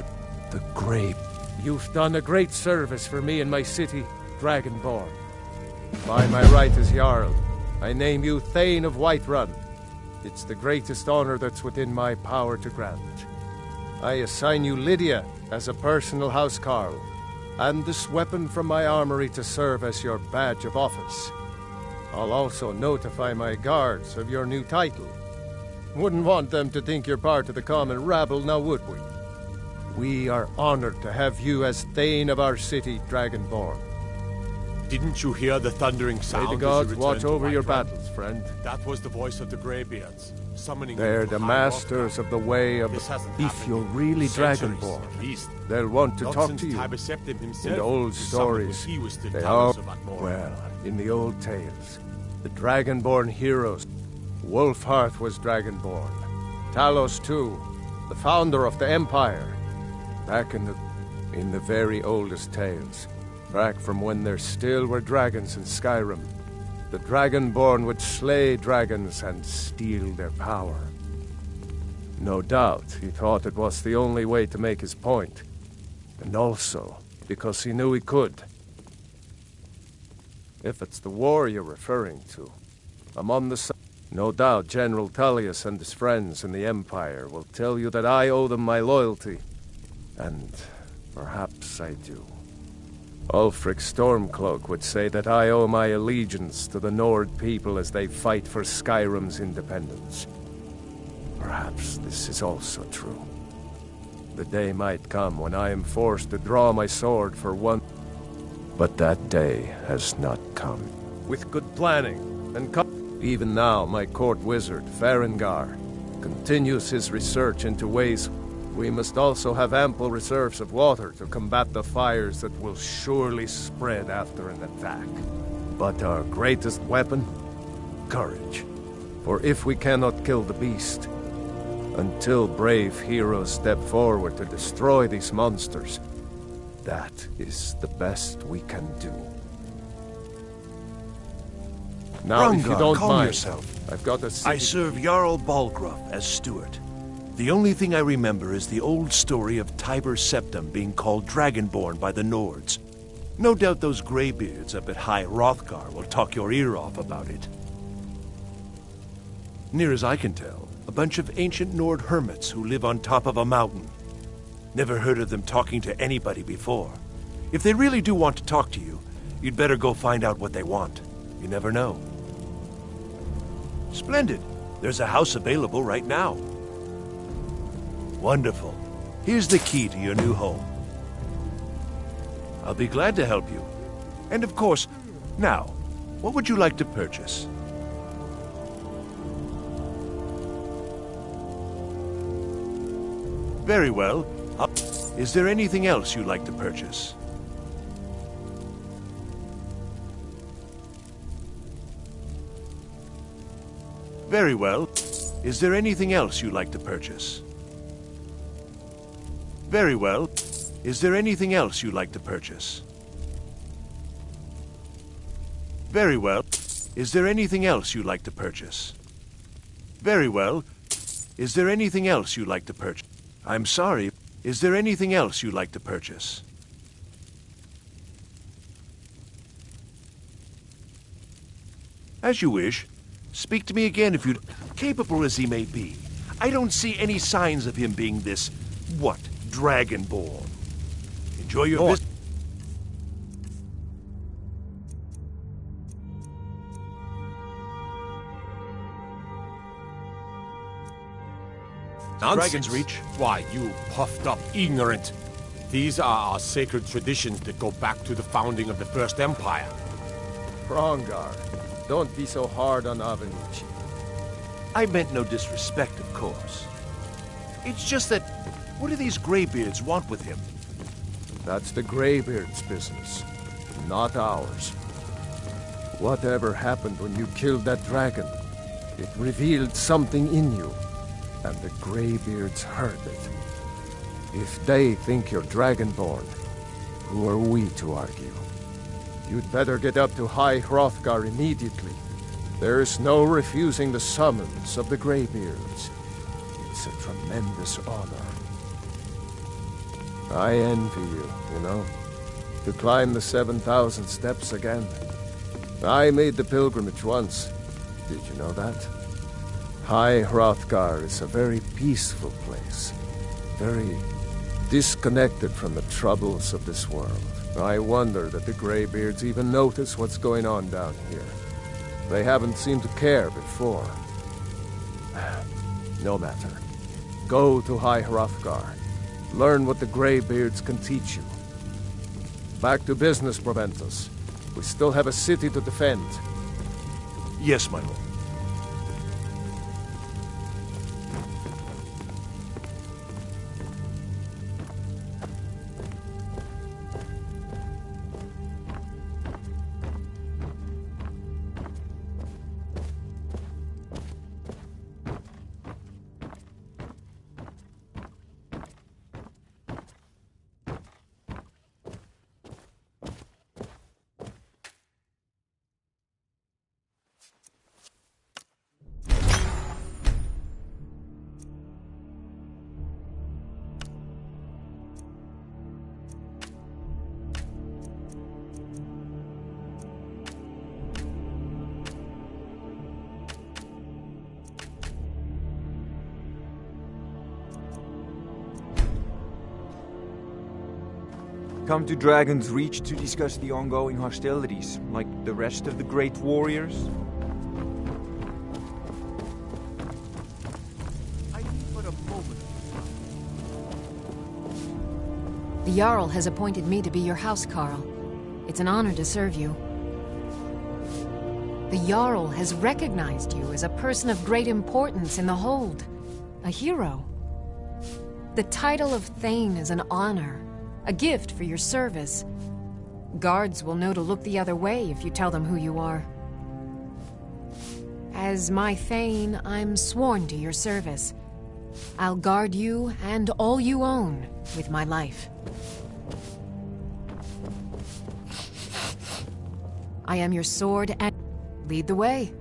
the Grey... You've done a great service for me and my city, Dragonborn. By my right as Jarl, I name you Thane of Whiterun. It's the greatest honor that's within my power to grant. I assign you Lydia as a personal housecarl, and this weapon from my armory to serve as your badge of office. I'll also notify my guards of your new title. Wouldn't want them to think you're part of the common rabble, now would we? We are honored to have you as Thane of our city, Dragonborn. Didn't you hear the thundering sound? May the gods watch over your battles, friend. That was the voice of the Greybeards, summoning They're you to the high masters of the way of... If you're really Dragonborn, they'll want to talk to you. In the old stories, they are... Well, in the old tales, the Dragonborn heroes. Wolfhearth was Dragonborn. Talos too, the founder of the Empire. Back in the very oldest tales. Back from when there still were dragons in Skyrim. The Dragonborn would slay dragons and steal their power. No doubt he thought it was the only way to make his point. And also because he knew he could. If it's the war you're referring to, I'm on the side. No doubt General Tullius and his friends in the Empire will tell you that I owe them my loyalty. And perhaps I do. Ulfric Stormcloak would say that I owe my allegiance to the Nord people as they fight for Skyrim's independence. Perhaps this is also true. The day might come when I am forced to draw my sword for one. But that day has not come. With good planning and even now my court wizard, Farengar, continues his research into ways. We must also have ample reserves of water to combat the fires that will surely spread after an attack. But our greatest weapon? Courage. For if we cannot kill the beast, until brave heroes step forward to destroy these monsters, that is the best we can do. Now, if you don't mind, yourself. I've got a city... I serve Jarl Balgruuf as steward. The only thing I remember is the old story of Tiber Septim being called Dragonborn by the Nords. No doubt those Greybeards up at High Hrothgar will talk your ear off about it. Near as I can tell, a bunch of ancient Nord hermits who live on top of a mountain. Never heard of them talking to anybody before. If they really do want to talk to you, you'd better go find out what they want. You never know. Splendid. There's a house available right now. Wonderful. Here's the key to your new home. I'll be glad to help you. And of course, now, what would you like to purchase? Very well. Is there anything else you'd like to purchase? Very well. Is there anything else you'd like to purchase? Very well. Is there anything else you'd like to purchase? Very well. Is there anything else you'd like to purchase? Very well. Is there anything else you'd like to purchase? I'm sorry. Is there anything else you'd like to purchase? As you wish. Speak to me again if you'd... Capable as he may be, I don't see any signs of him being this, what, dragonborn. Enjoy your visit. Dragon's Reach? Why, you puffed up ignorant. These are our sacred traditions that go back to the founding of the First Empire. Hrongar, don't be so hard on Avenucci. I meant no disrespect, of course. It's just that, what do these Greybeards want with him? That's the Greybeards' business, not ours. Whatever happened when you killed that dragon, it revealed something in you, and the Greybeards heard it. If they think you're Dragonborn, who are we to argue? You'd better get up to High Hrothgar immediately. There's no refusing the summons of the Greybeards. It's a tremendous honor. I envy you, you know, to climb the 7,000 steps again. I made the pilgrimage once. Did you know that? High Hrothgar is a very peaceful place. Very disconnected from the troubles of this world. I wonder that the Greybeards even notice what's going on down here. They haven't seemed to care before. No matter. Go to High Hrothgar. Learn what the Greybeards can teach you. Back to business, Proventus. We still have a city to defend. Yes, my lord. Come to Dragon's Reach to discuss the ongoing hostilities, like the rest of the great warriors? I need but a moment. The Jarl has appointed me to be your housecarl. It's an honor to serve you. The Jarl has recognized you as a person of great importance in the Hold. A hero. The title of Thane is an honor. A gift for your service. Guards will know to look the other way if you tell them who you are. As my Thane, I'm sworn to your service. I'll guard you and all you own with my life. I am your sword and lead the way.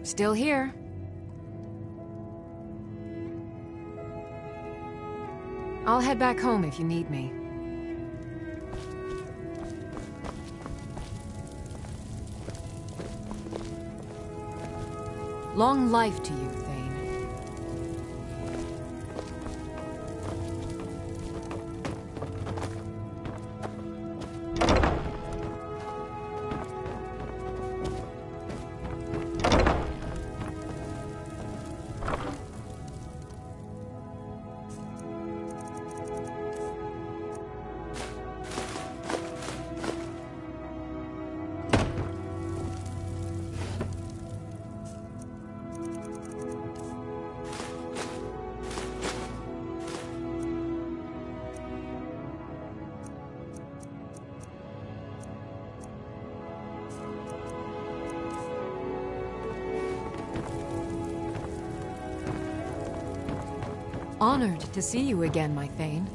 Still here. I'll head back home if you need me. Long life to you, Thane. Honored to see you again, my Thane.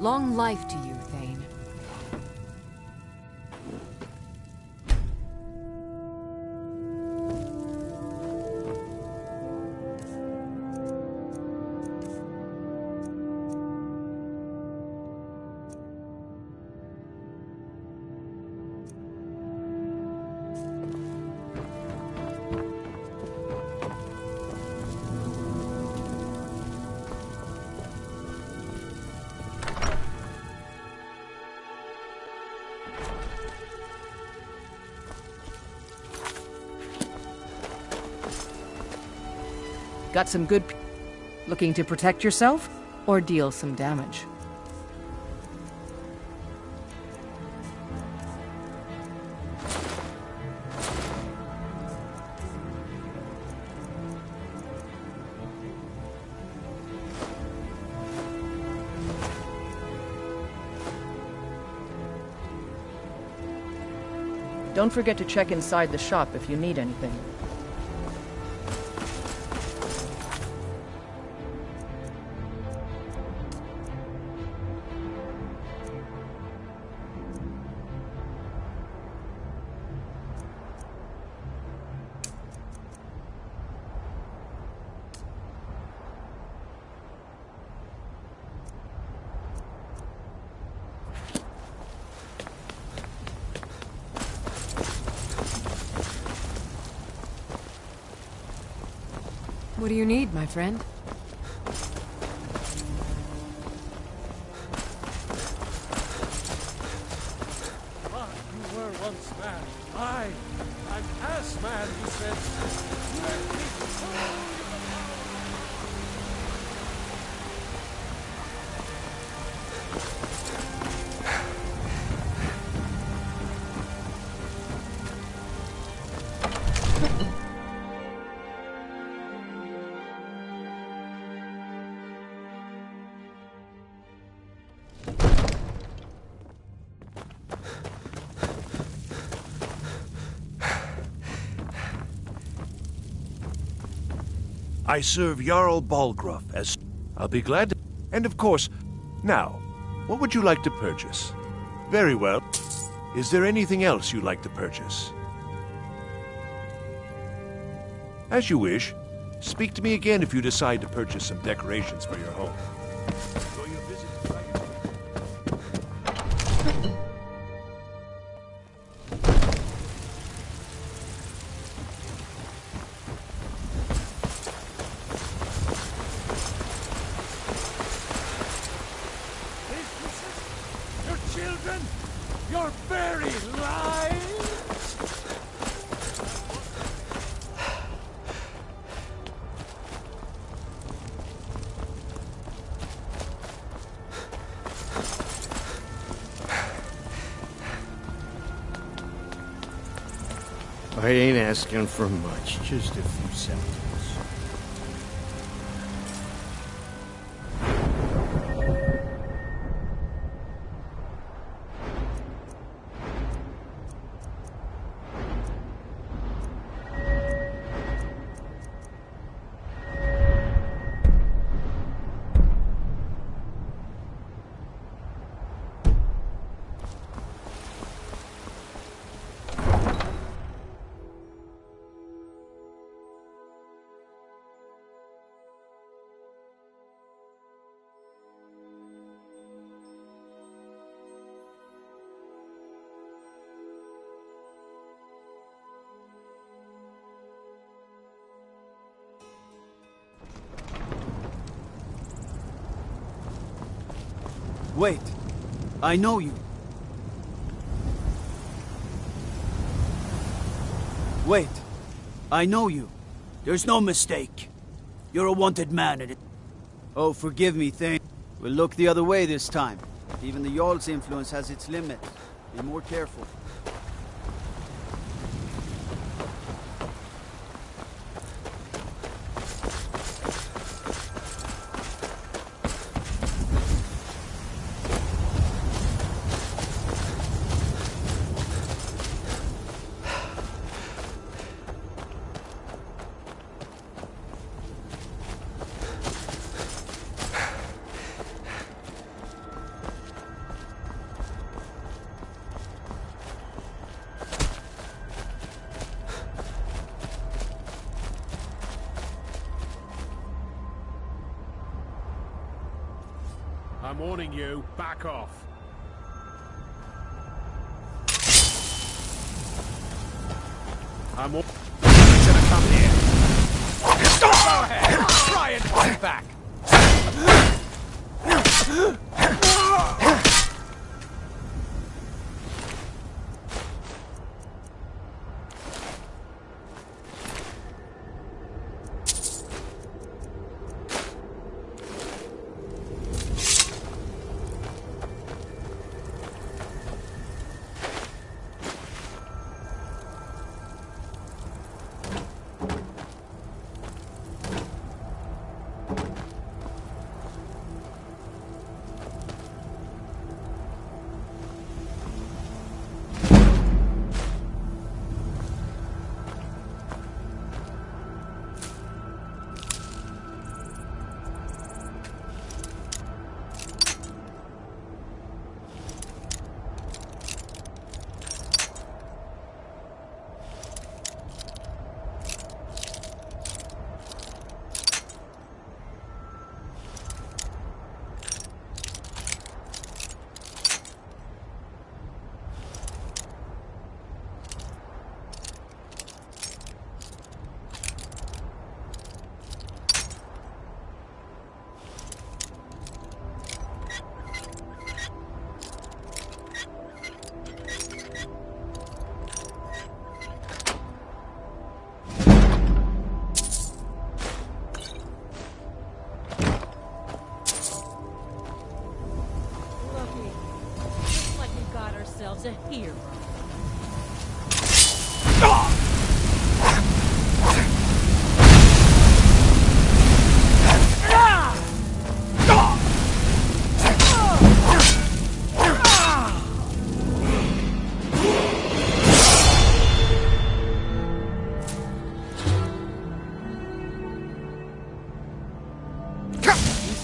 Long life to you, Thane. Got some good... Looking to protect yourself? Or deal some damage? Don't forget to check inside the shop if you need anything. What do you need, my friend? You were once mad. I'm as mad, he said. Let me I serve Jarl Balgruff as... I'll be glad to... And of course, now, what would you like to purchase? Very well. Is there anything else you'd like to purchase? As you wish. Speak to me again if you decide to purchase some decorations for your home. Enjoy your visit to Dragon's children, your very lives! I ain't asking for much, just a few seconds. Wait, I know you. Wait, I know you. There's no mistake. You're a wanted man and it... Oh, forgive me, Thane. We'll look the other way this time. Even the Jarl's influence has its limits. Be more careful. I'm warning you, back off. I'm all... gonna come here. Don't go ahead! Try and fight back! a hero.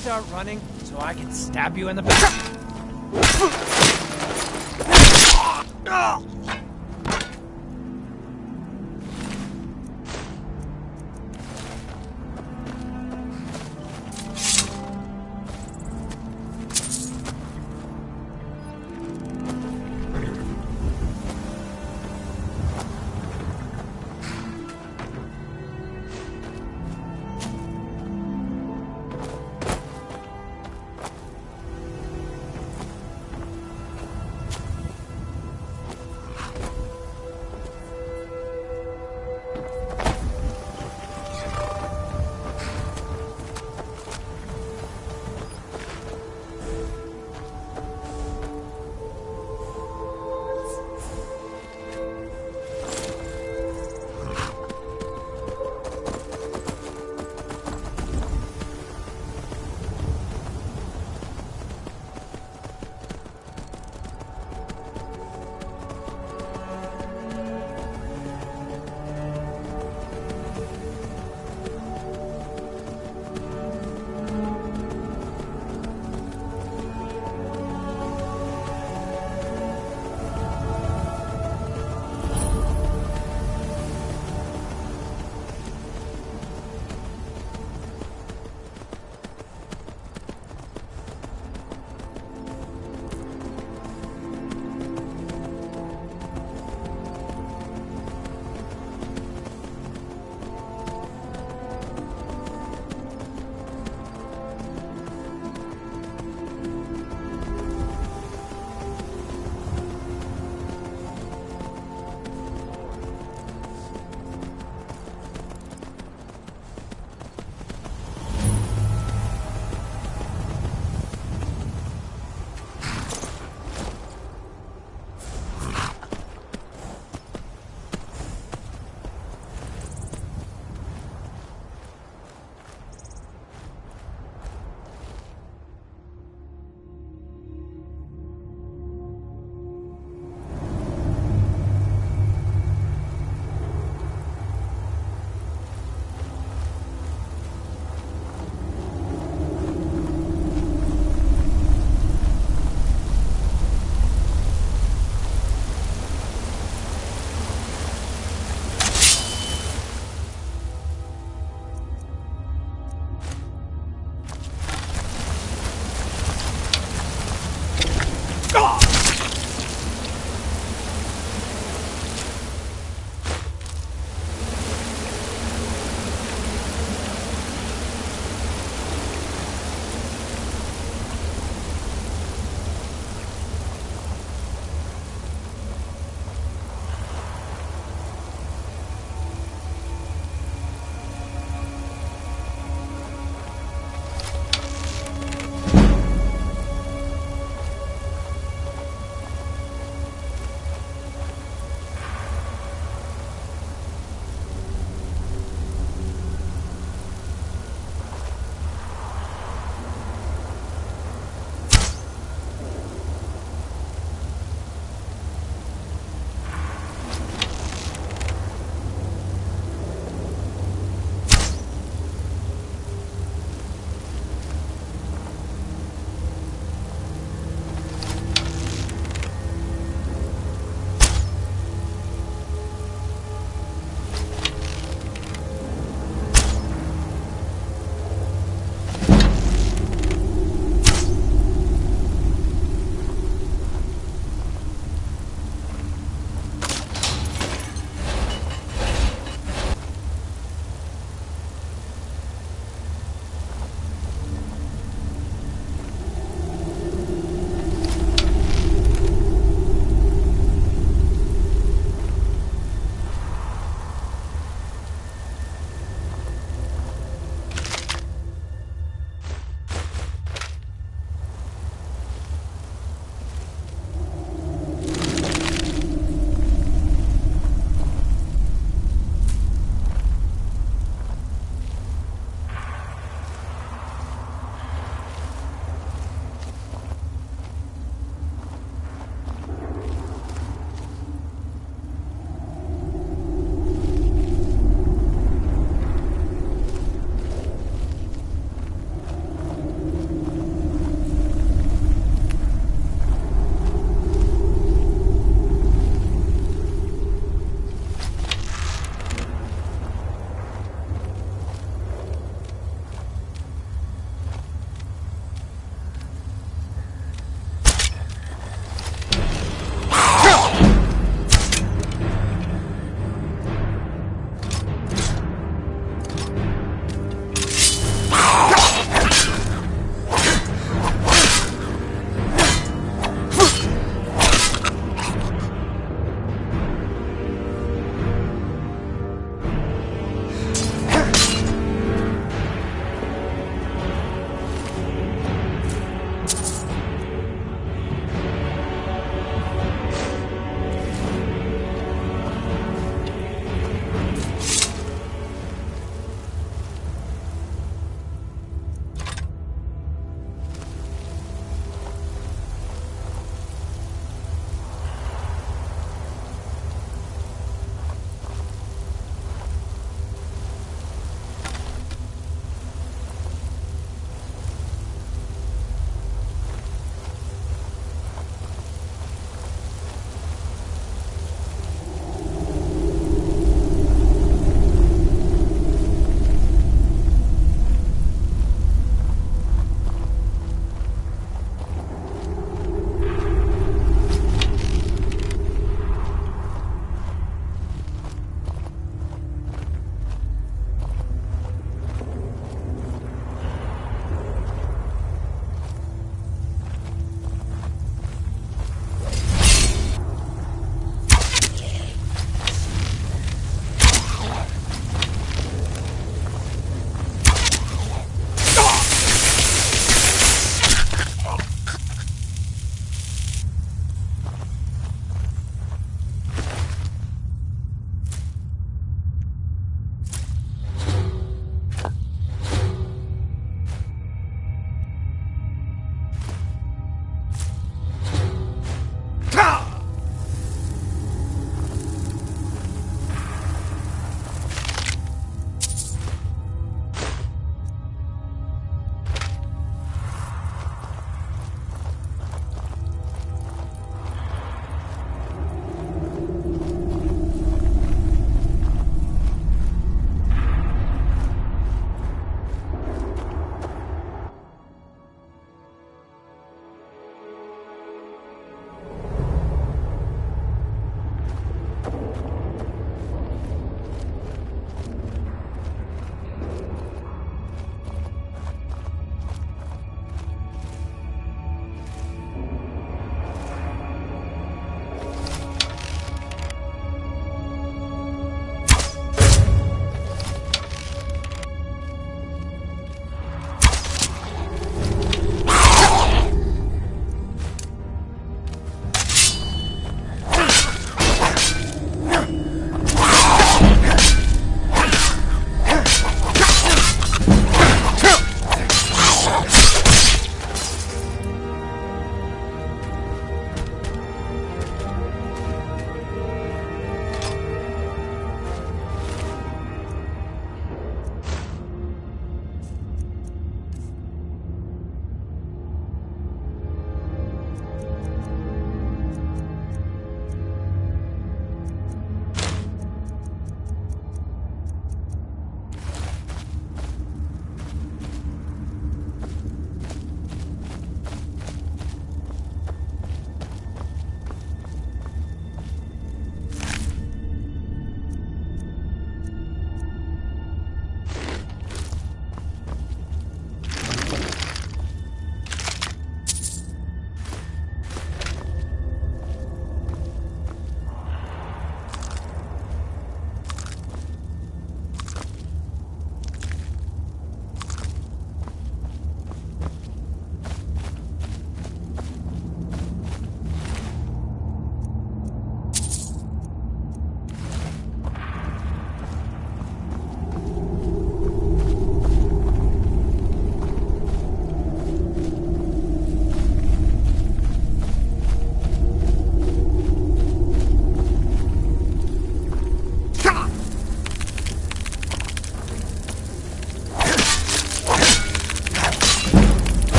Start running so I can stab you in the back.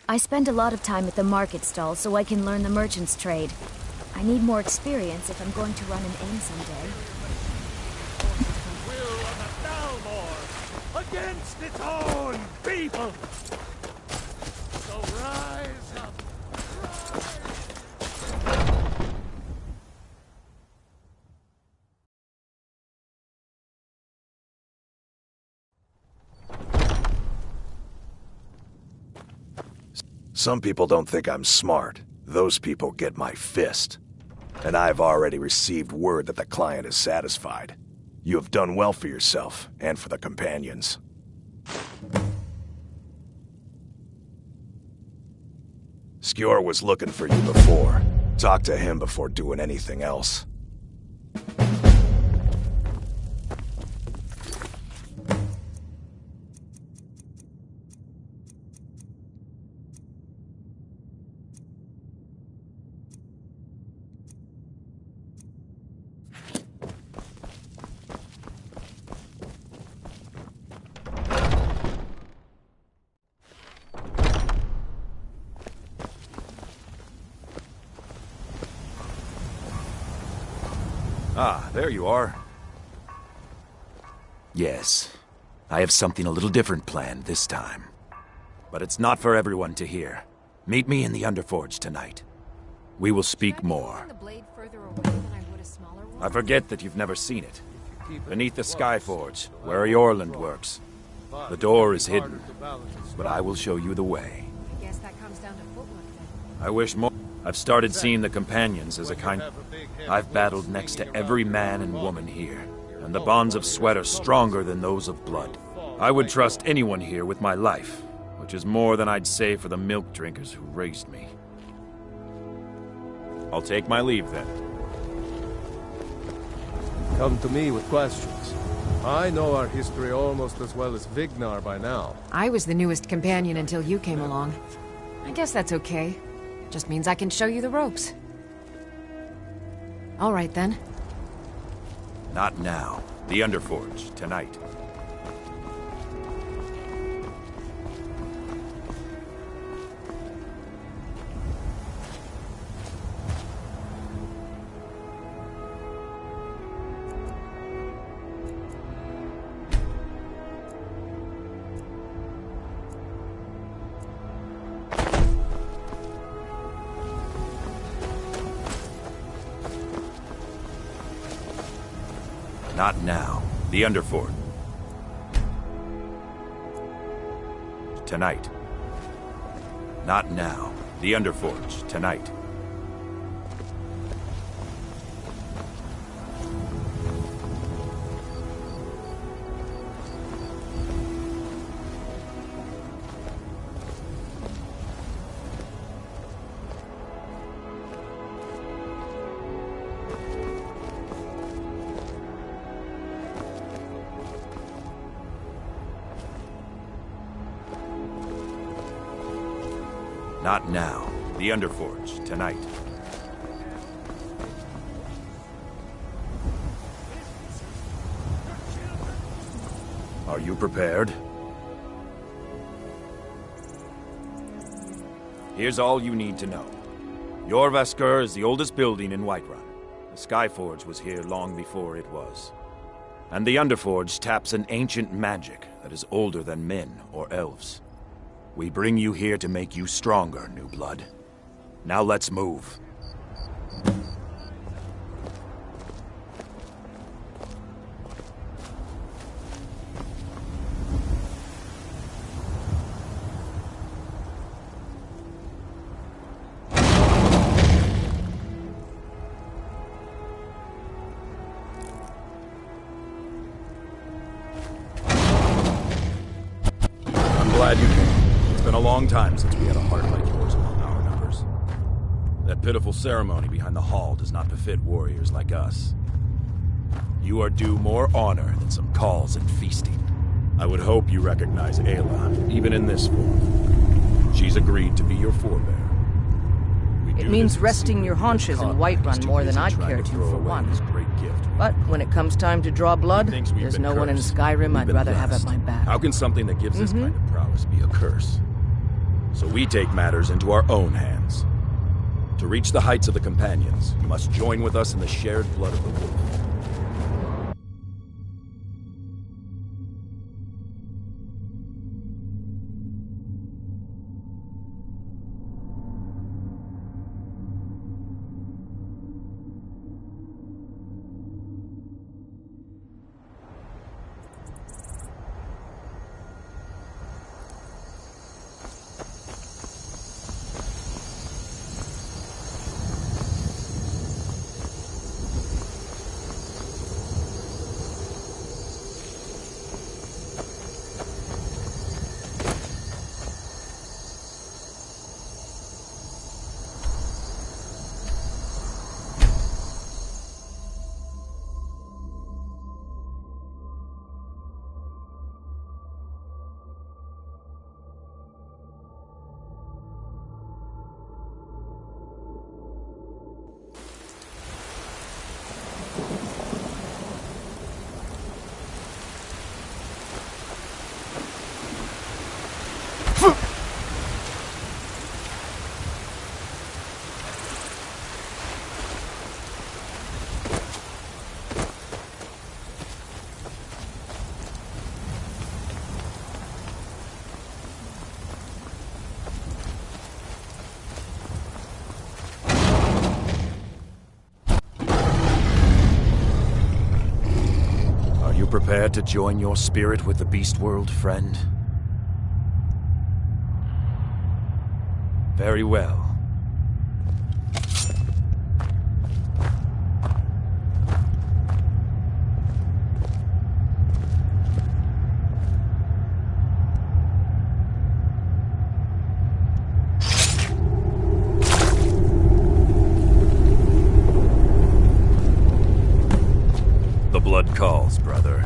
I spend a lot of time at the market stall so I can learn the merchant's trade. I need more experience if I'm going to run an inn someday. Will of the Dalmor against its own people. So rise up. Some people don't think I'm smart. Those people get my fist. And I've already received word that the client is satisfied. You have done well for yourself, and for the companions. Skjor was looking for you before. Talk to him before doing anything else. Ah, there you are. Yes, I have something a little different planned this time. But it's not for everyone to hear. Meet me in the Underforge tonight. We will speak more. I forget that you've never seen it. Beneath the Skyforge, where Eorland works. The door is hidden, but I will show you the way. I guess that comes down to footwork then. I wish more. I've started seeing the companions as a kind. I've battled next to every man and woman here, and the bonds of sweat are stronger than those of blood. I would trust anyone here with my life, which is more than I'd say for the milk drinkers who raised me. I'll take my leave then. Come to me with questions. I know our history almost as well as Vignar by now. I was the newest companion until you came along. I guess that's okay. Just means I can show you the ropes. All right, then. Not now. The Underforge, tonight. Not now. The Underforge. Tonight. Not now. The Underforge. Tonight. Not now. The Underforge. Tonight. Are you prepared? Here's all you need to know. Jorrvaskr is the oldest building in Whiterun. The Skyforge was here long before it was. And the Underforge taps an ancient magic that is older than men or elves. We bring you here to make you stronger, new blood. Now let's move. I'm glad you came. It's been a long time since we had a heart like yours among our numbers. That pitiful ceremony behind the hall does not befit warriors like us. You are due more honor than some calls and feasting. I would hope you recognize Ayla, even in this form. She's agreed to be your forebear. It means resting your haunches in Whiterun more than I'd care to, for one. But when it comes time to draw blood, there's no one in Skyrim I'd rather have at my back. How can something that gives this kind of prowess be a curse? So we take matters into our own hands. To reach the heights of the Companions, you must join with us in the shared blood of the wolf. Prepared to join your spirit with the beast world, friend? Very well. calls, brother.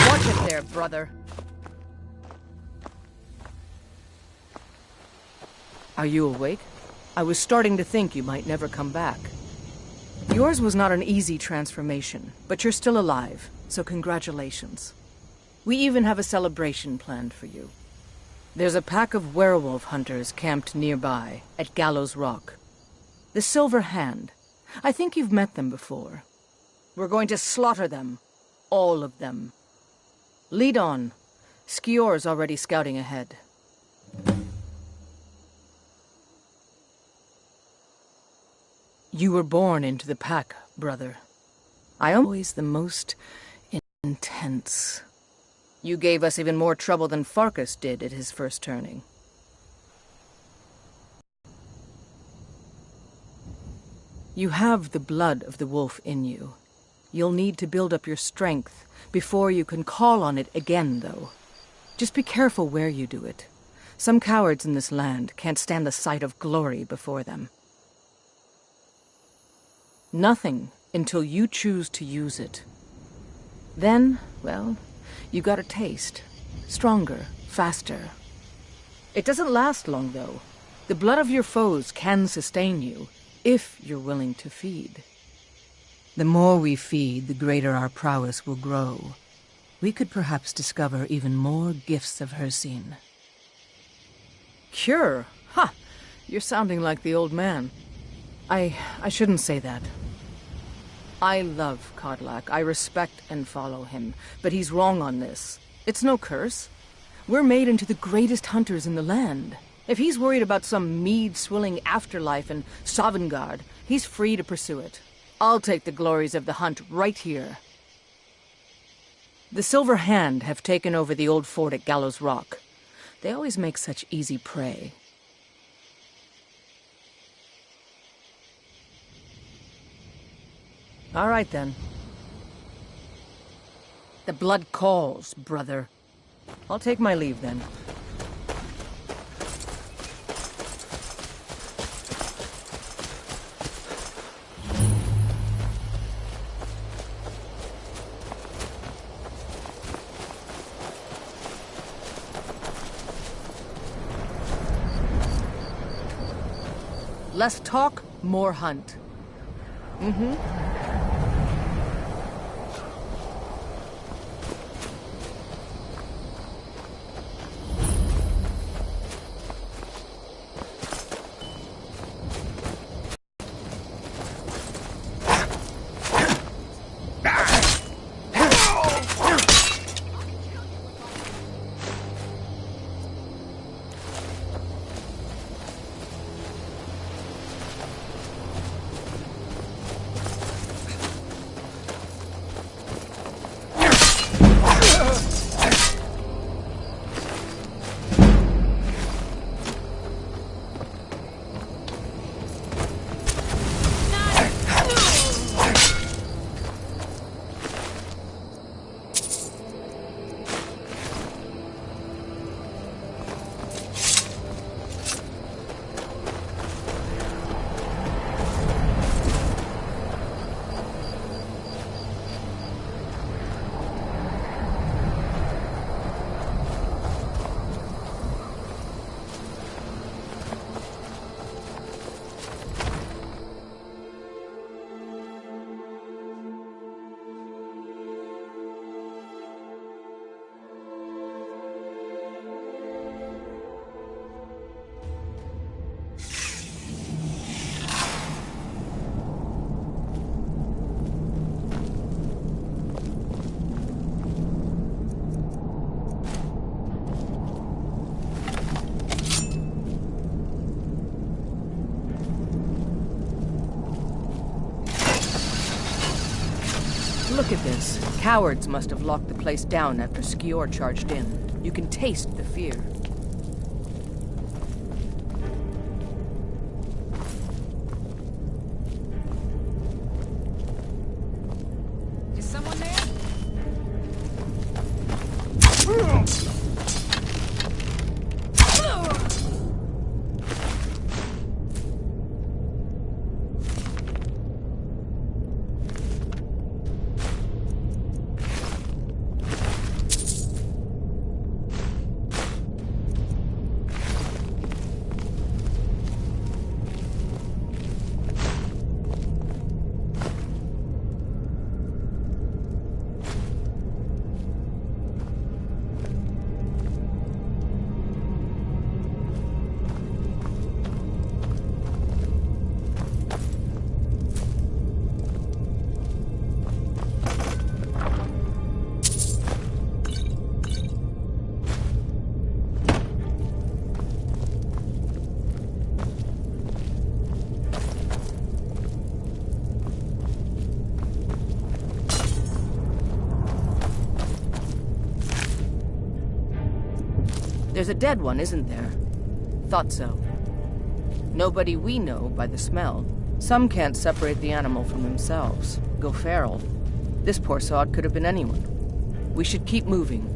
Watch it there, brother. Are you awake? I was starting to think you might never come back. Yours was not an easy transformation, but you're still alive, so congratulations. We even have a celebration planned for you. There's a pack of werewolf hunters camped nearby, at Gallows Rock. The Silver Hand. I think you've met them before. We're going to slaughter them. All of them. Lead on. Skior's already scouting ahead. You were born into the pack, brother. I am always the most intense. You gave us even more trouble than Farkas did at his first turning. You have the blood of the wolf in you. You'll need to build up your strength before you can call on it again, though. Just be careful where you do it. Some cowards in this land can't stand the sight of glory before them. Nothing until you choose to use it. Then, well, you got a taste. Stronger, faster. It doesn't last long, though. The blood of your foes can sustain you, if you're willing to feed. The more we feed, the greater our prowess will grow. We could perhaps discover even more gifts of Hircine. Cure? Ha! You're sounding like the old man. I shouldn't say that. I love Kodlak. I respect and follow him. But he's wrong on this. It's no curse. We're made into the greatest hunters in the land. If he's worried about some mead-swilling afterlife in Sovngarde, he's free to pursue it. I'll take the glories of the hunt right here. The Silver Hand have taken over the old fort at Gallows Rock. They always make such easy prey. All right, then. The blood calls, brother. I'll take my leave, then. Less talk, more hunt. Mm-hmm. Look at this. Cowards must have locked the place down after Skior charged in. You can taste the fear. Is someone there? There's a dead one, isn't there? Thought so. Nobody we know by the smell. Some can't separate the animal from themselves. Go feral. This poor sod could have been anyone. We should keep moving.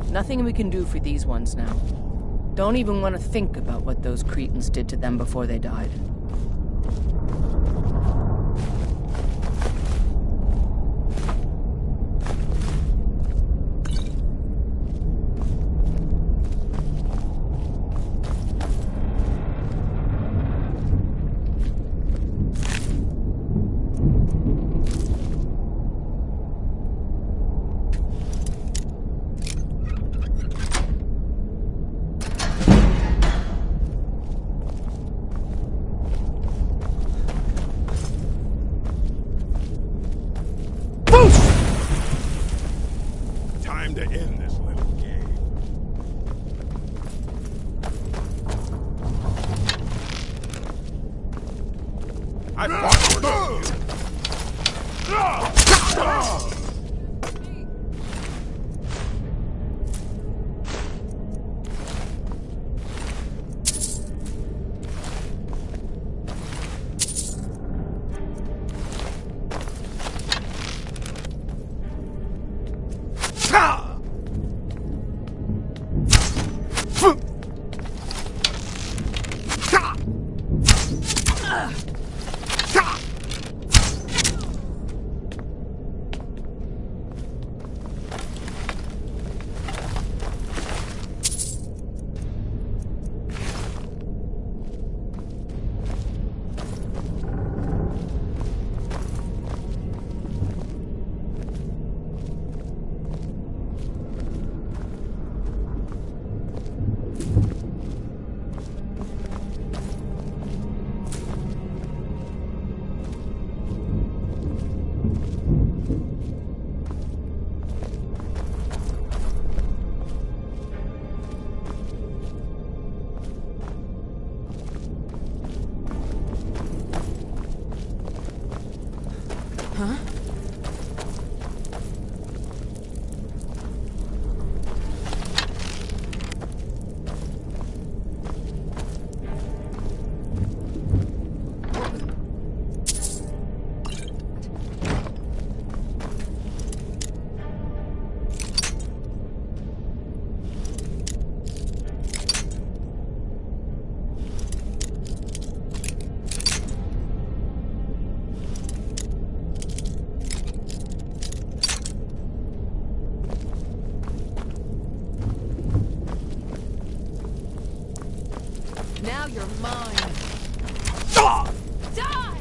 Nothing we can do for these ones now. Don't even want to think about what those Cretans did to them before they died. Time to end this little game. I fought for you. Now you're mine. Die!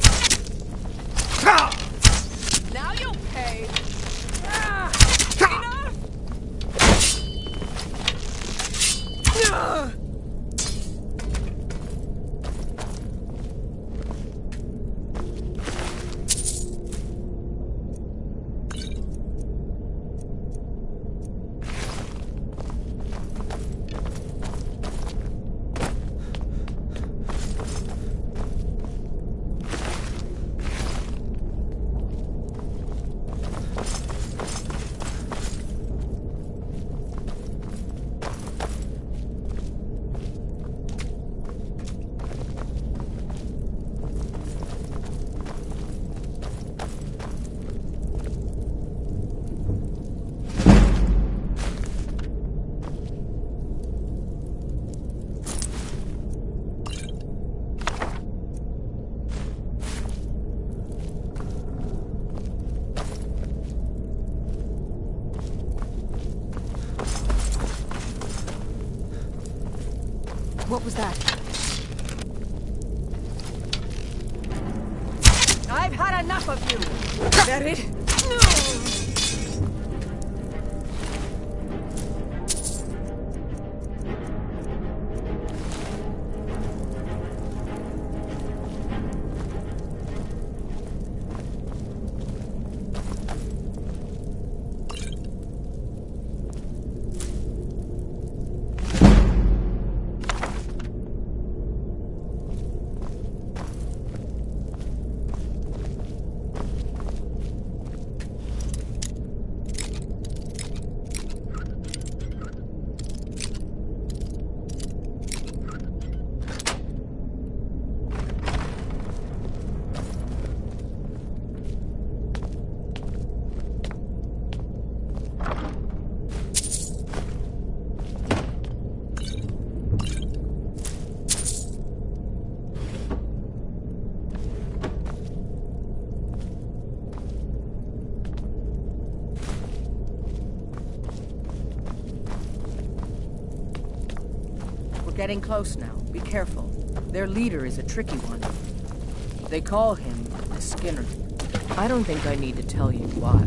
Now you'll pay. Enough! What was that? I've had enough of you. Is that it? Getting close now. Be careful. Their leader is a tricky one. They call him the Skinner. I don't think I need to tell you why.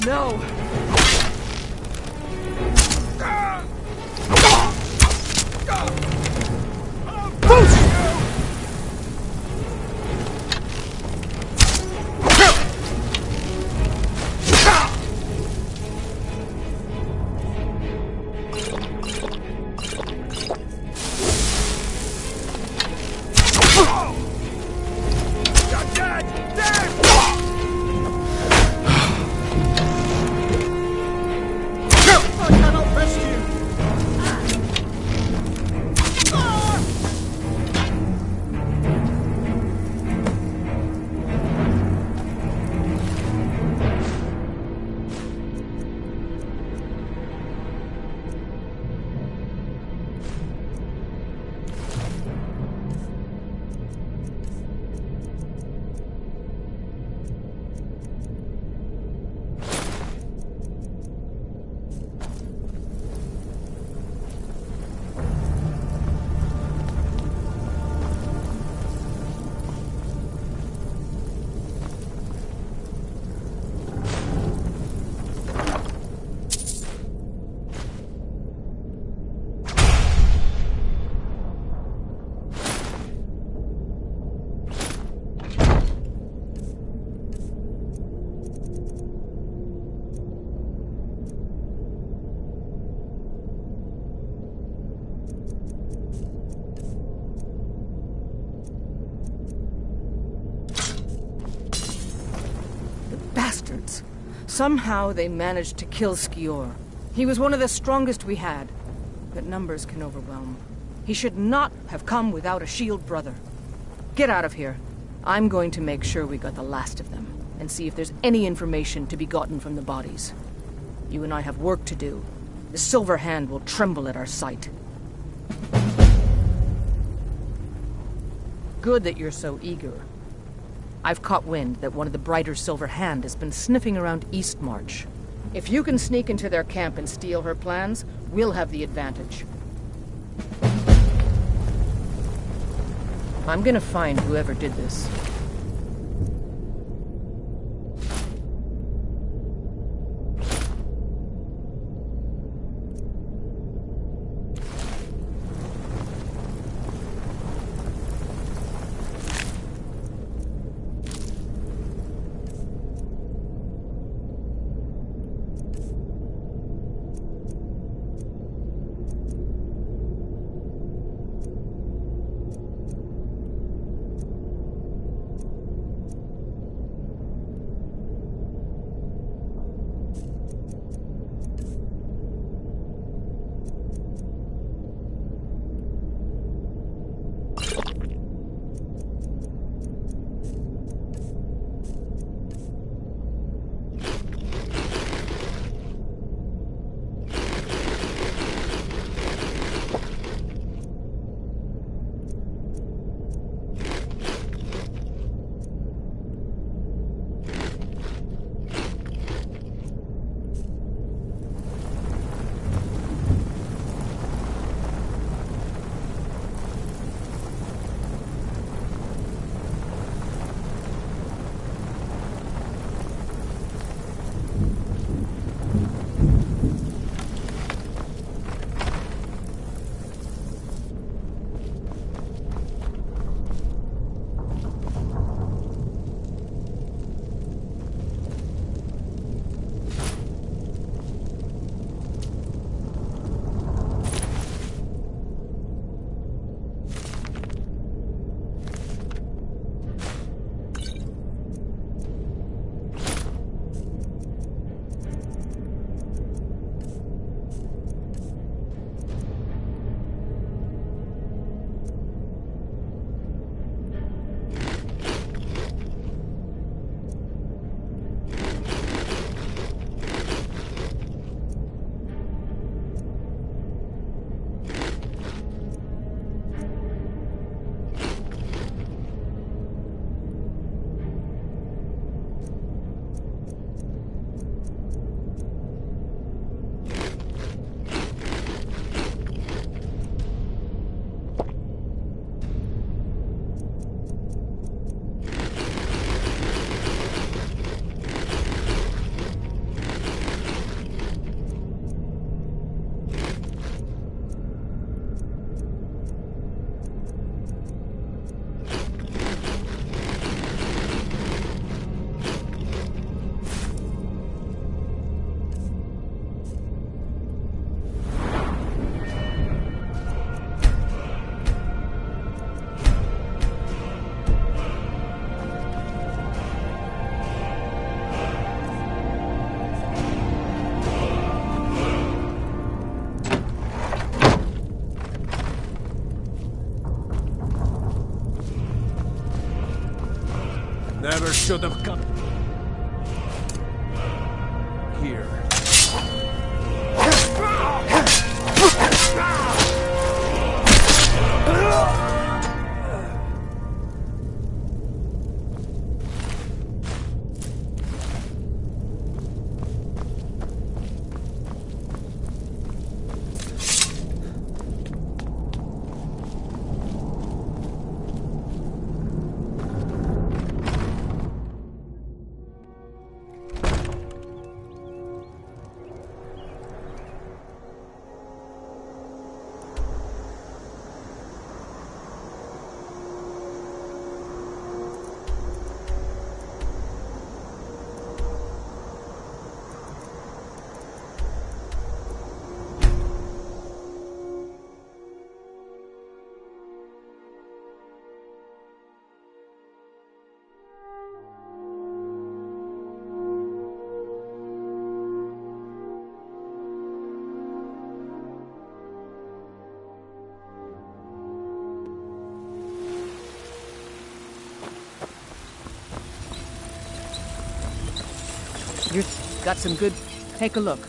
no! Bastards. Somehow they managed to kill Skior. He was one of the strongest we had, but numbers can overwhelm. He should not have come without a shield brother. Get out of here. I'm going to make sure we got the last of them, and see if there's any information to be gotten from the bodies. You and I have work to do. The Silver Hand will tremble at our sight. Good that you're so eager. I've caught wind that one of the Brighter Silver Hand has been sniffing around Eastmarch. If you can sneak into their camp and steal her plans, we'll have the advantage. I'm gonna find whoever did this. should have come here. You've got some good... Take a look.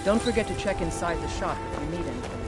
Don't forget to check inside the shop if you need anything.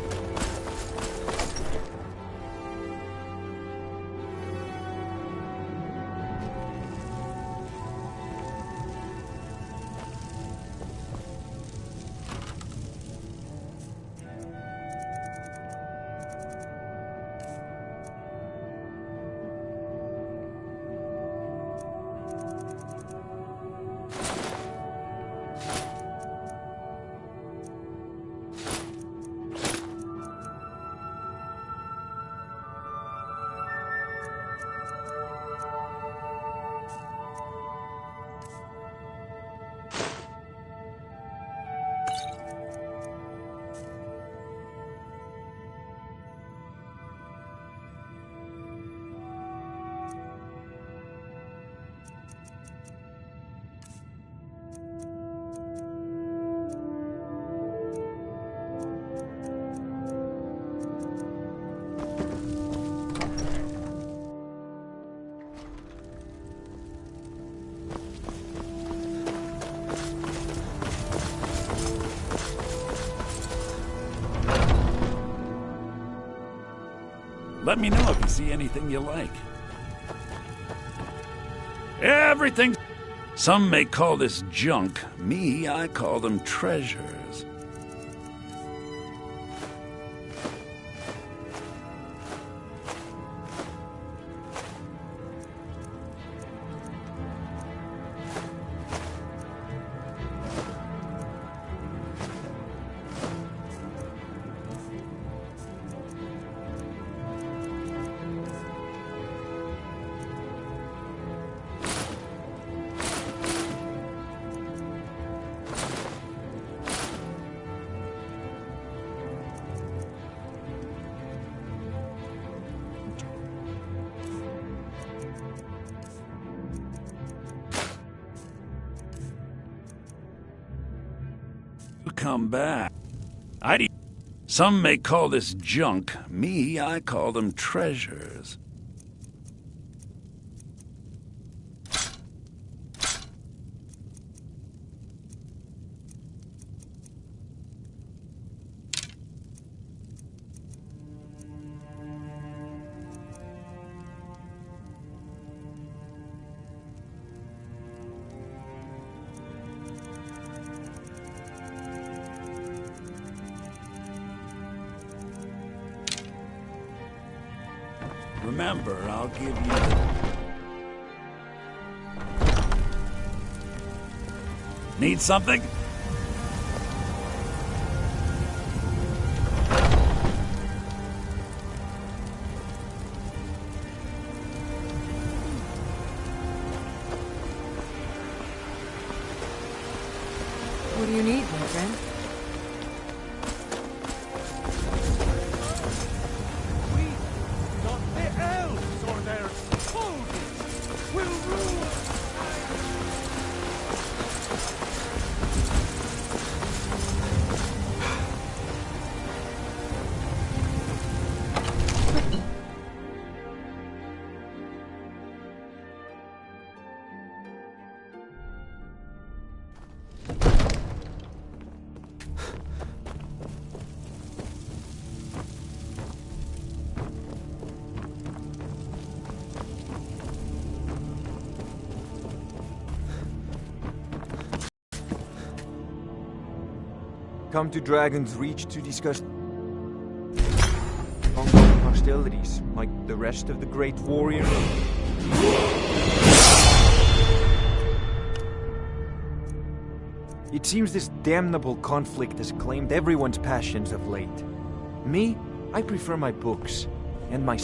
Let me know if you see anything you like. Everything... Some may call this junk. Me, I call them treasures. Come back. Some may call this junk. Me, I call them treasures. Remember, I'll give you... Need something? What do you need, my friend? Not the elves or their soldiers will rule. Come to Dragon's Reach to discuss ongoing hostilities, like the rest of the Great Warrior. It seems this damnable conflict has claimed everyone's passions of late. Me, I prefer my books and my...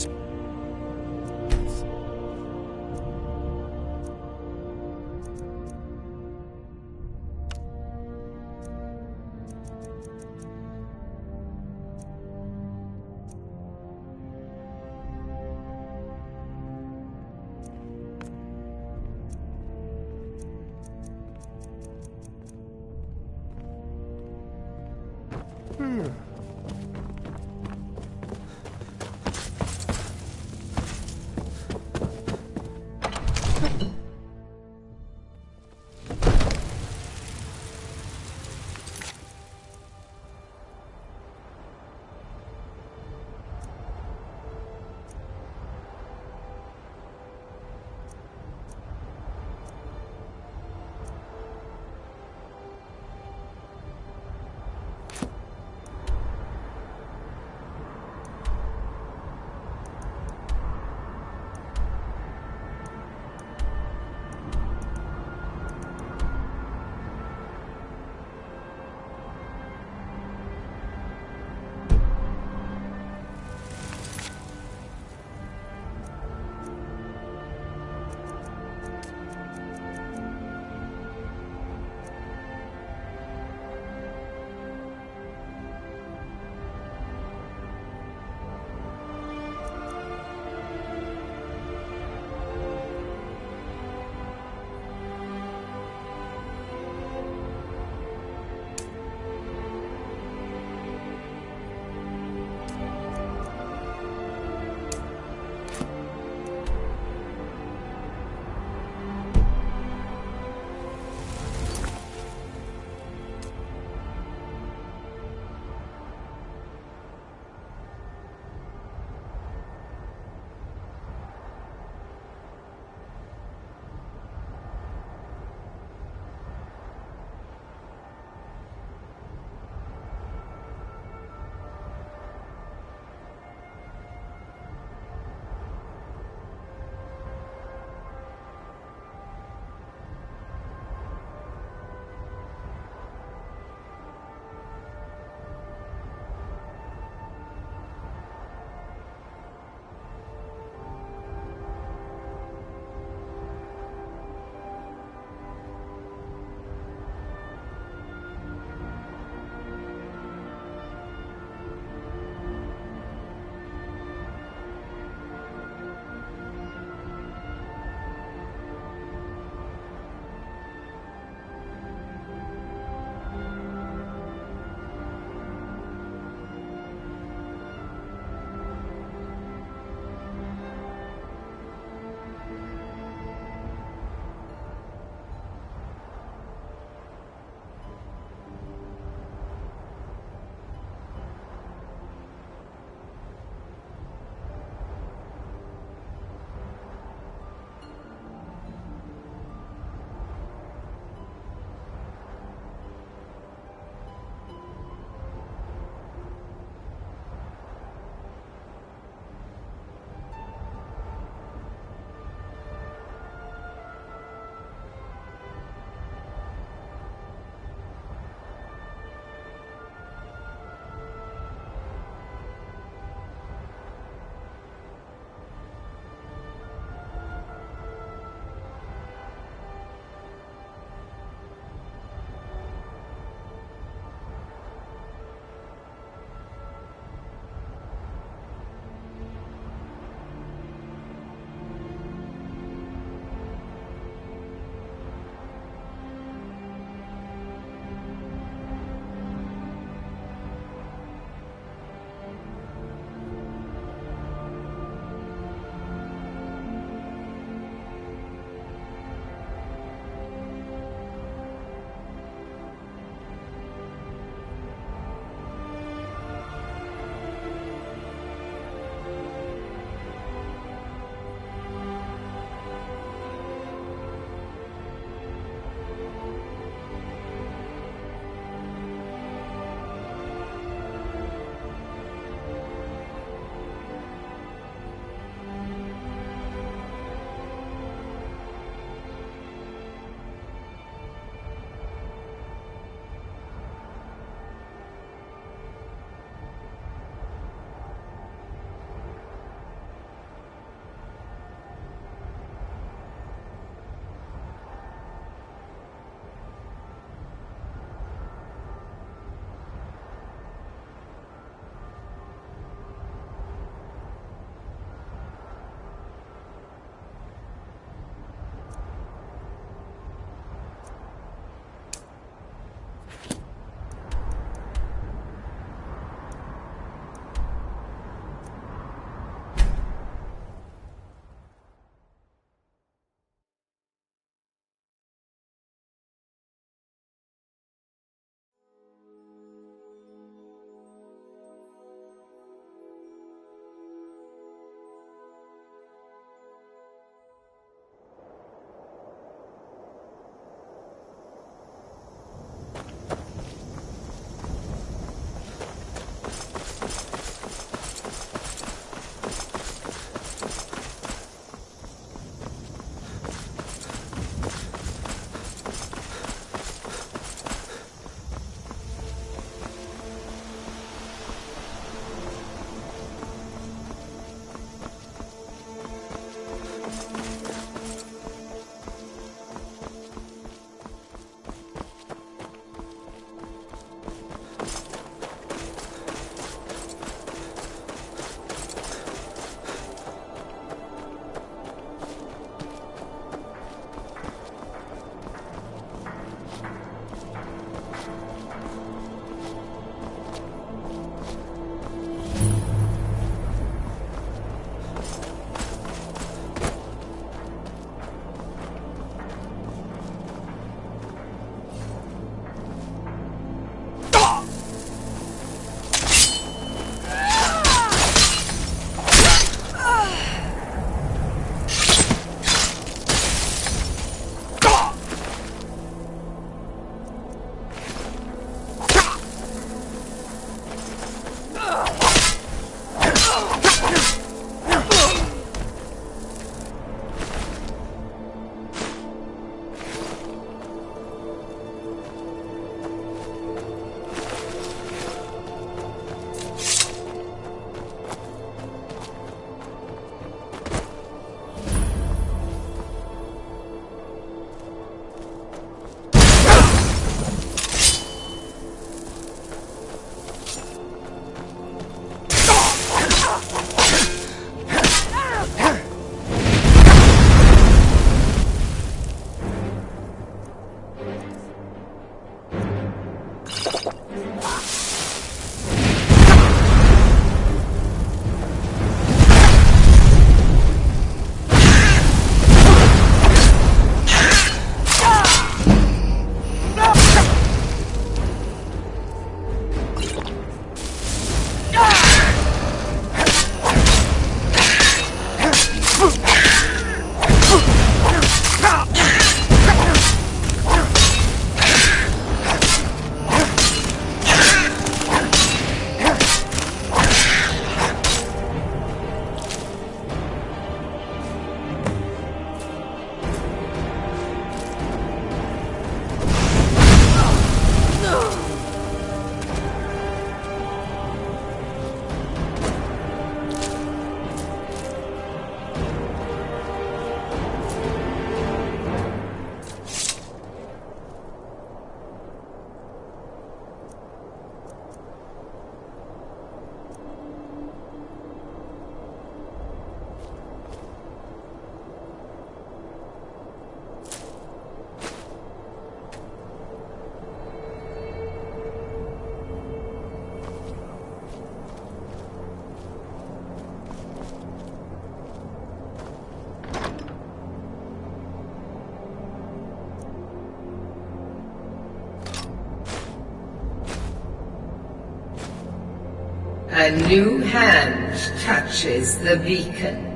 A new hand touches the beacon.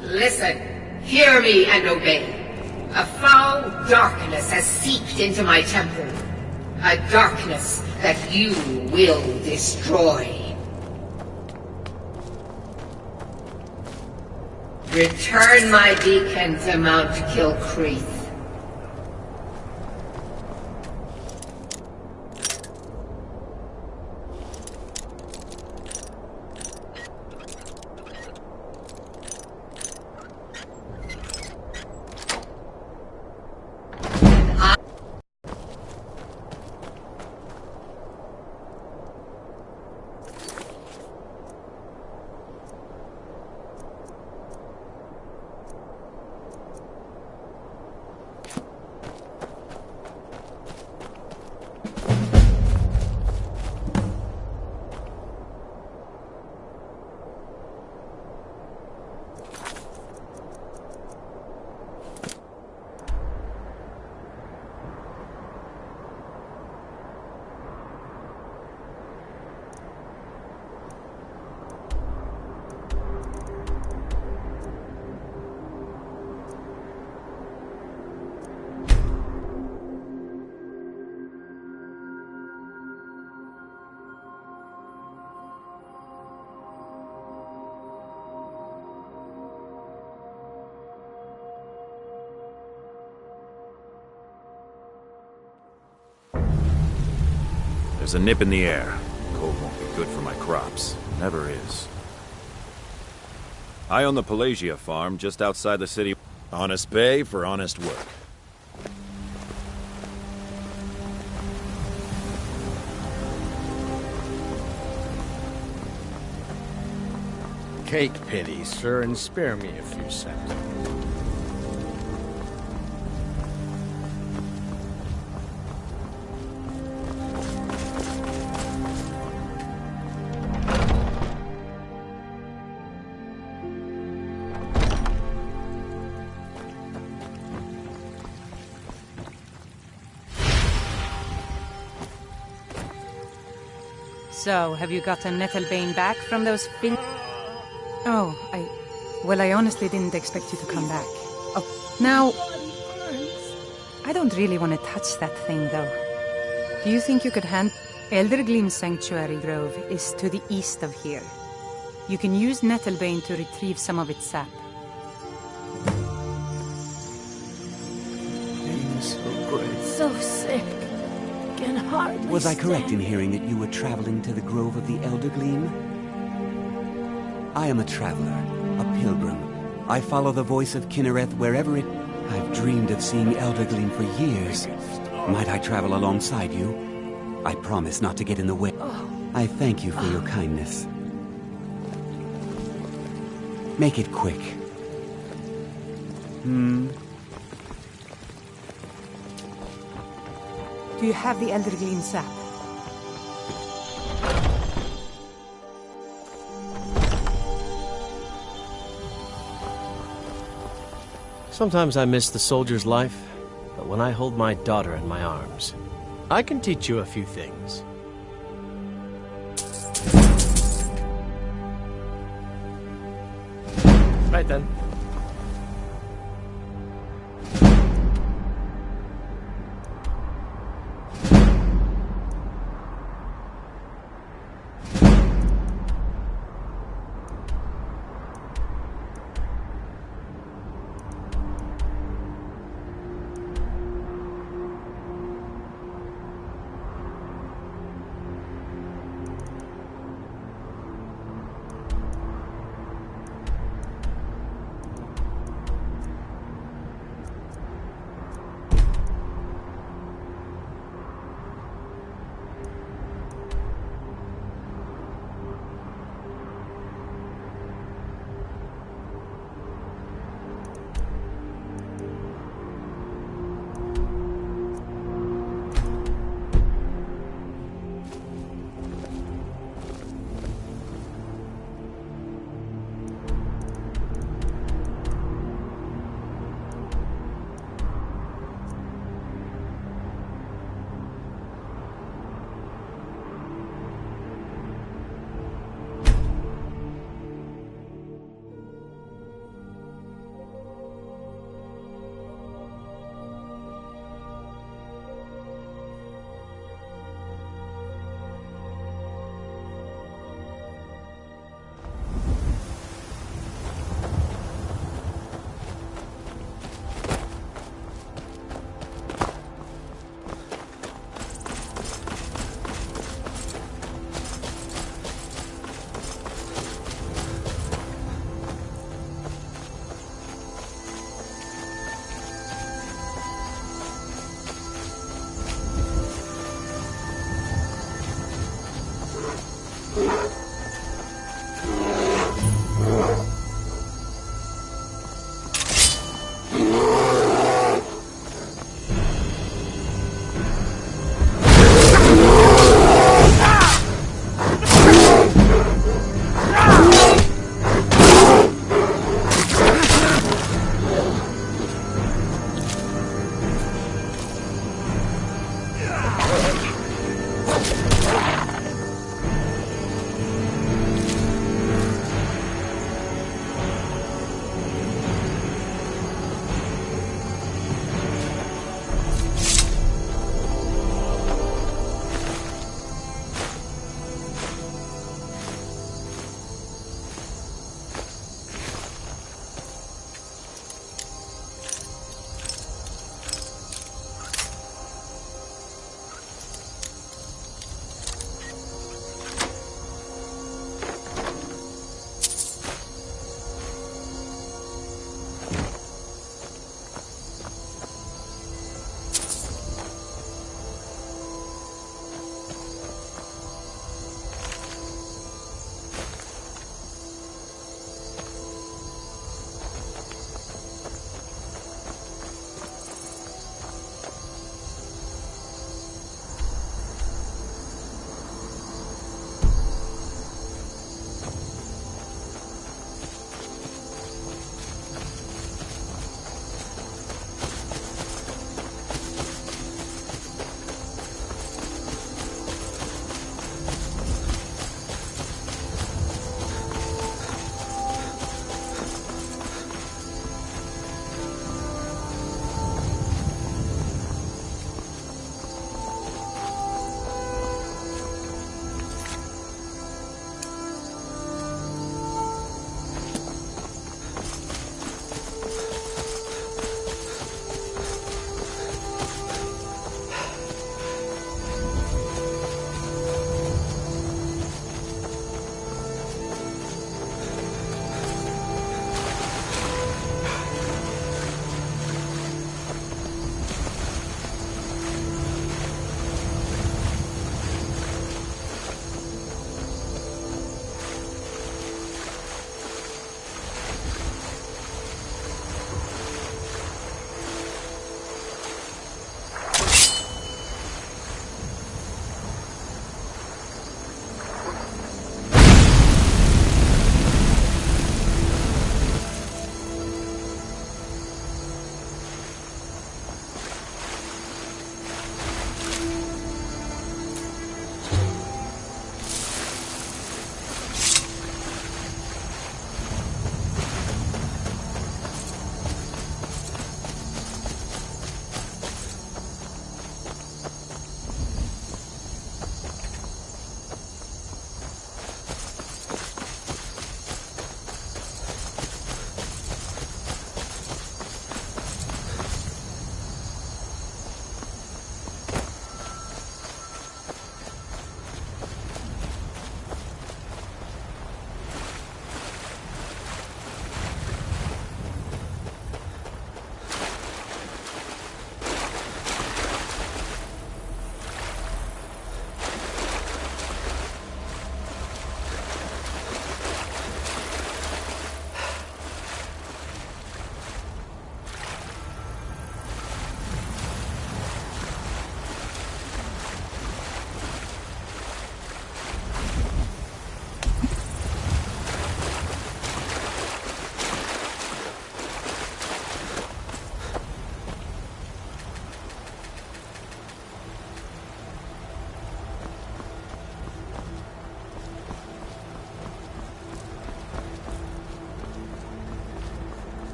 Listen, hear me and obey. A foul darkness has seeped into my temple. A darkness that you will destroy. Return my beacon to Mount Kilcreath. There's a nip in the air. Cold won't be good for my crops. Never is. I own the Pelagia farm just outside the city. Honest pay for honest work. Take pity, sir, and spare me a few cents. So, have you gotten Nettlebane back from those Oh, Well, I honestly didn't expect you to come back. Oh, now... I don't really want to touch that thing, though. Do you think you could hand... Eldergleam Sanctuary Grove is to the east of here. You can use Nettlebane to retrieve some of its sap. So sick. Can hardly Was I correct in stand. hearing that you were traveling to the Grove of the Eldergleam? I am a traveler, a pilgrim. I follow the voice of Kinnereth wherever it... I've dreamed of seeing Eldergleam for years. Might I travel alongside you? I promise not to get in the way. I thank you for your kindness. Make it quick. Do you have the Eldergleam sap? Sometimes I miss the soldier's life, but when I hold my daughter in my arms, I can teach you a few things. Right then.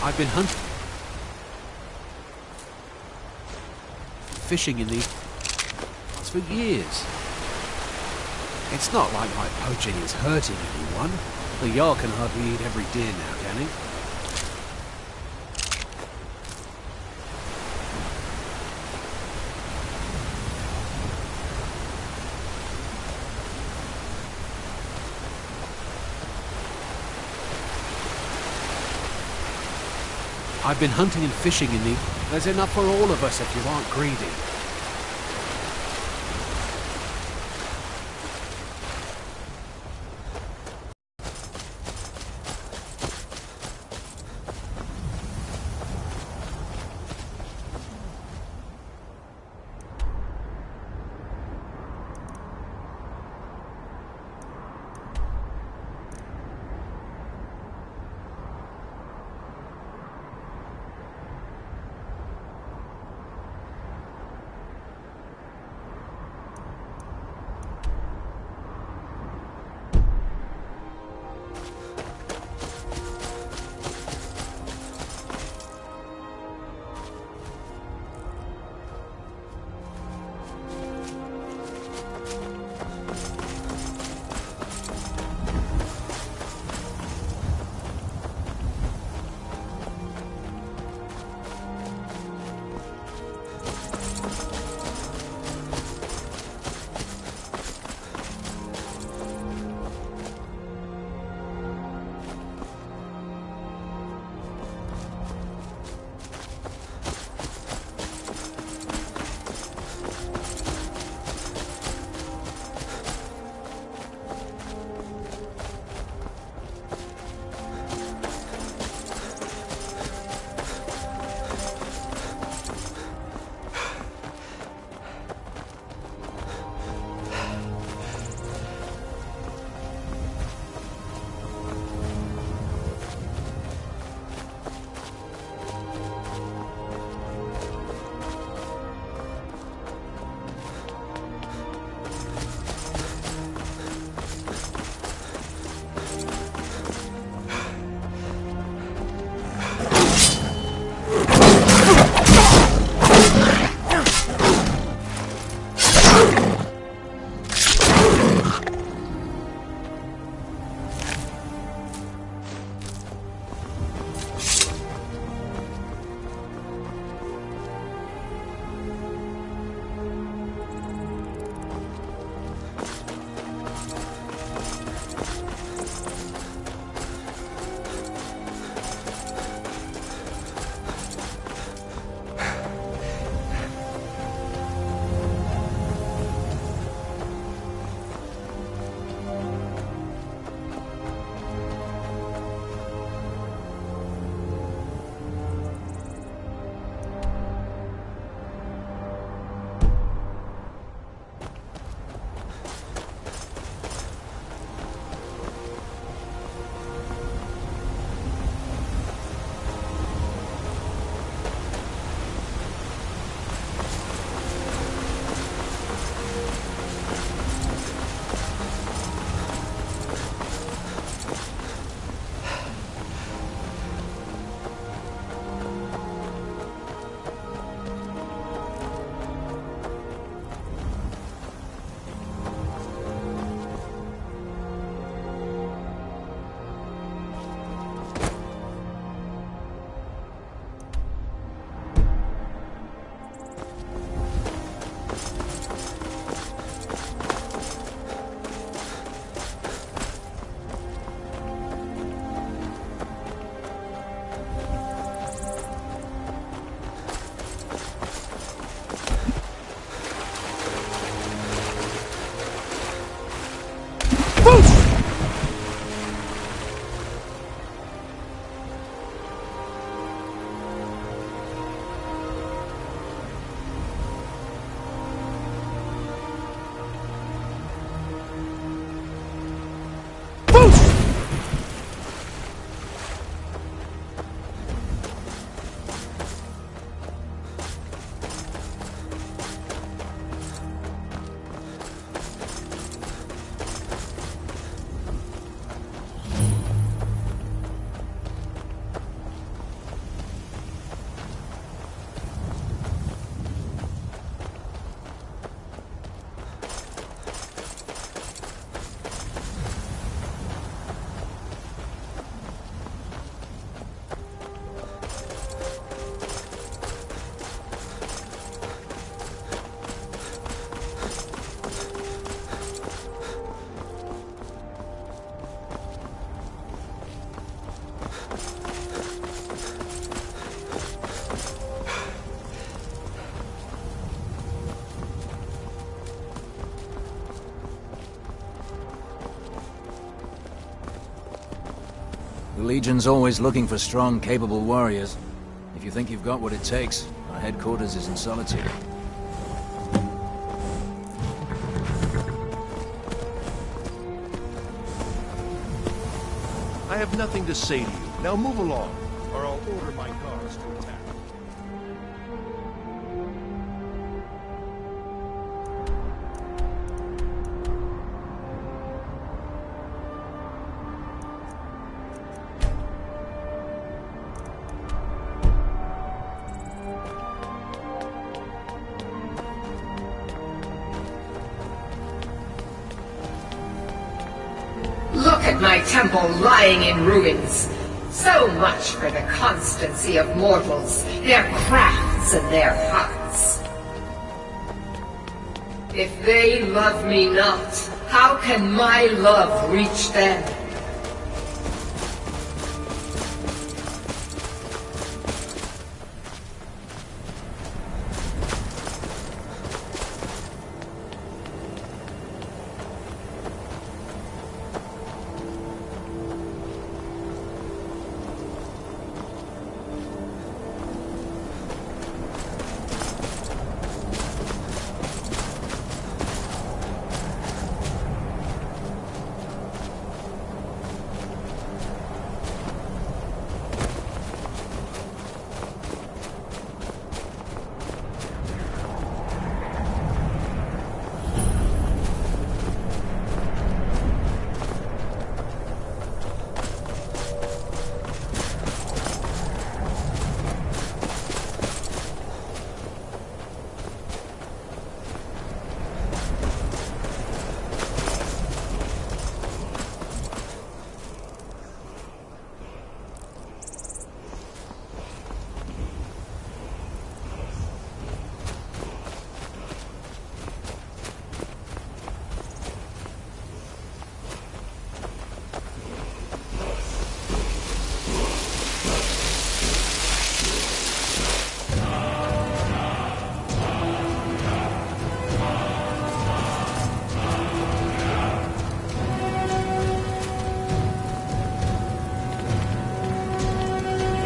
I've been hunting, fishing in these for years. It's not like my poaching is hurting anyone. The Jarl can hardly eat every deer now, can he? I've been hunting and fishing in the... There's enough for all of us if you aren't greedy. The Legion's always looking for strong, capable warriors. If you think you've got what it takes, our headquarters is in Solitude. I have nothing to say to you. Now move along, or I'll order my guards to attack. Look at my temple lying in ruins. So much for the constancy of mortals, their crafts and their hearts. If they love me not, how can my love reach them?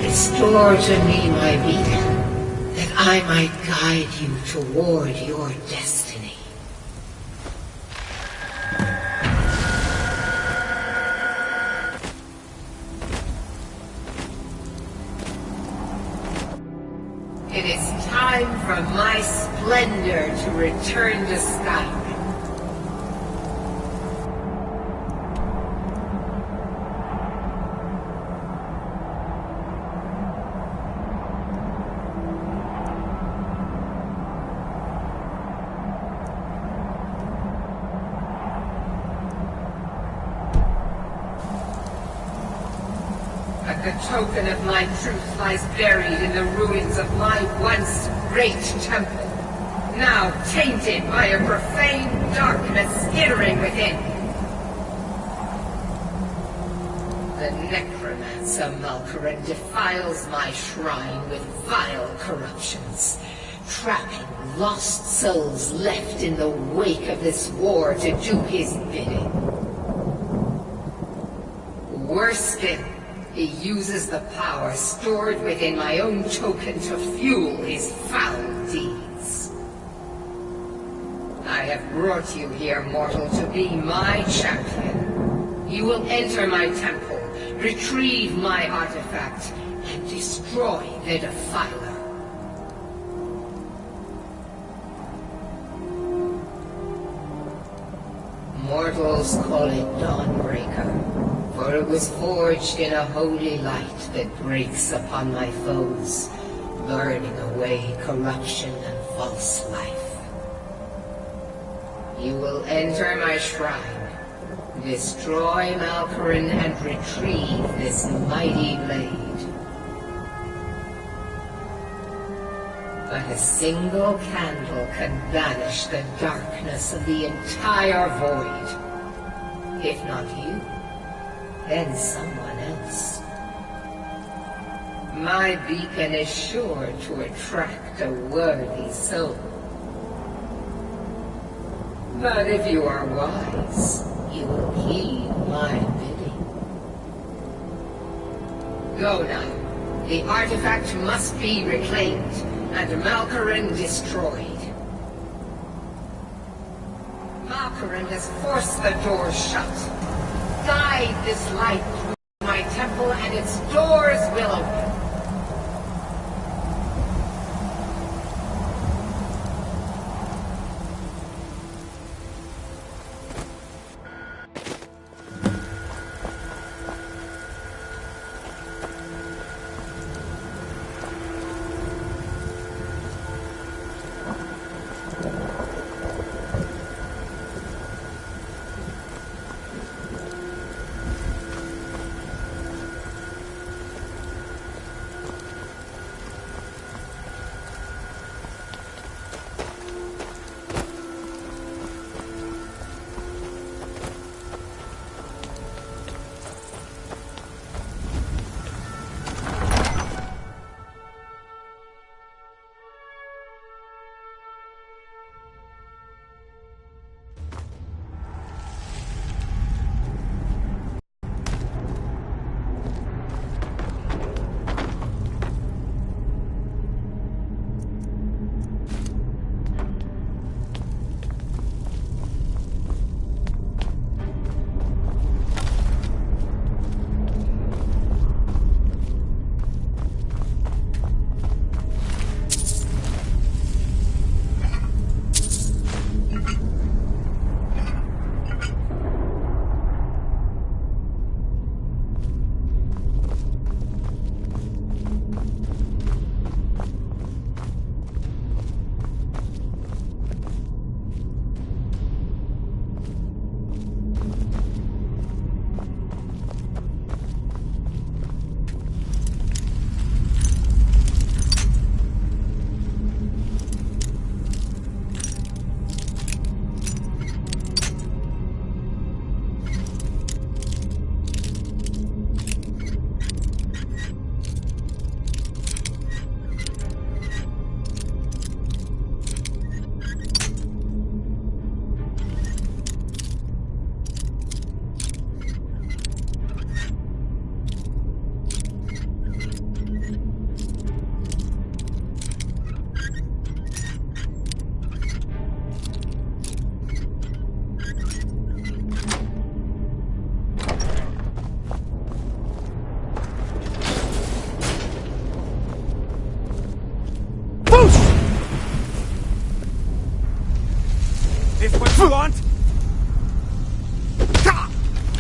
Restore to me my beacon, that I might guide you toward your destiny. It is time for my splendor to return to Skyrim. The token of my truth lies buried in the ruins of my once great temple, now tainted by a profane darkness skittering within. The necromancer Malkaran defiles my shrine with vile corruptions, trapping lost souls left in the wake of this war to do his bidding. Worse still, he uses the power stored within my own token to fuel his foul deeds. I have brought you here, mortal, to be my champion. You will enter my temple, retrieve my artifact, and destroy the Defiler. Mortals call it Dawnbreaker. For it was forged in a holy light that breaks upon my foes, burning away corruption and false life. You will enter my shrine, destroy Malkaran and retrieve this mighty blade. But a single candle can banish the darkness of the entire void. If not you, then someone else. My beacon is sure to attract a worthy soul. But if you are wise, you will heed my bidding. Go now. The artifact must be reclaimed, and Malkoran destroyed. Malkoran has forced the doors shut. Guide this light through my temple, and its doors will open.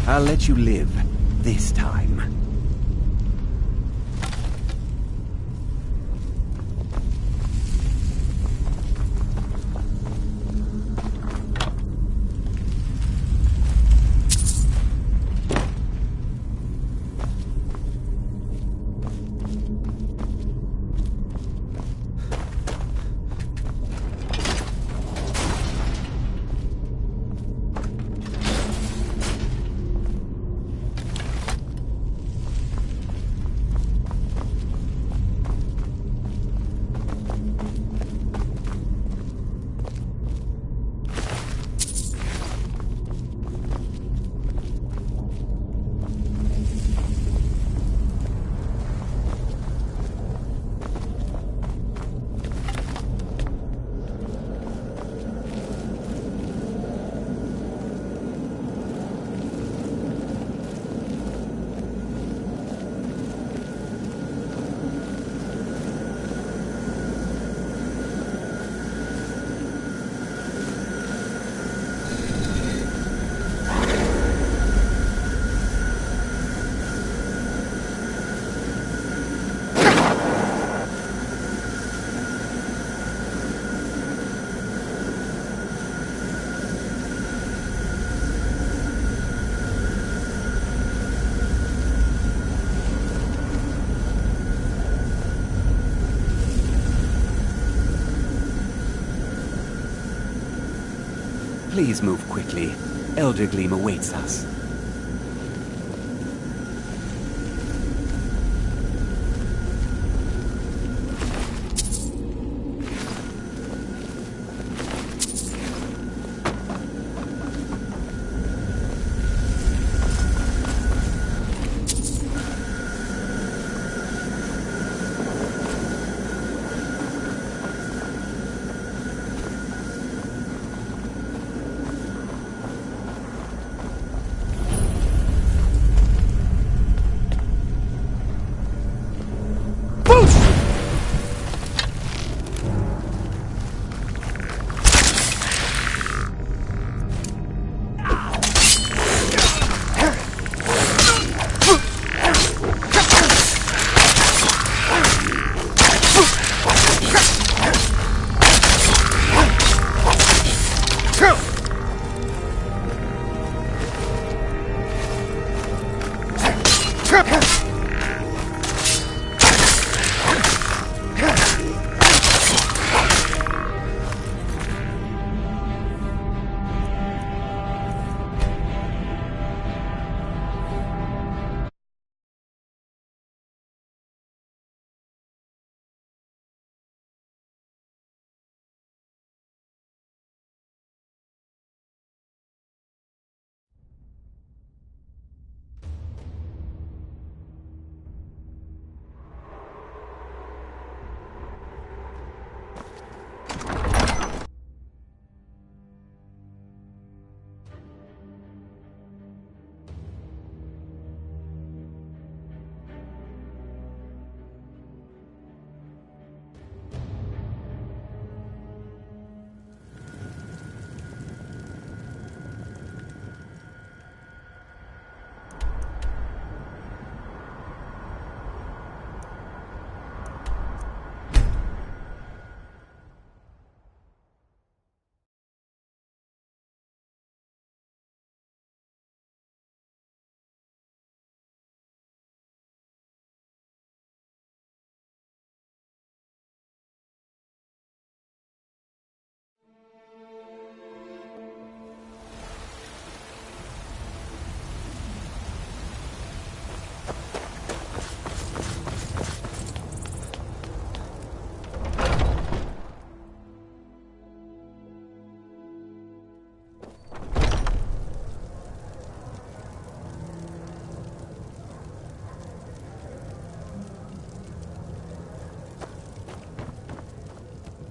I'll let you live, this time. Please move quickly. Elder Gleam awaits us.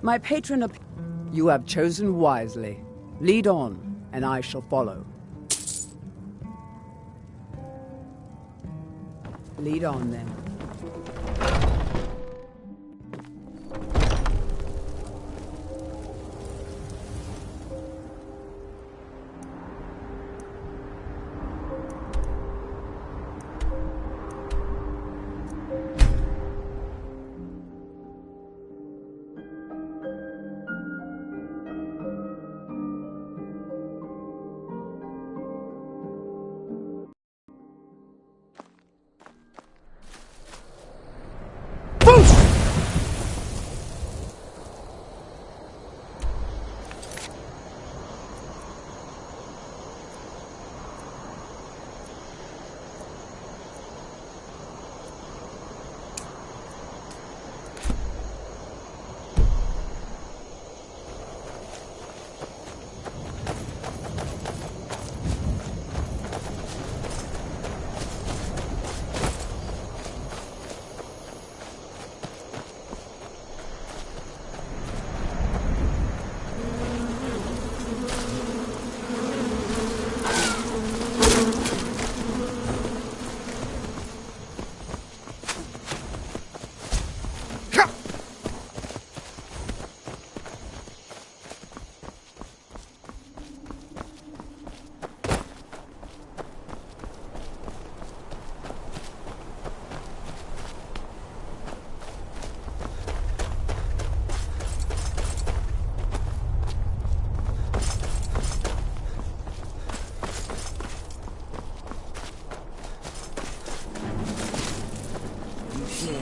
My patron, you have chosen wisely. Lead on, and I shall follow. Lead on, then.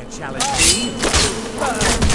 Challenge me.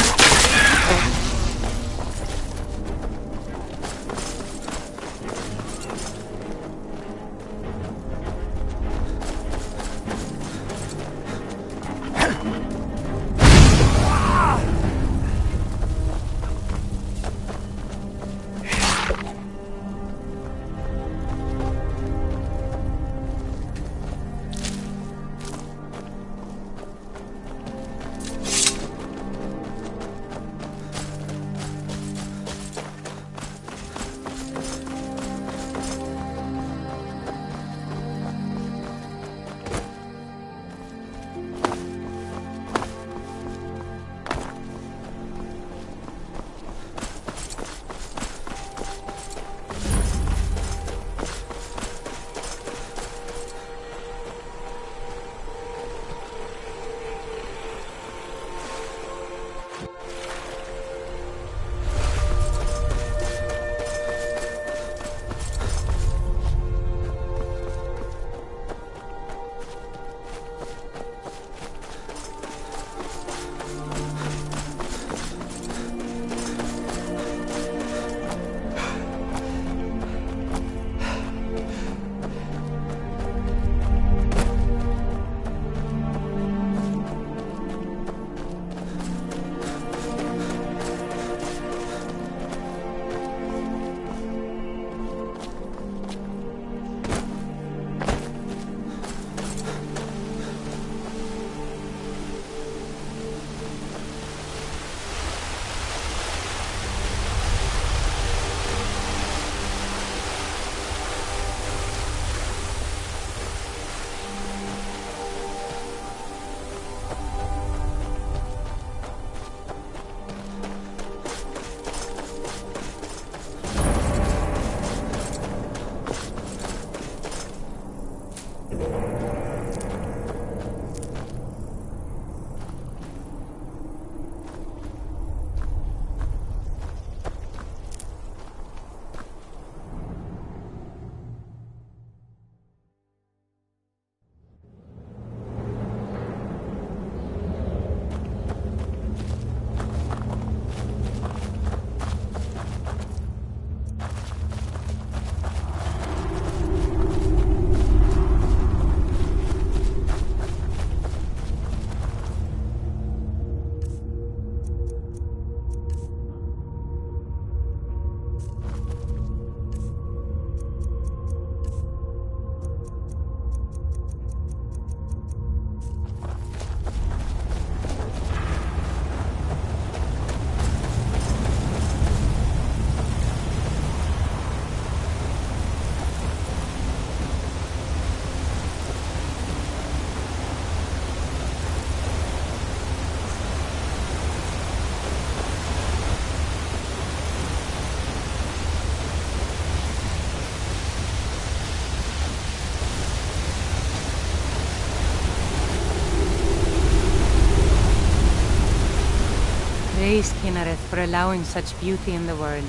praise Kynareth for allowing such beauty in the world.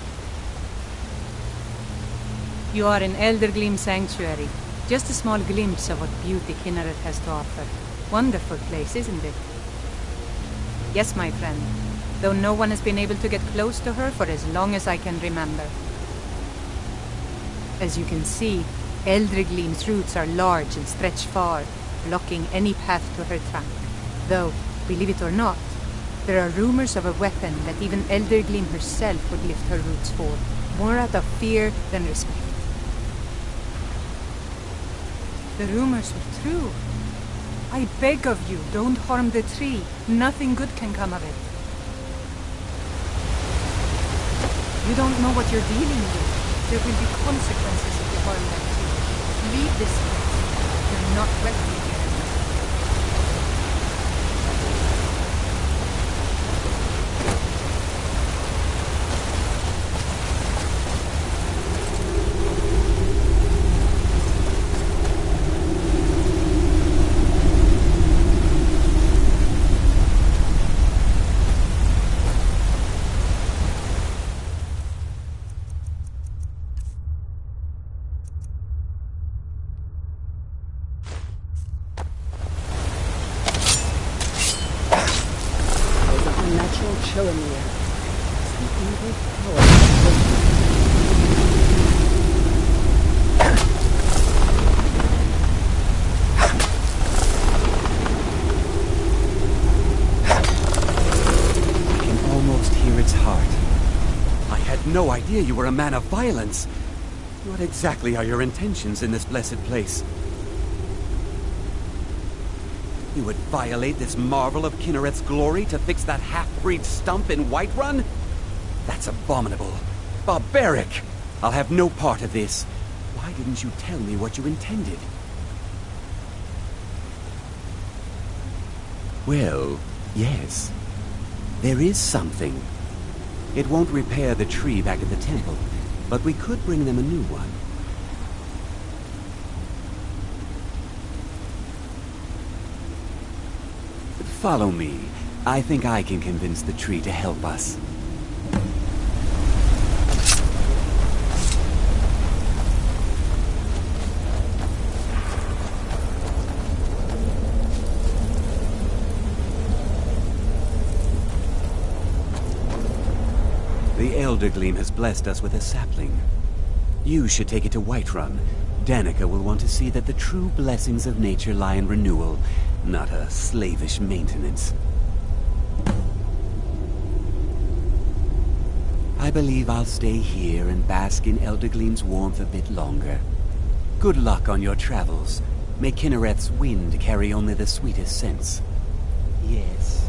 You are in Eldergleam Sanctuary. Just a small glimpse of what beauty Kynareth has to offer. Wonderful place, isn't it? Yes, my friend. Though no one has been able to get close to her for as long as I can remember. As you can see, Eldergleam's roots are large and stretch far, blocking any path to her trunk. Though, believe it or not, there are rumors of a weapon that even Eldergleam herself would lift her roots for, more out of fear than respect. The rumors were true. I beg of you, don't harm the tree. Nothing good can come of it. You don't know what you're dealing with. There will be consequences if you harm that tree. Leave this place. You're not welcome here. Show in the air. Some evil power. I can almost hear its heart. I had no idea you were a man of violence. What exactly are your intentions in this blessed place? You would violate this marvel of Kynareth's glory to fix that half-breed stump in Whiterun? That's abominable. Barbaric! I'll have no part of this. Why didn't you tell me what you intended? Well, yes. There is something. It won't repair the tree back at the temple, but we could bring them a new one. Follow me. I think I can convince the tree to help us. The Eldergleam has blessed us with a sapling. You should take it to Whiterun. Danica will want to see that the true blessings of nature lie in renewal, not a slavish maintenance. I believe I'll stay here and bask in Eldergleam's warmth a bit longer. Good luck on your travels. May Kynareth's wind carry only the sweetest scents. Yes.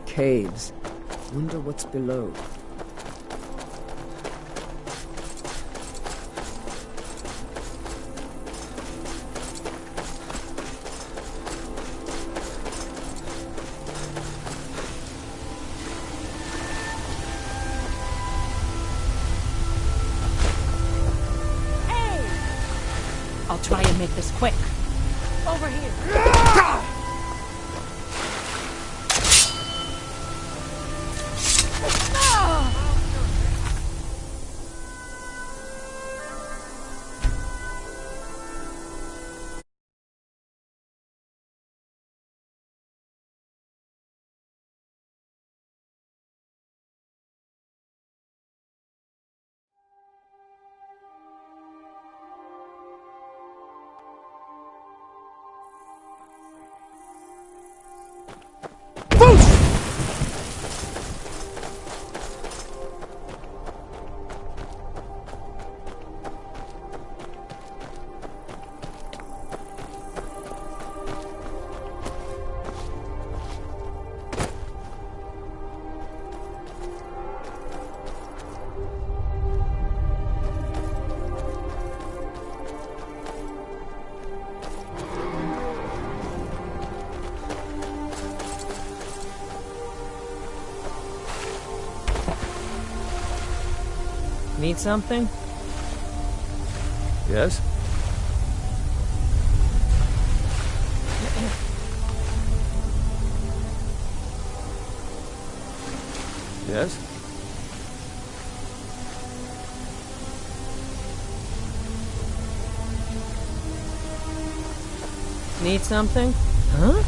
Caves. Wonder what's below. I'll try and make this quick. Over here. Need something? Yes? Yes? Need something? Huh?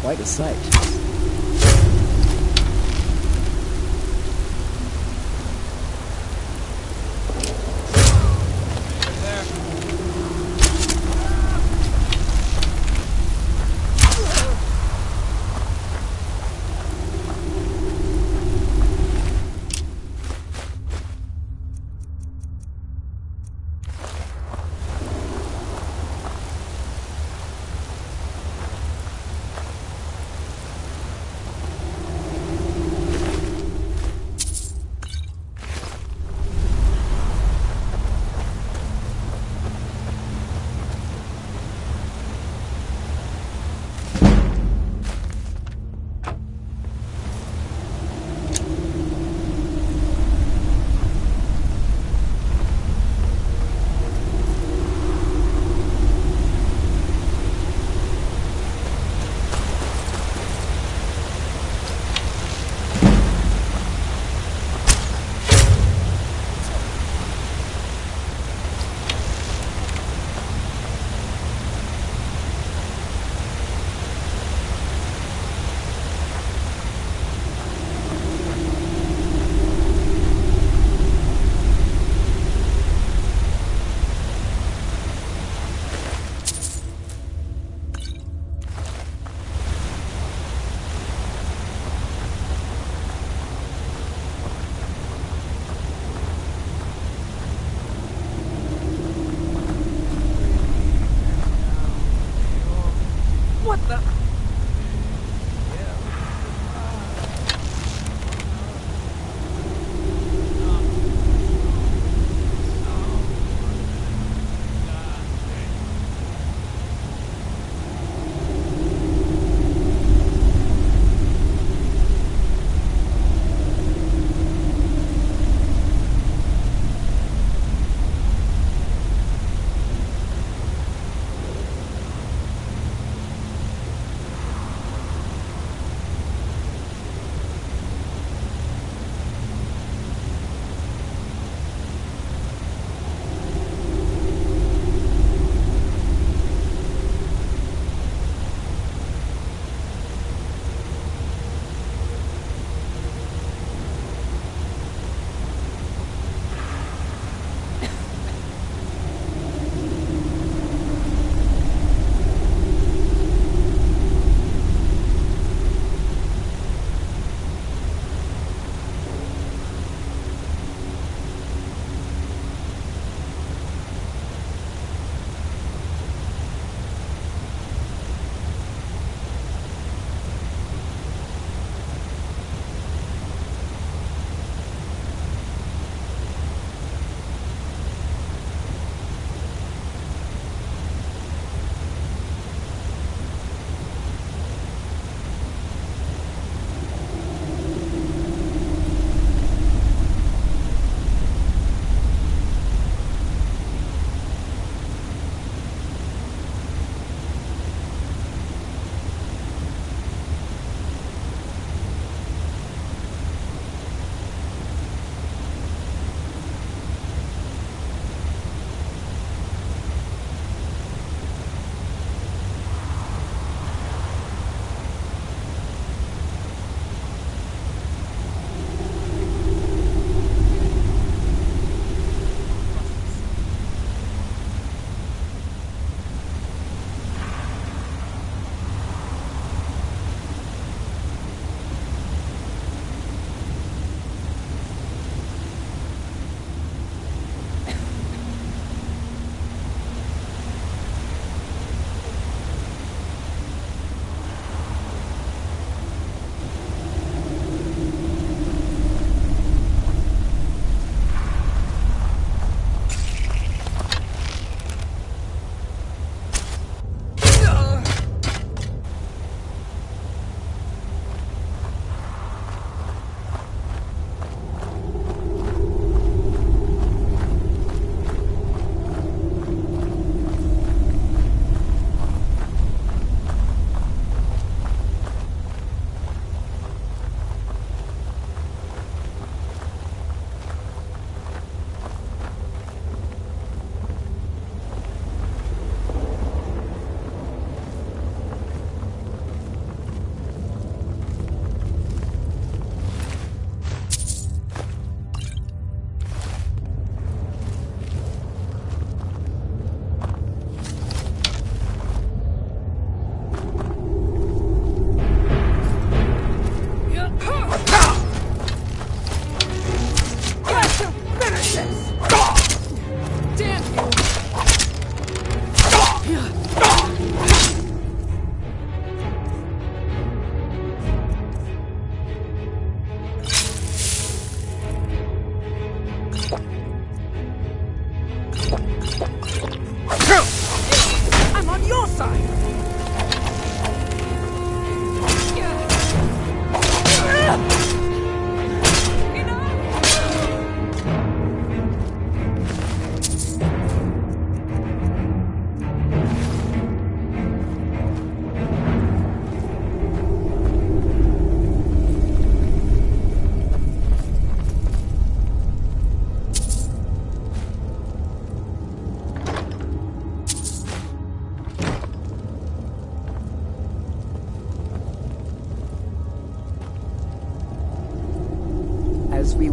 quite a sight.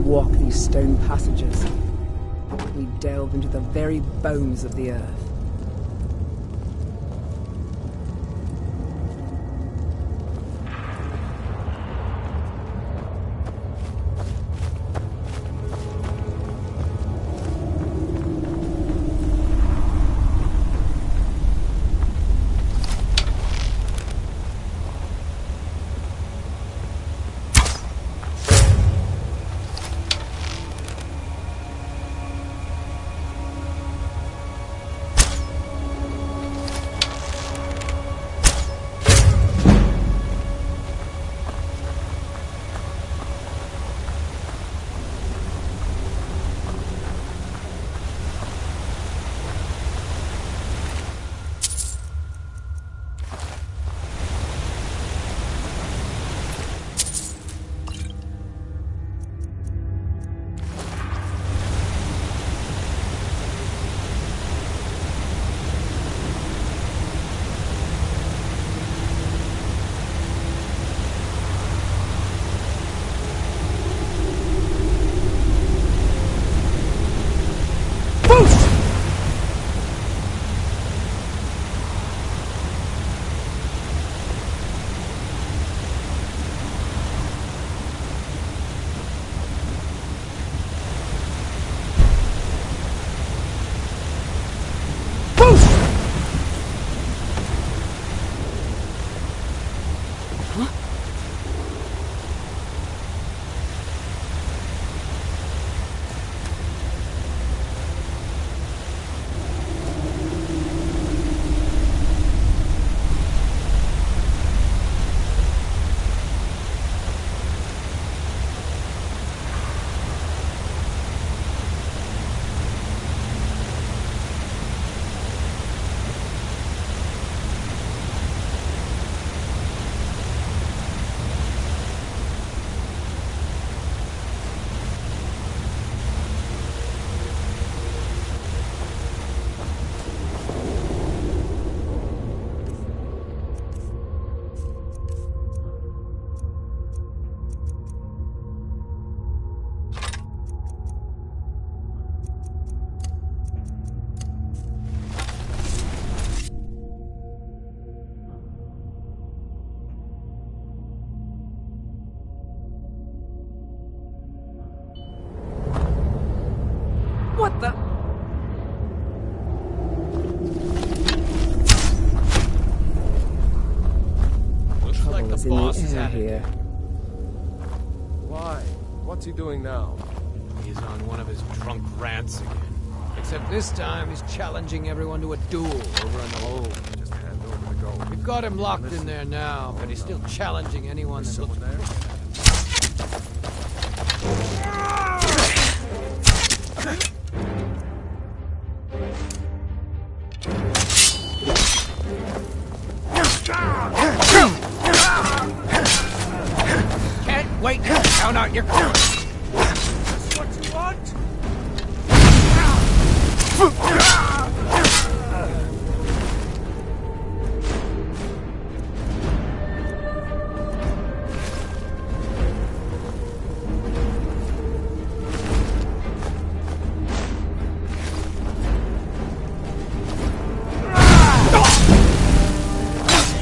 walk these stone passages, we delve into the very bones of the earth. What the? Looks like the Trouble is in boss the is air at it. here. Why? What's he doing now? He's on one of his drunk rants again. Except this time he's challenging everyone to a duel over in the hold. Just hand over the gold. We've got him locked in there now, but he's still challenging anyone that looks there. Can't wait to count out your cards. That's what you want?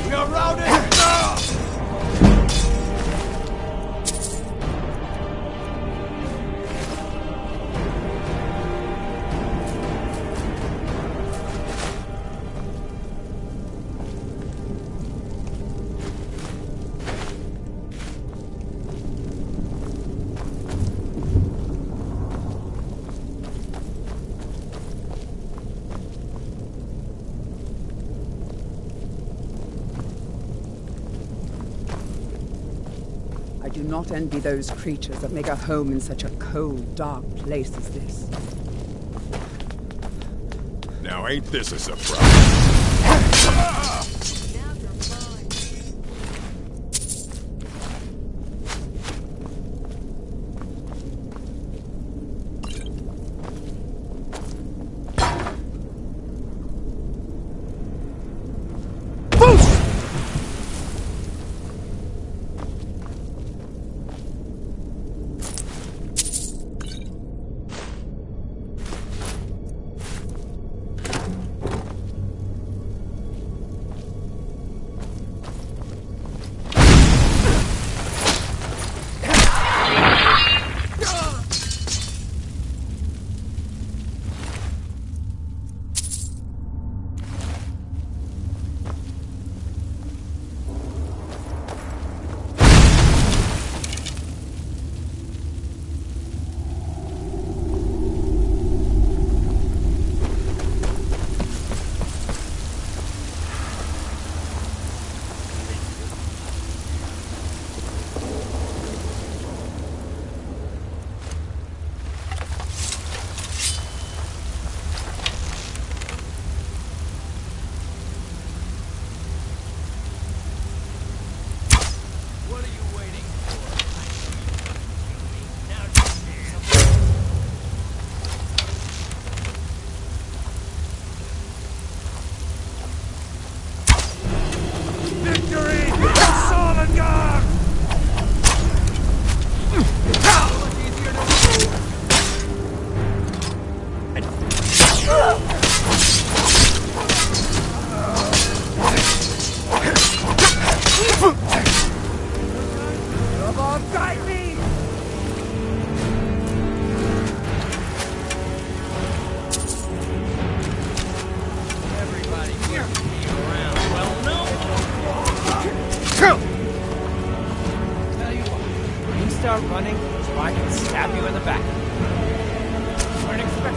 You're routed! I do not envy those creatures that make a home in such a cold, dark place as this. Now ain't this a surprise?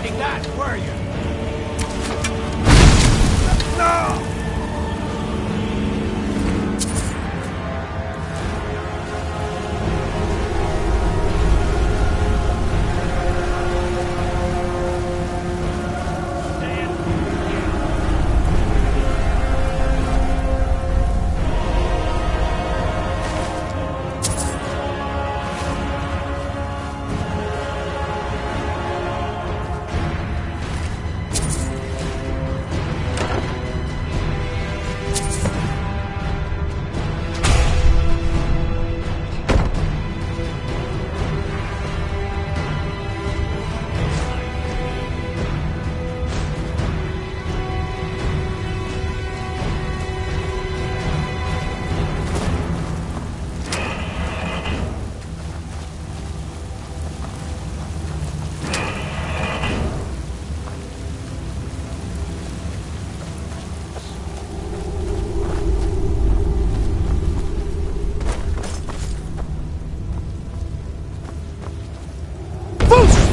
expecting that, were you? No!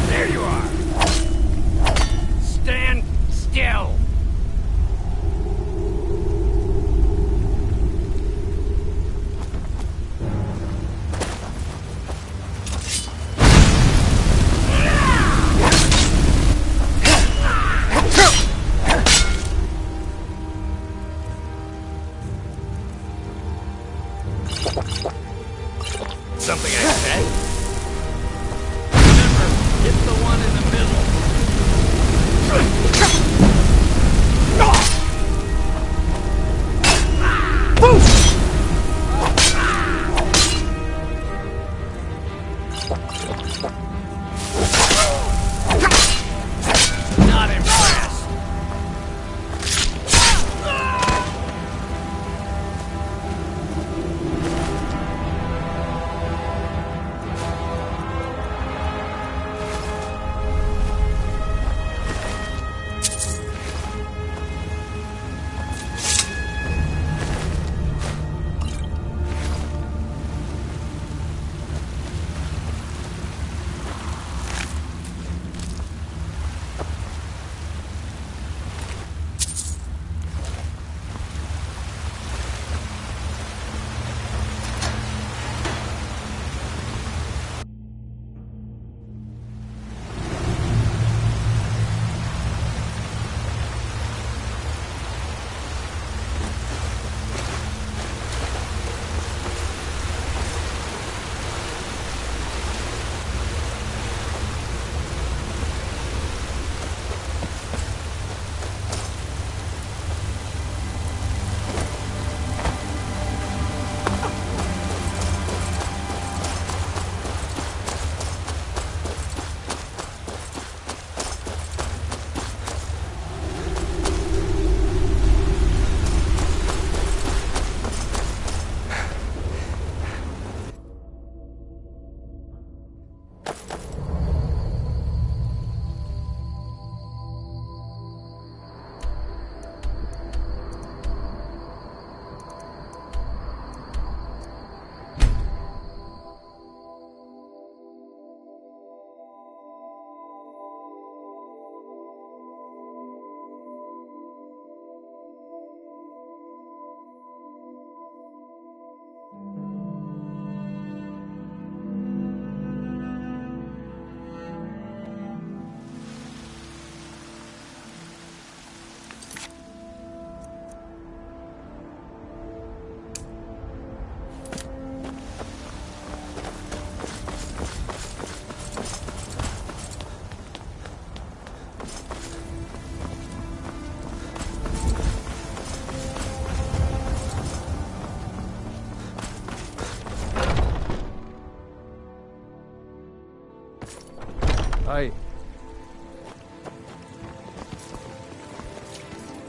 There you are! Stand still! Something I said? Hit the one in the middle. Not impressed.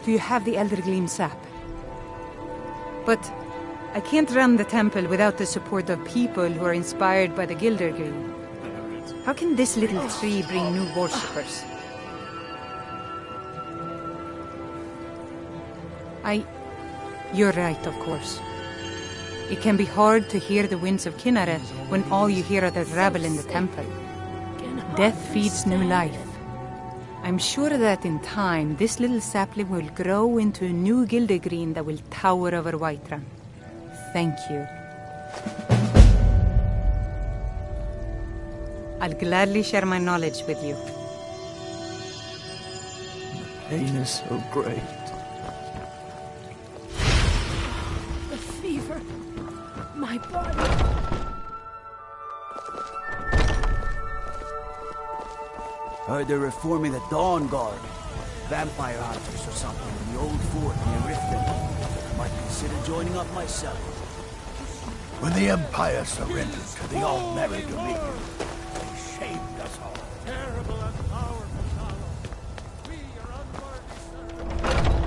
Do you have the Elder Gleam sap? But I can't run the temple without the support of people who are inspired by the Gilder Gleam. How can this little tree bring new worshippers? You're right, of course. It can be hard to hear the winds of Kinneret when all you hear are the rabble in the temple. Death feeds new life. I'm sure that in time, this little sapling will grow into a new Gildergreen that will tower over Whiterun. Thank you. I'll gladly share my knowledge with you. Pain is so great. The fever. My body. Heard they're reforming the Dawn Guard. Vampire hunters or something in the old fort near Riften. Might consider joining up myself. When the Empire surrendered to the All-Merry Dominion, they shamed us all. Terrible and powerful Nalo. We are unworthy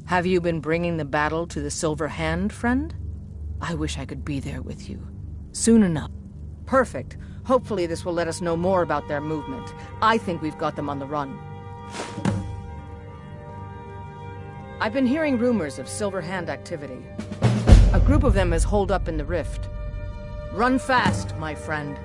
Have you been bringing the battle to the Silver Hand, friend? I wish I could be there with you. Soon enough. Perfect. Hopefully this will let us know more about their movement. I think we've got them on the run. I've been hearing rumors of Silver Hand activity. A group of them is holed up in the rift. Run fast, my friend.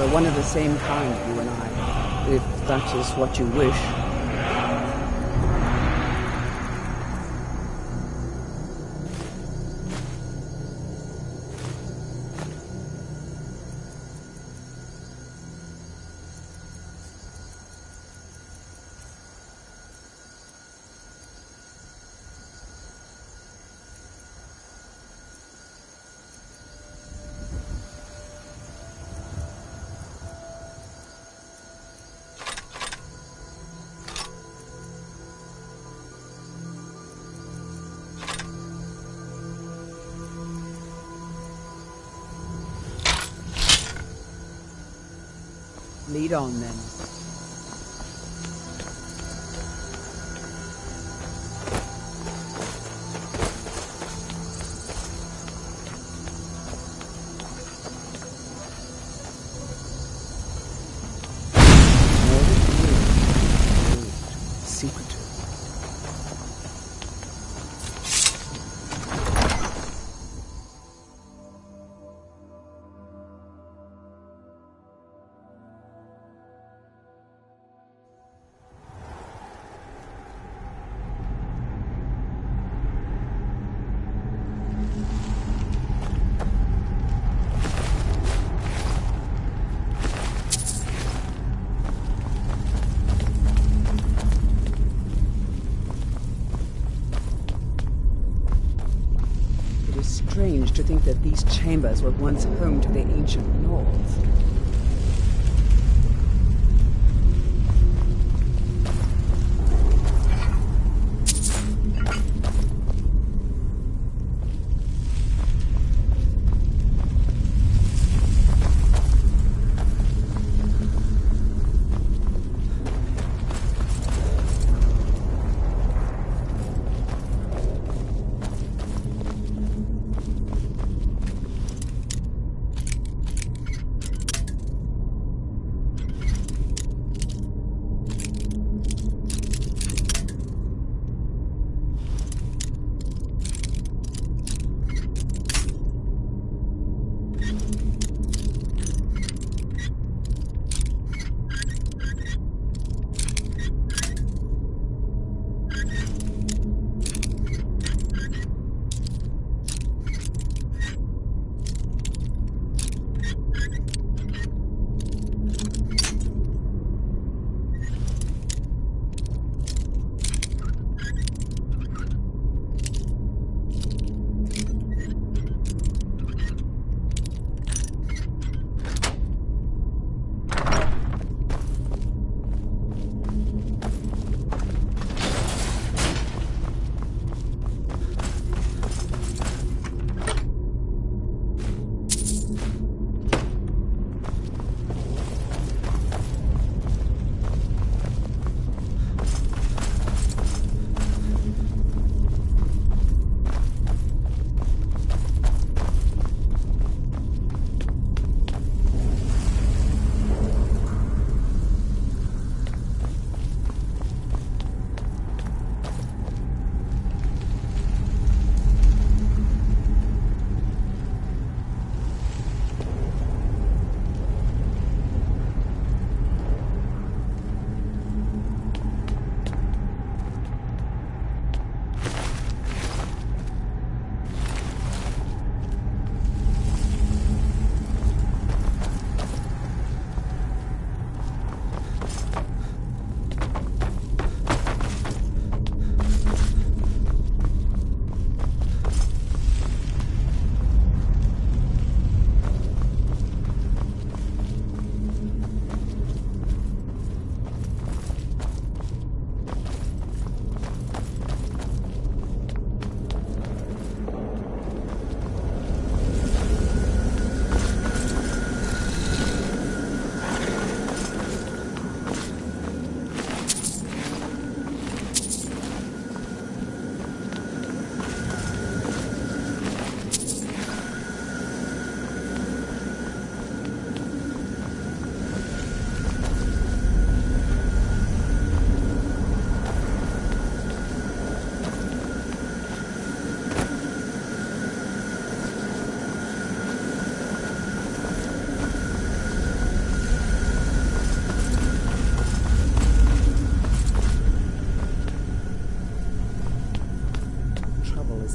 We're one of the same kind, you and I, if that is what you wish. Lead on, then. Secretive. strange to think that these chambers were once home to the ancient lords.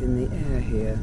In the air here.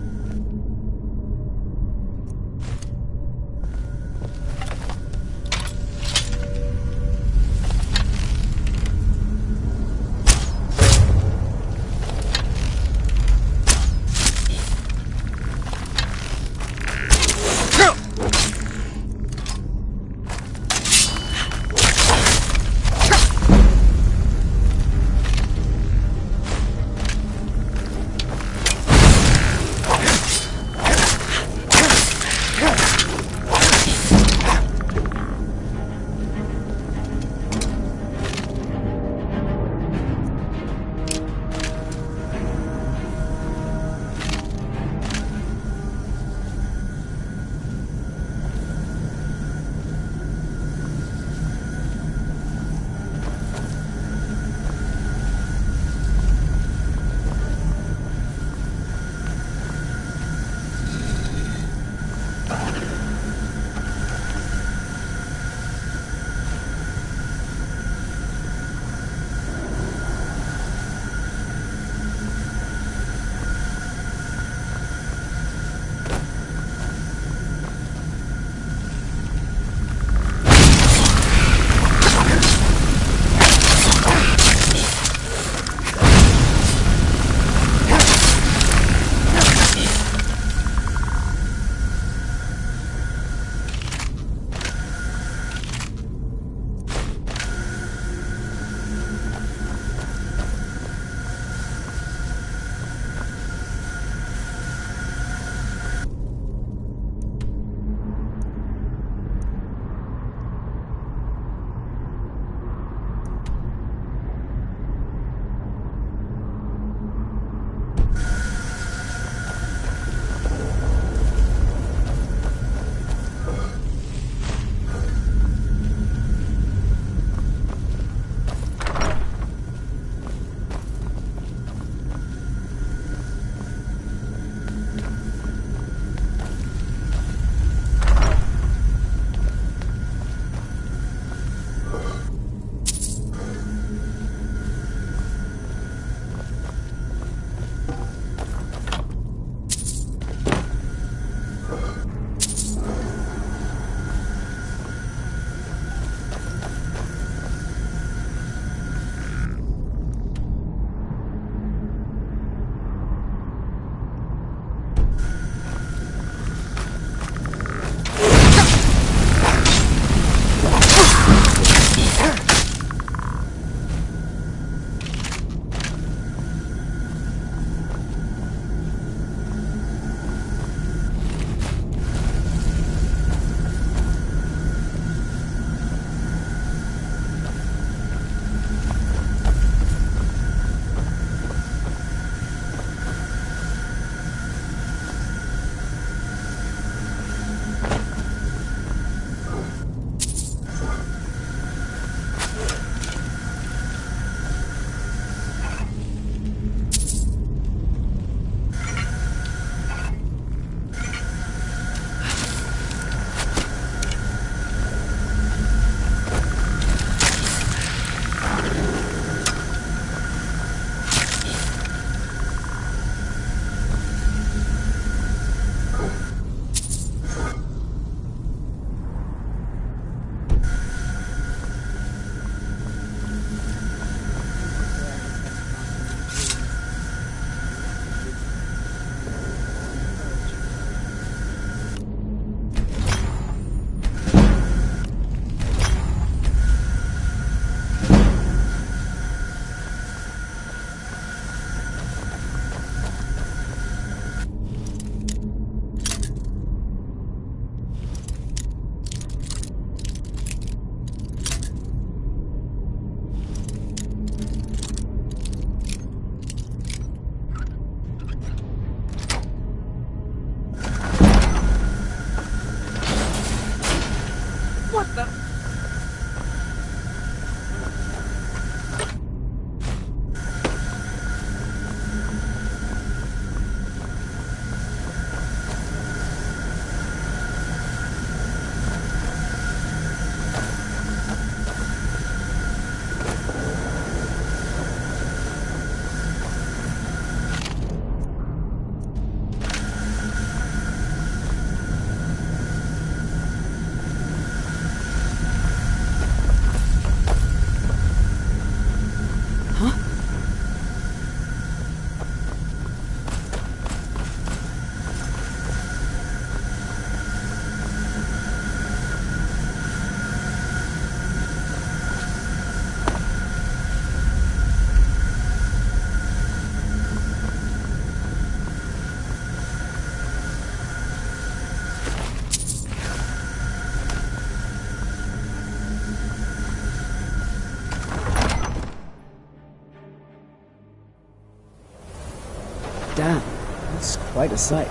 Damn, that's quite a sight.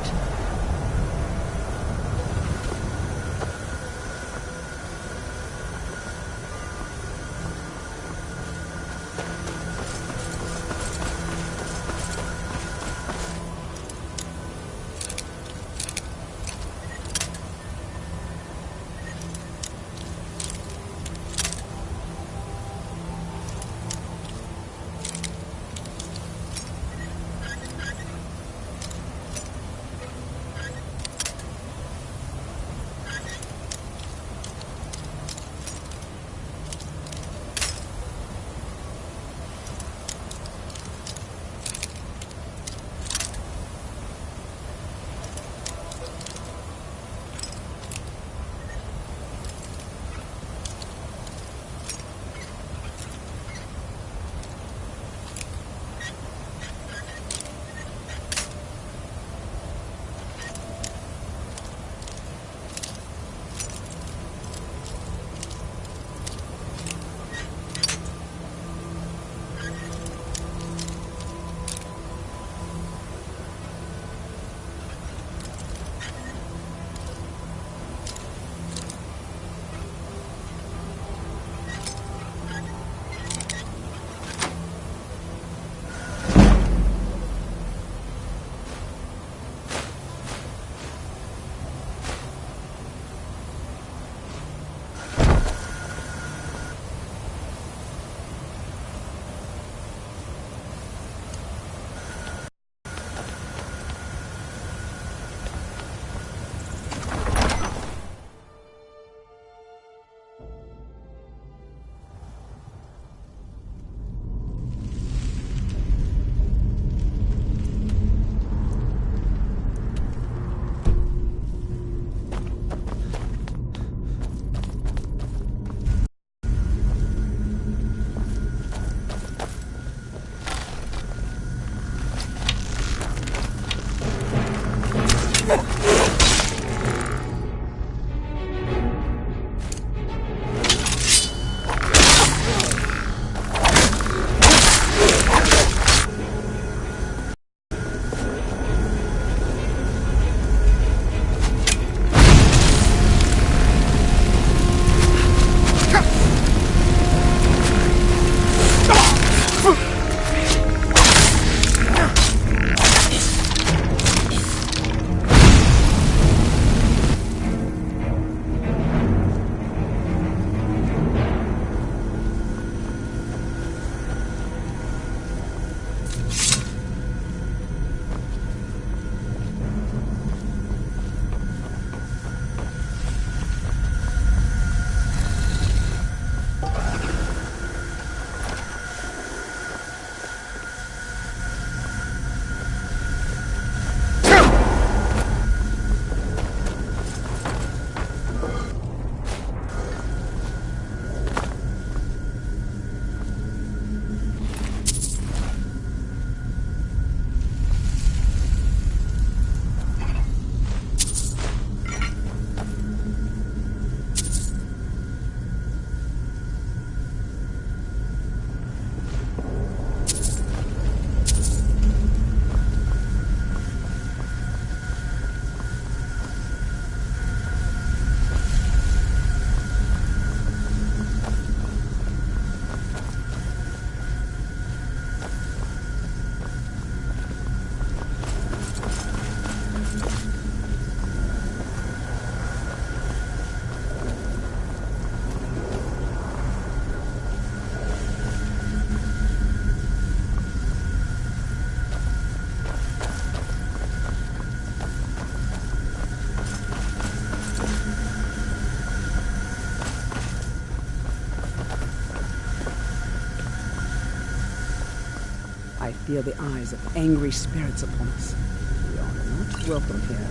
I feel the eyes of angry spirits upon us. We are not welcome here.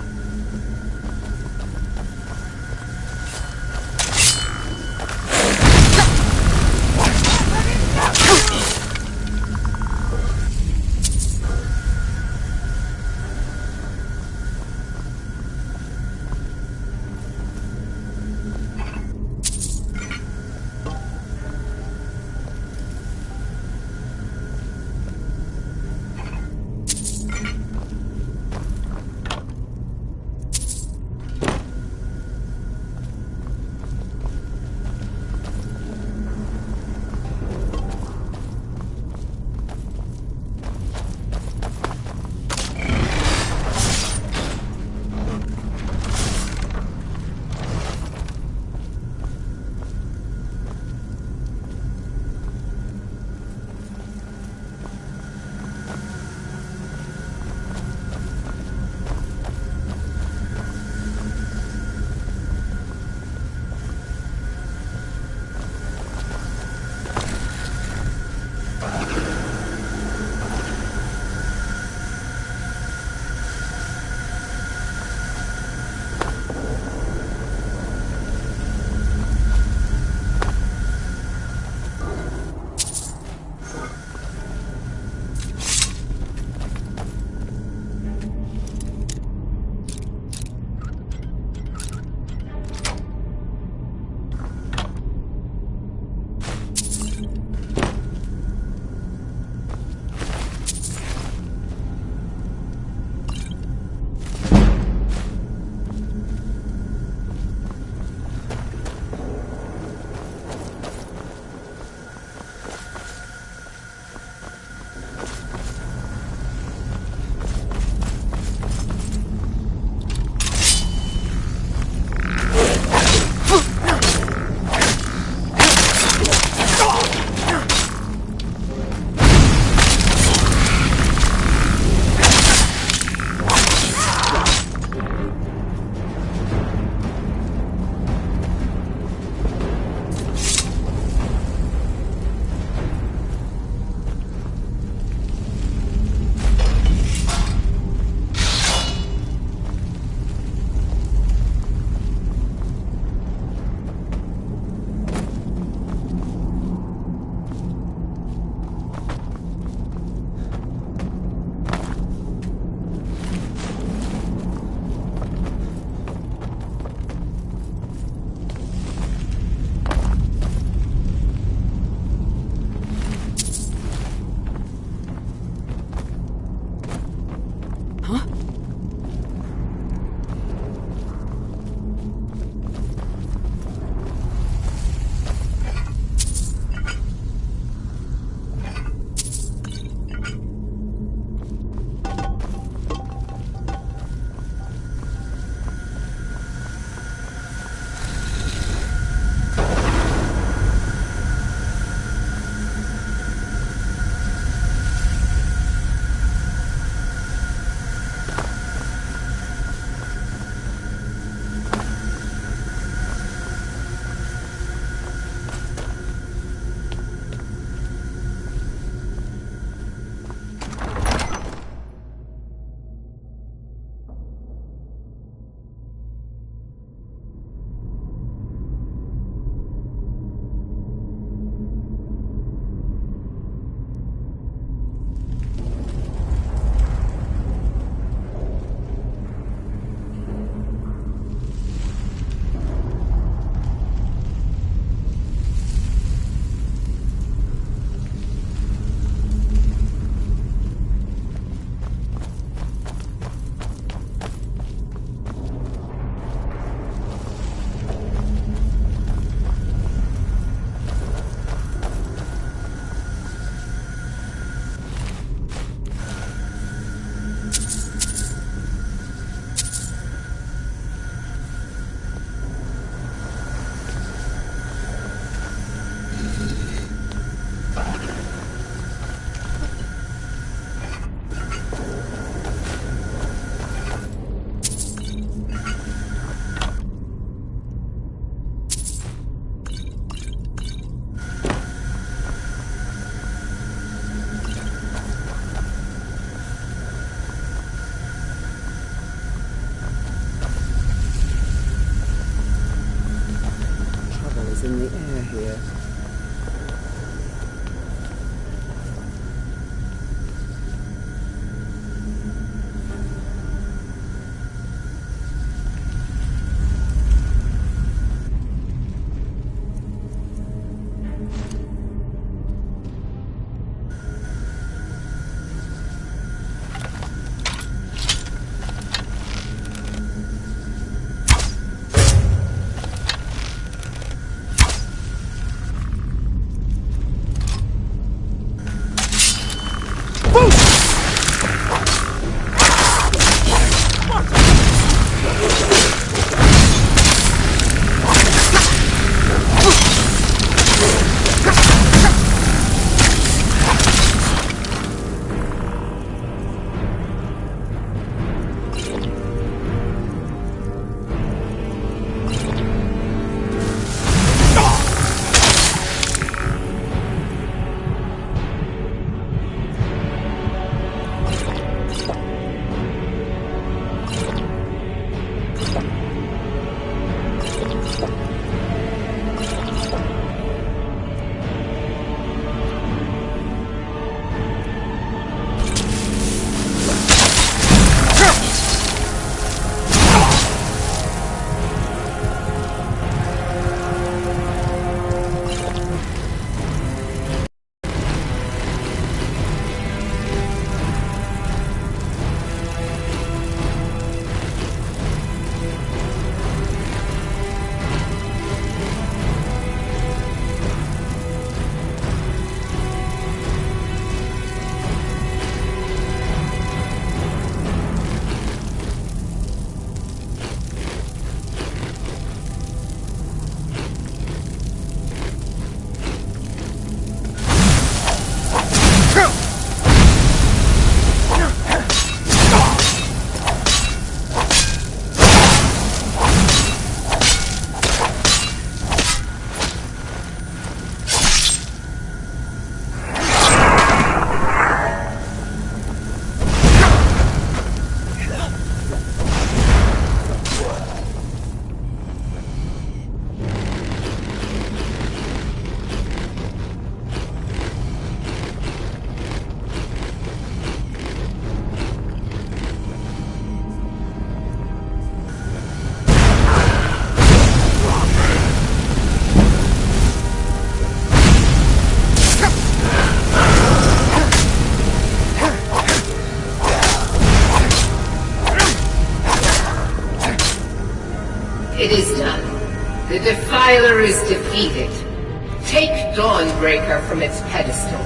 Huh? It is done. The Defiler is defeated. Take Dawnbreaker from its pedestal.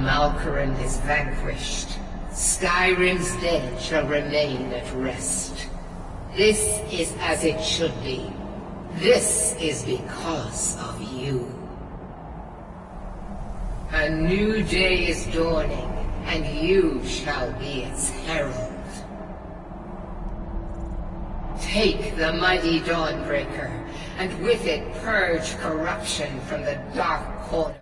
Malkoran is vanquished. Skyrim's dead shall remain at rest. This is as it should be. This is because of you. A new day is dawning, and you shall be its herald. Take the mighty Dawnbreaker, and with it purge corruption from the dark corner.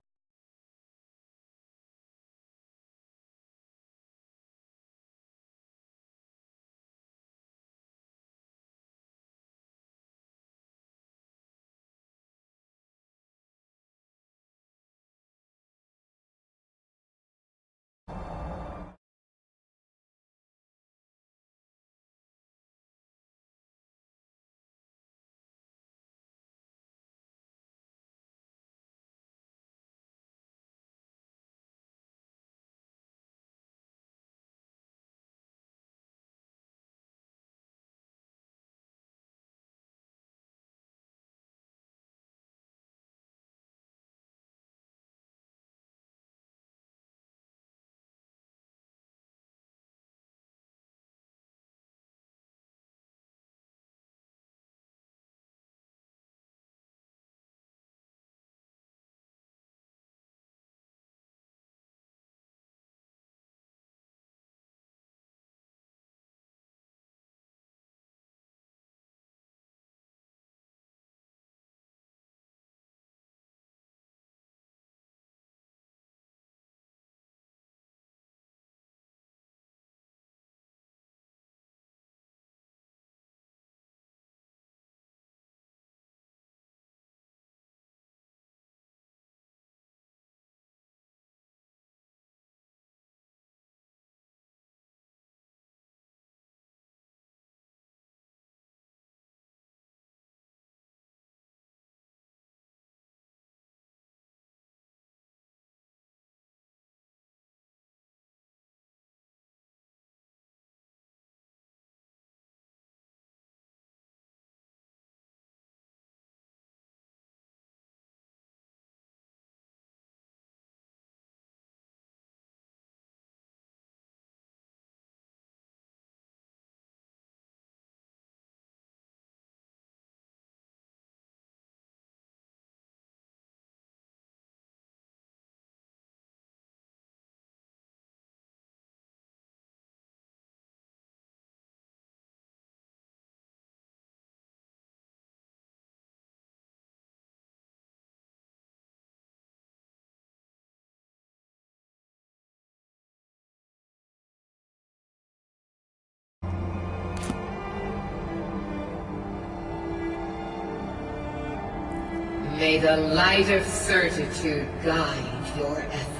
May the light of certitude guide your efforts.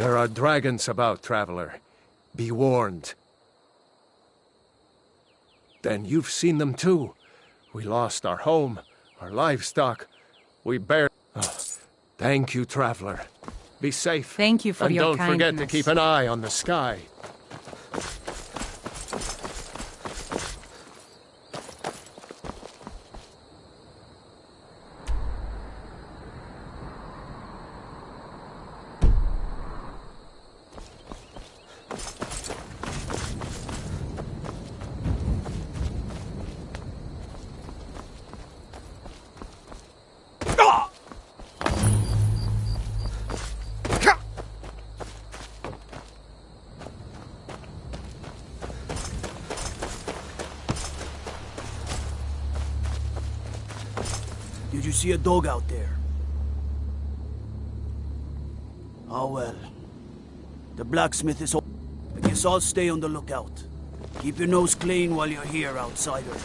There are dragons about, traveler. Be warned. Then you've seen them too. We lost our home, our livestock. We bear... Oh, thank you, traveler. Be safe. Thank you for and your don't forget to kindness. keep an eye on the sky. Did you see a dog out there? Oh well. The blacksmith is home. I guess I'll stay on the lookout. Keep your nose clean while you're here, outsider.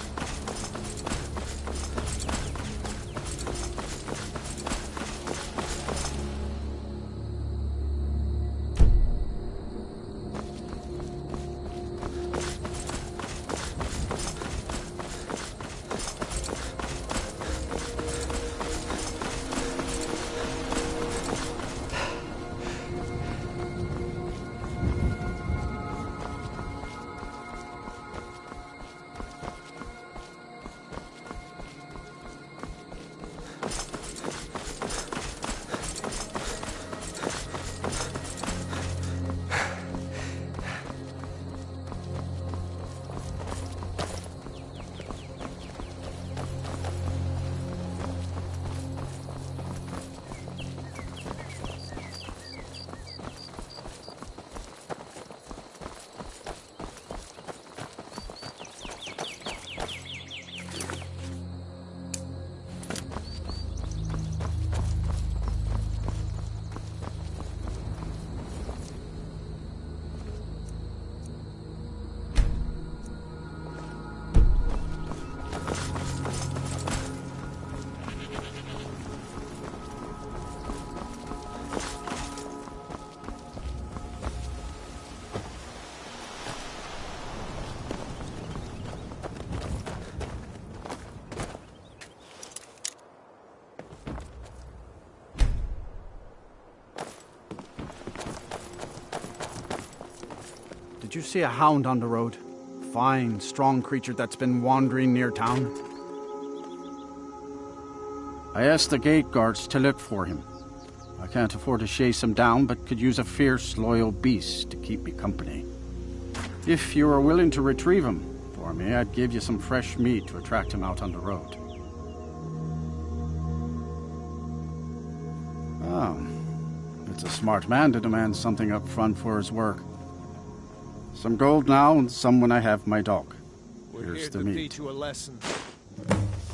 Did you see a hound on the road? Fine, strong creature that's been wandering near town. I asked the gate guards to look for him. I can't afford to chase him down, but could use a fierce, loyal beast to keep me company. If you were willing to retrieve him for me, I'd give you some fresh meat to attract him out on the road. Oh, it's a smart man to demand something up front for his work. Some gold now, and some when I have my dog. Here's the meat. Teach you a lesson.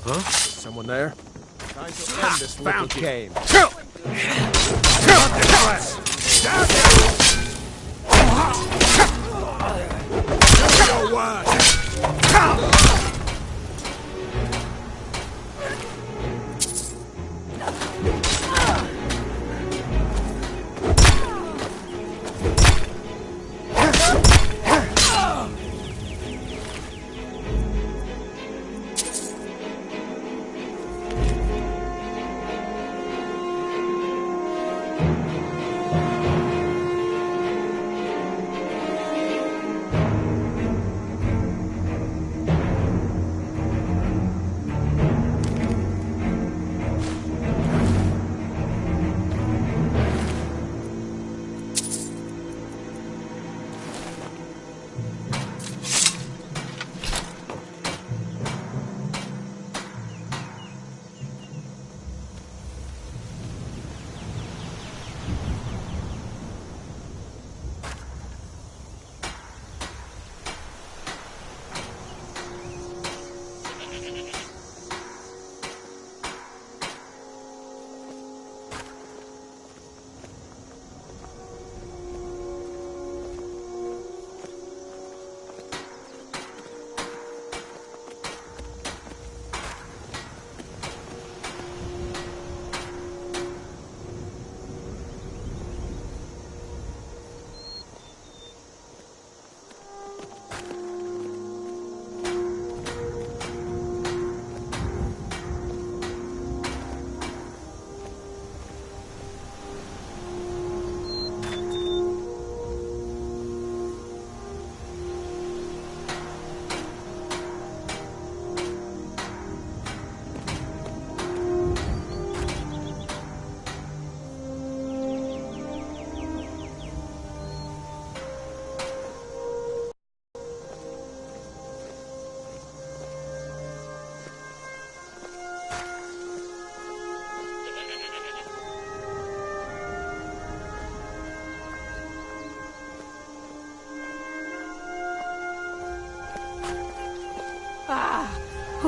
Huh? Someone there? Time to end this little game.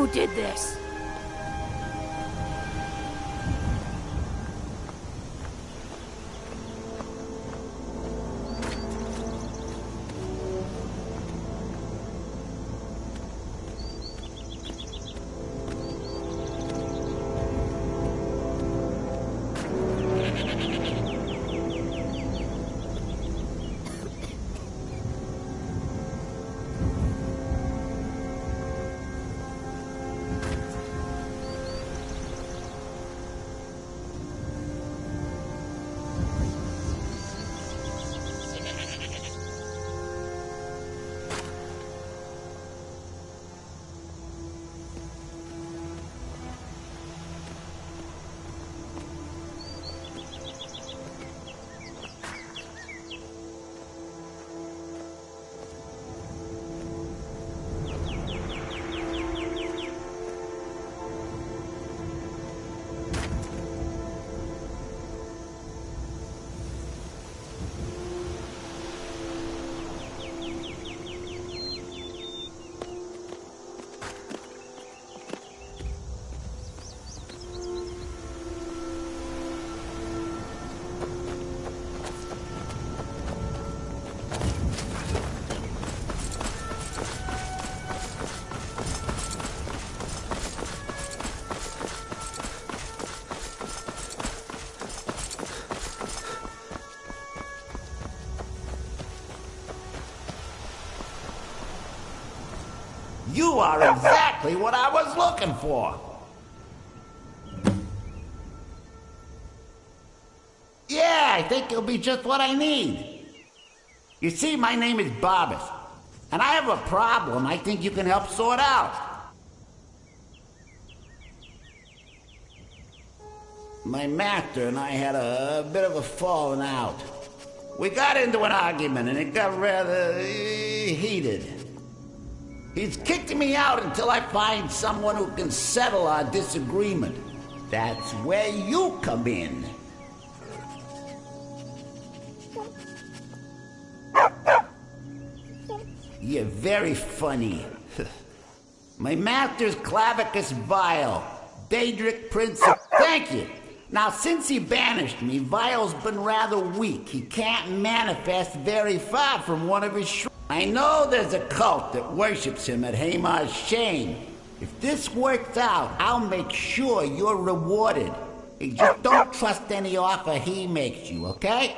Who did this? You are exactly what I was looking for. Yeah, I think you'll be just what I need. You see, my name is Barbas, and I have a problem I think you can help sort out. My master and I had a bit of a falling out. We got into an argument and it got rather heated. He's kicked me out until I find someone who can settle our disagreement. That's where you come in. You're very funny. My master's Clavicus Vile, Daedric Prince of... Thank you! Now, since he banished me, Vile's been rather weak. He can't manifest very far from one of his shrines. I know there's a cult that worships him at Hamar's Shane. If this works out, I'll make sure you're rewarded. You just don't trust any offer he makes you, okay?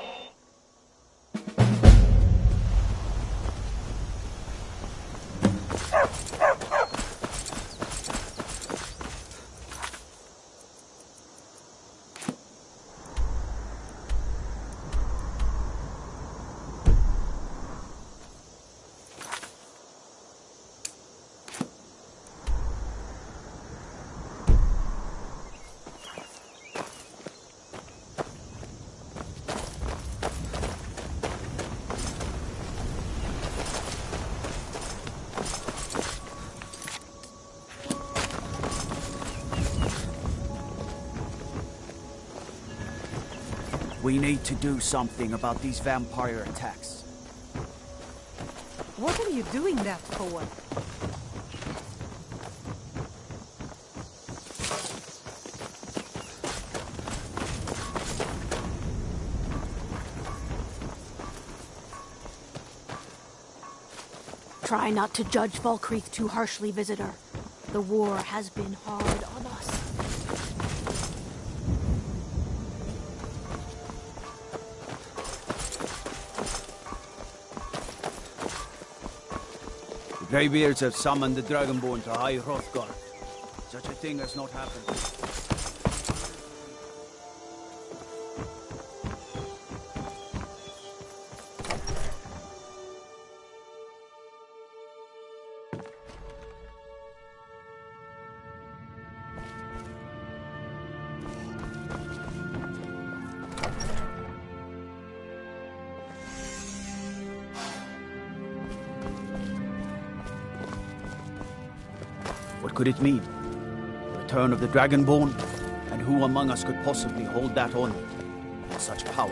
We need to do something about these vampire attacks. What are you doing that for? Try not to judge Valkreath too harshly, visitor. The war has been hard on us. The Greybeards have summoned the Dragonborn to High Hrothgar. Such a thing has not happened. What could it mean? The return of the Dragonborn? And who among us could possibly hold that on with such power?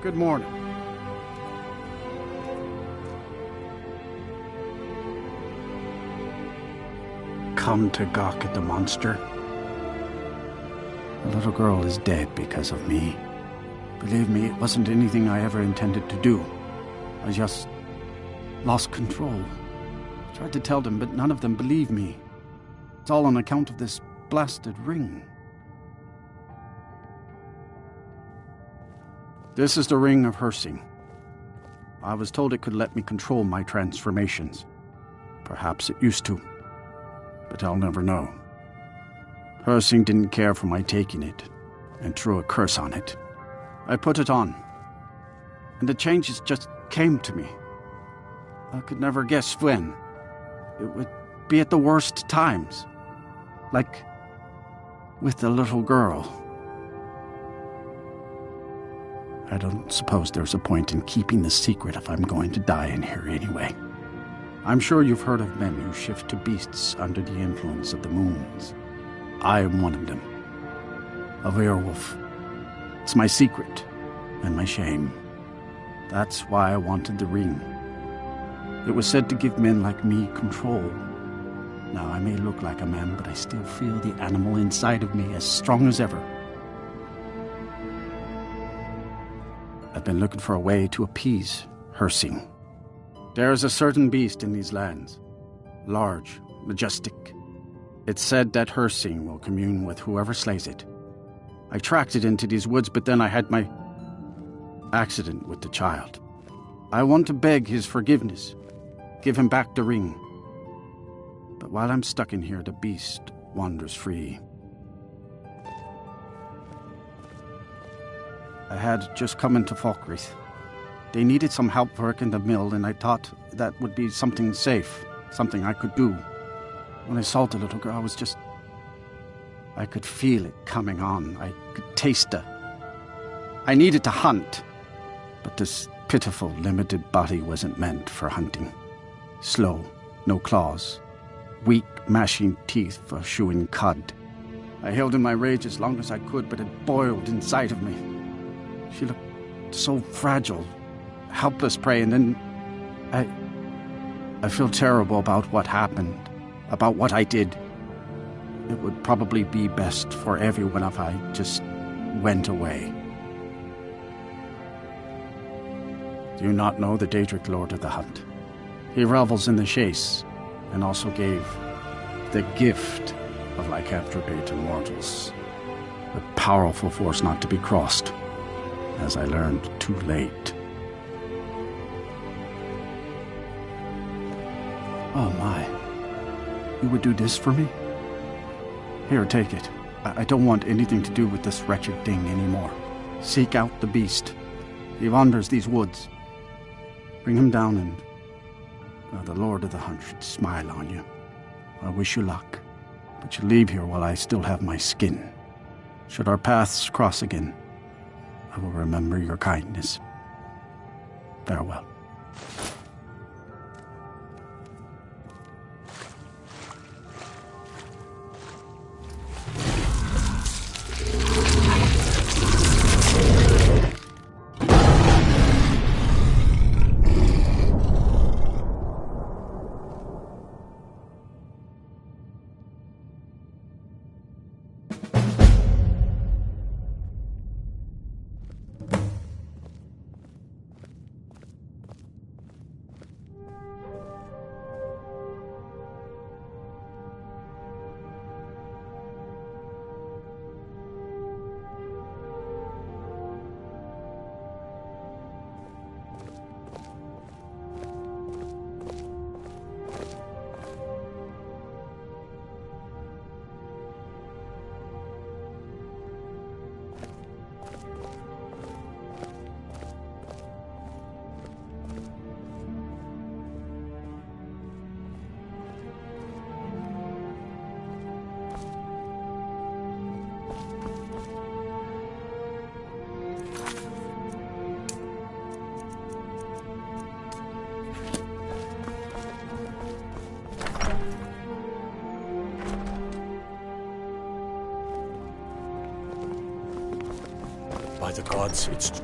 Good morning. Come to gawk at the monster. The little girl is dead because of me. Believe me, it wasn't anything I ever intended to do. I just lost control. Tried to tell them, but none of them believe me. It's all on account of this blasted ring. This is the Ring of Hersing. I was told it could let me control my transformations. Perhaps it used to, but I'll never know. Hersing didn't care for my taking it, and threw a curse on it. I put it on, and the changes just came to me. I could never guess when. It would be at the worst times. Like with the little girl. I don't suppose there's a point in keeping the secret if I'm going to die in here anyway. I'm sure you've heard of men who shift to beasts under the influence of the moons. I am one of them. A werewolf. It's my secret and my shame. That's why I wanted the ring. It was said to give men like me control. Now, I may look like a man, but I still feel the animal inside of me as strong as ever. I've been looking for a way to appease Hersing. There is a certain beast in these lands. Large, majestic. It's said that Hersing will commune with whoever slays it. I tracked it into these woods, but then I had my accident with the child. I want to beg his forgiveness. Give him back the ring. But while I'm stuck in here, the beast wanders free. I had just come into Falkreath. They needed some help work in the mill, and I thought that would be something safe, something I could do. When I saw the little girl, I could feel it coming on. I could taste it. I needed to hunt, but this pitiful, limited body wasn't meant for hunting. Slow, no claws, weak, mashing teeth for chewing cud. I held in my rage as long as I could, but it boiled inside of me. She looked so fragile, helpless prey, and then I feel terrible about what happened, about what I did. It would probably be best for everyone if I just went away. Do you not know the Daedric Lord of the Hunt? He revels in the chase, and also gave the gift of lycanthropy to mortals. A powerful force not to be crossed, as I learned too late. Oh my. You would do this for me? Here, take it. I don't want anything to do with this wretched thing anymore. Seek out the beast. He wanders these woods. Bring him down and the Lord of the Hunt should smile on you. I wish you luck, but you leave here while I still have my skin. Should our paths cross again, I will remember your kindness. Farewell. By the gods, it's...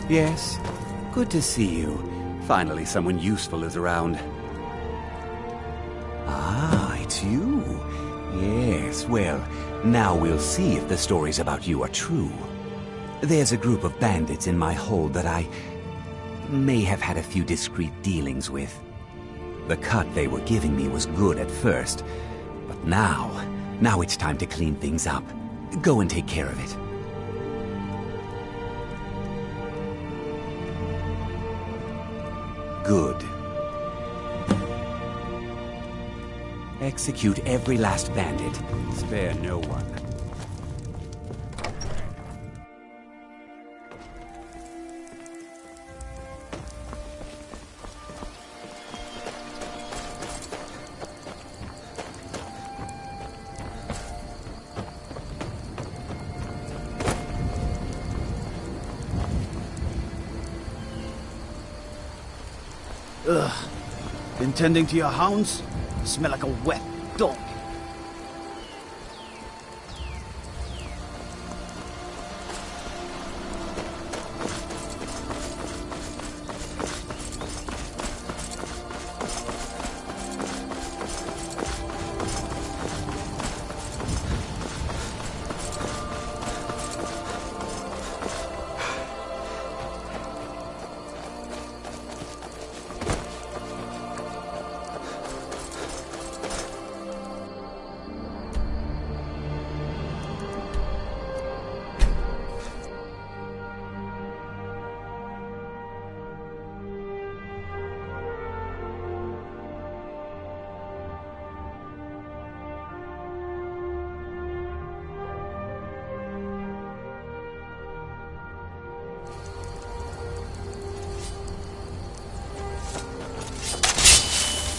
Yes, good to see you. Finally, someone useful is around. Ah, it's you. Yes, well, now we'll see if the stories about you are true. There's a group of bandits in my hold that I may have had a few discreet dealings with. The cut they were giving me was good at first, but now it's time to clean things up. Go and take care of it. Good. Execute every last bandit. Spare no one. Ugh. Been tending to your hounds? You smell like a wet dog.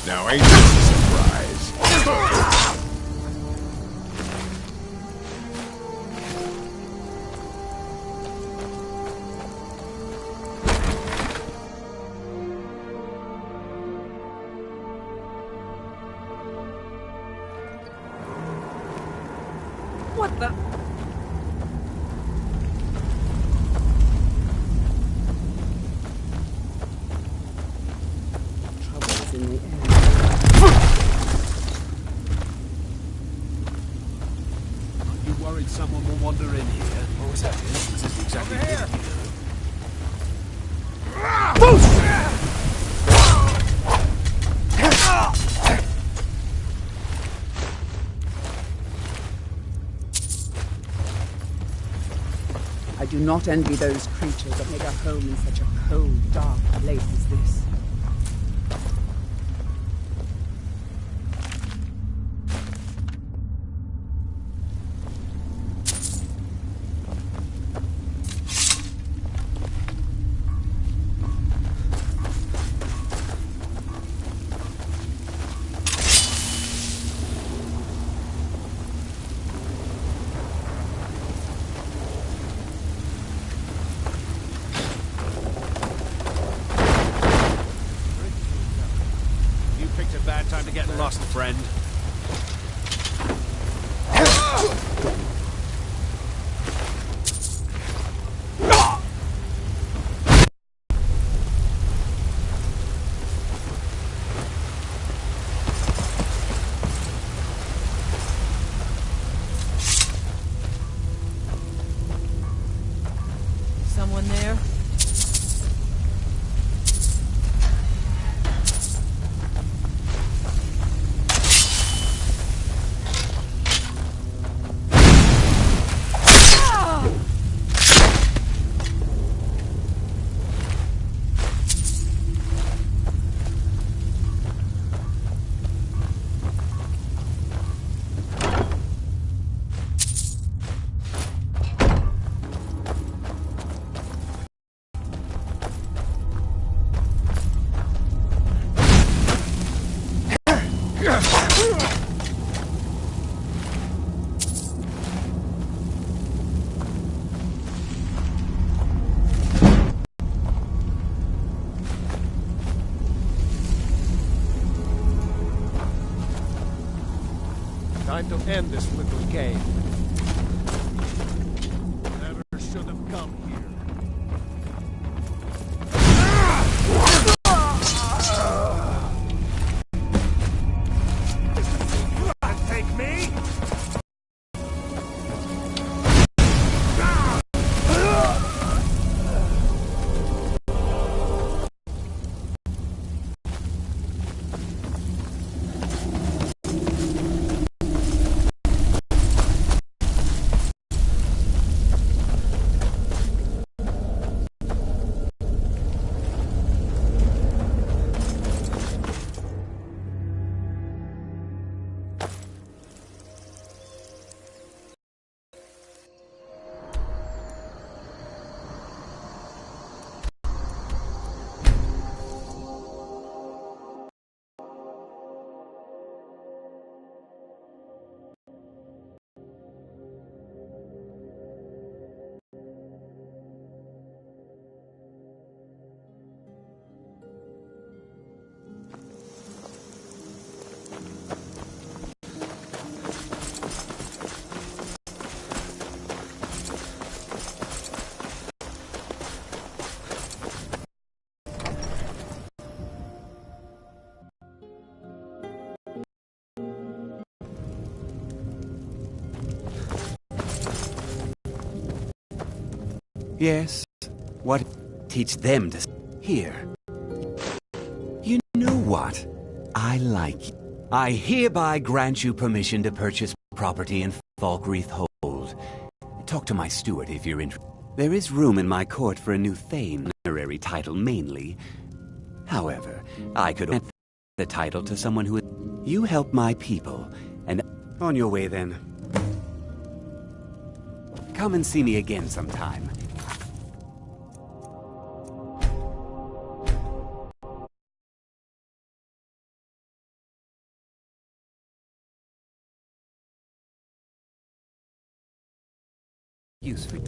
Now ain't this a surprise? What the? Trouble is in the air. You worried someone will wander in here? What was that? Was this exactly here? I do not envy those creatures that make a home in such a cold, dark place as this. Bad time to get lost, friend. Someone there? Time to end this little game. Never should have come here. Yes. What? Teach them to... Here. You know what? I like you. I hereby grant you permission to purchase property in Falkreath Hold. Talk to my steward if you're interested. There is room in my court for a new Thane, honorary title mainly. However, I could grant the title to someone who... You help my people, and... On your way, then. Come and see me again sometime. Use for...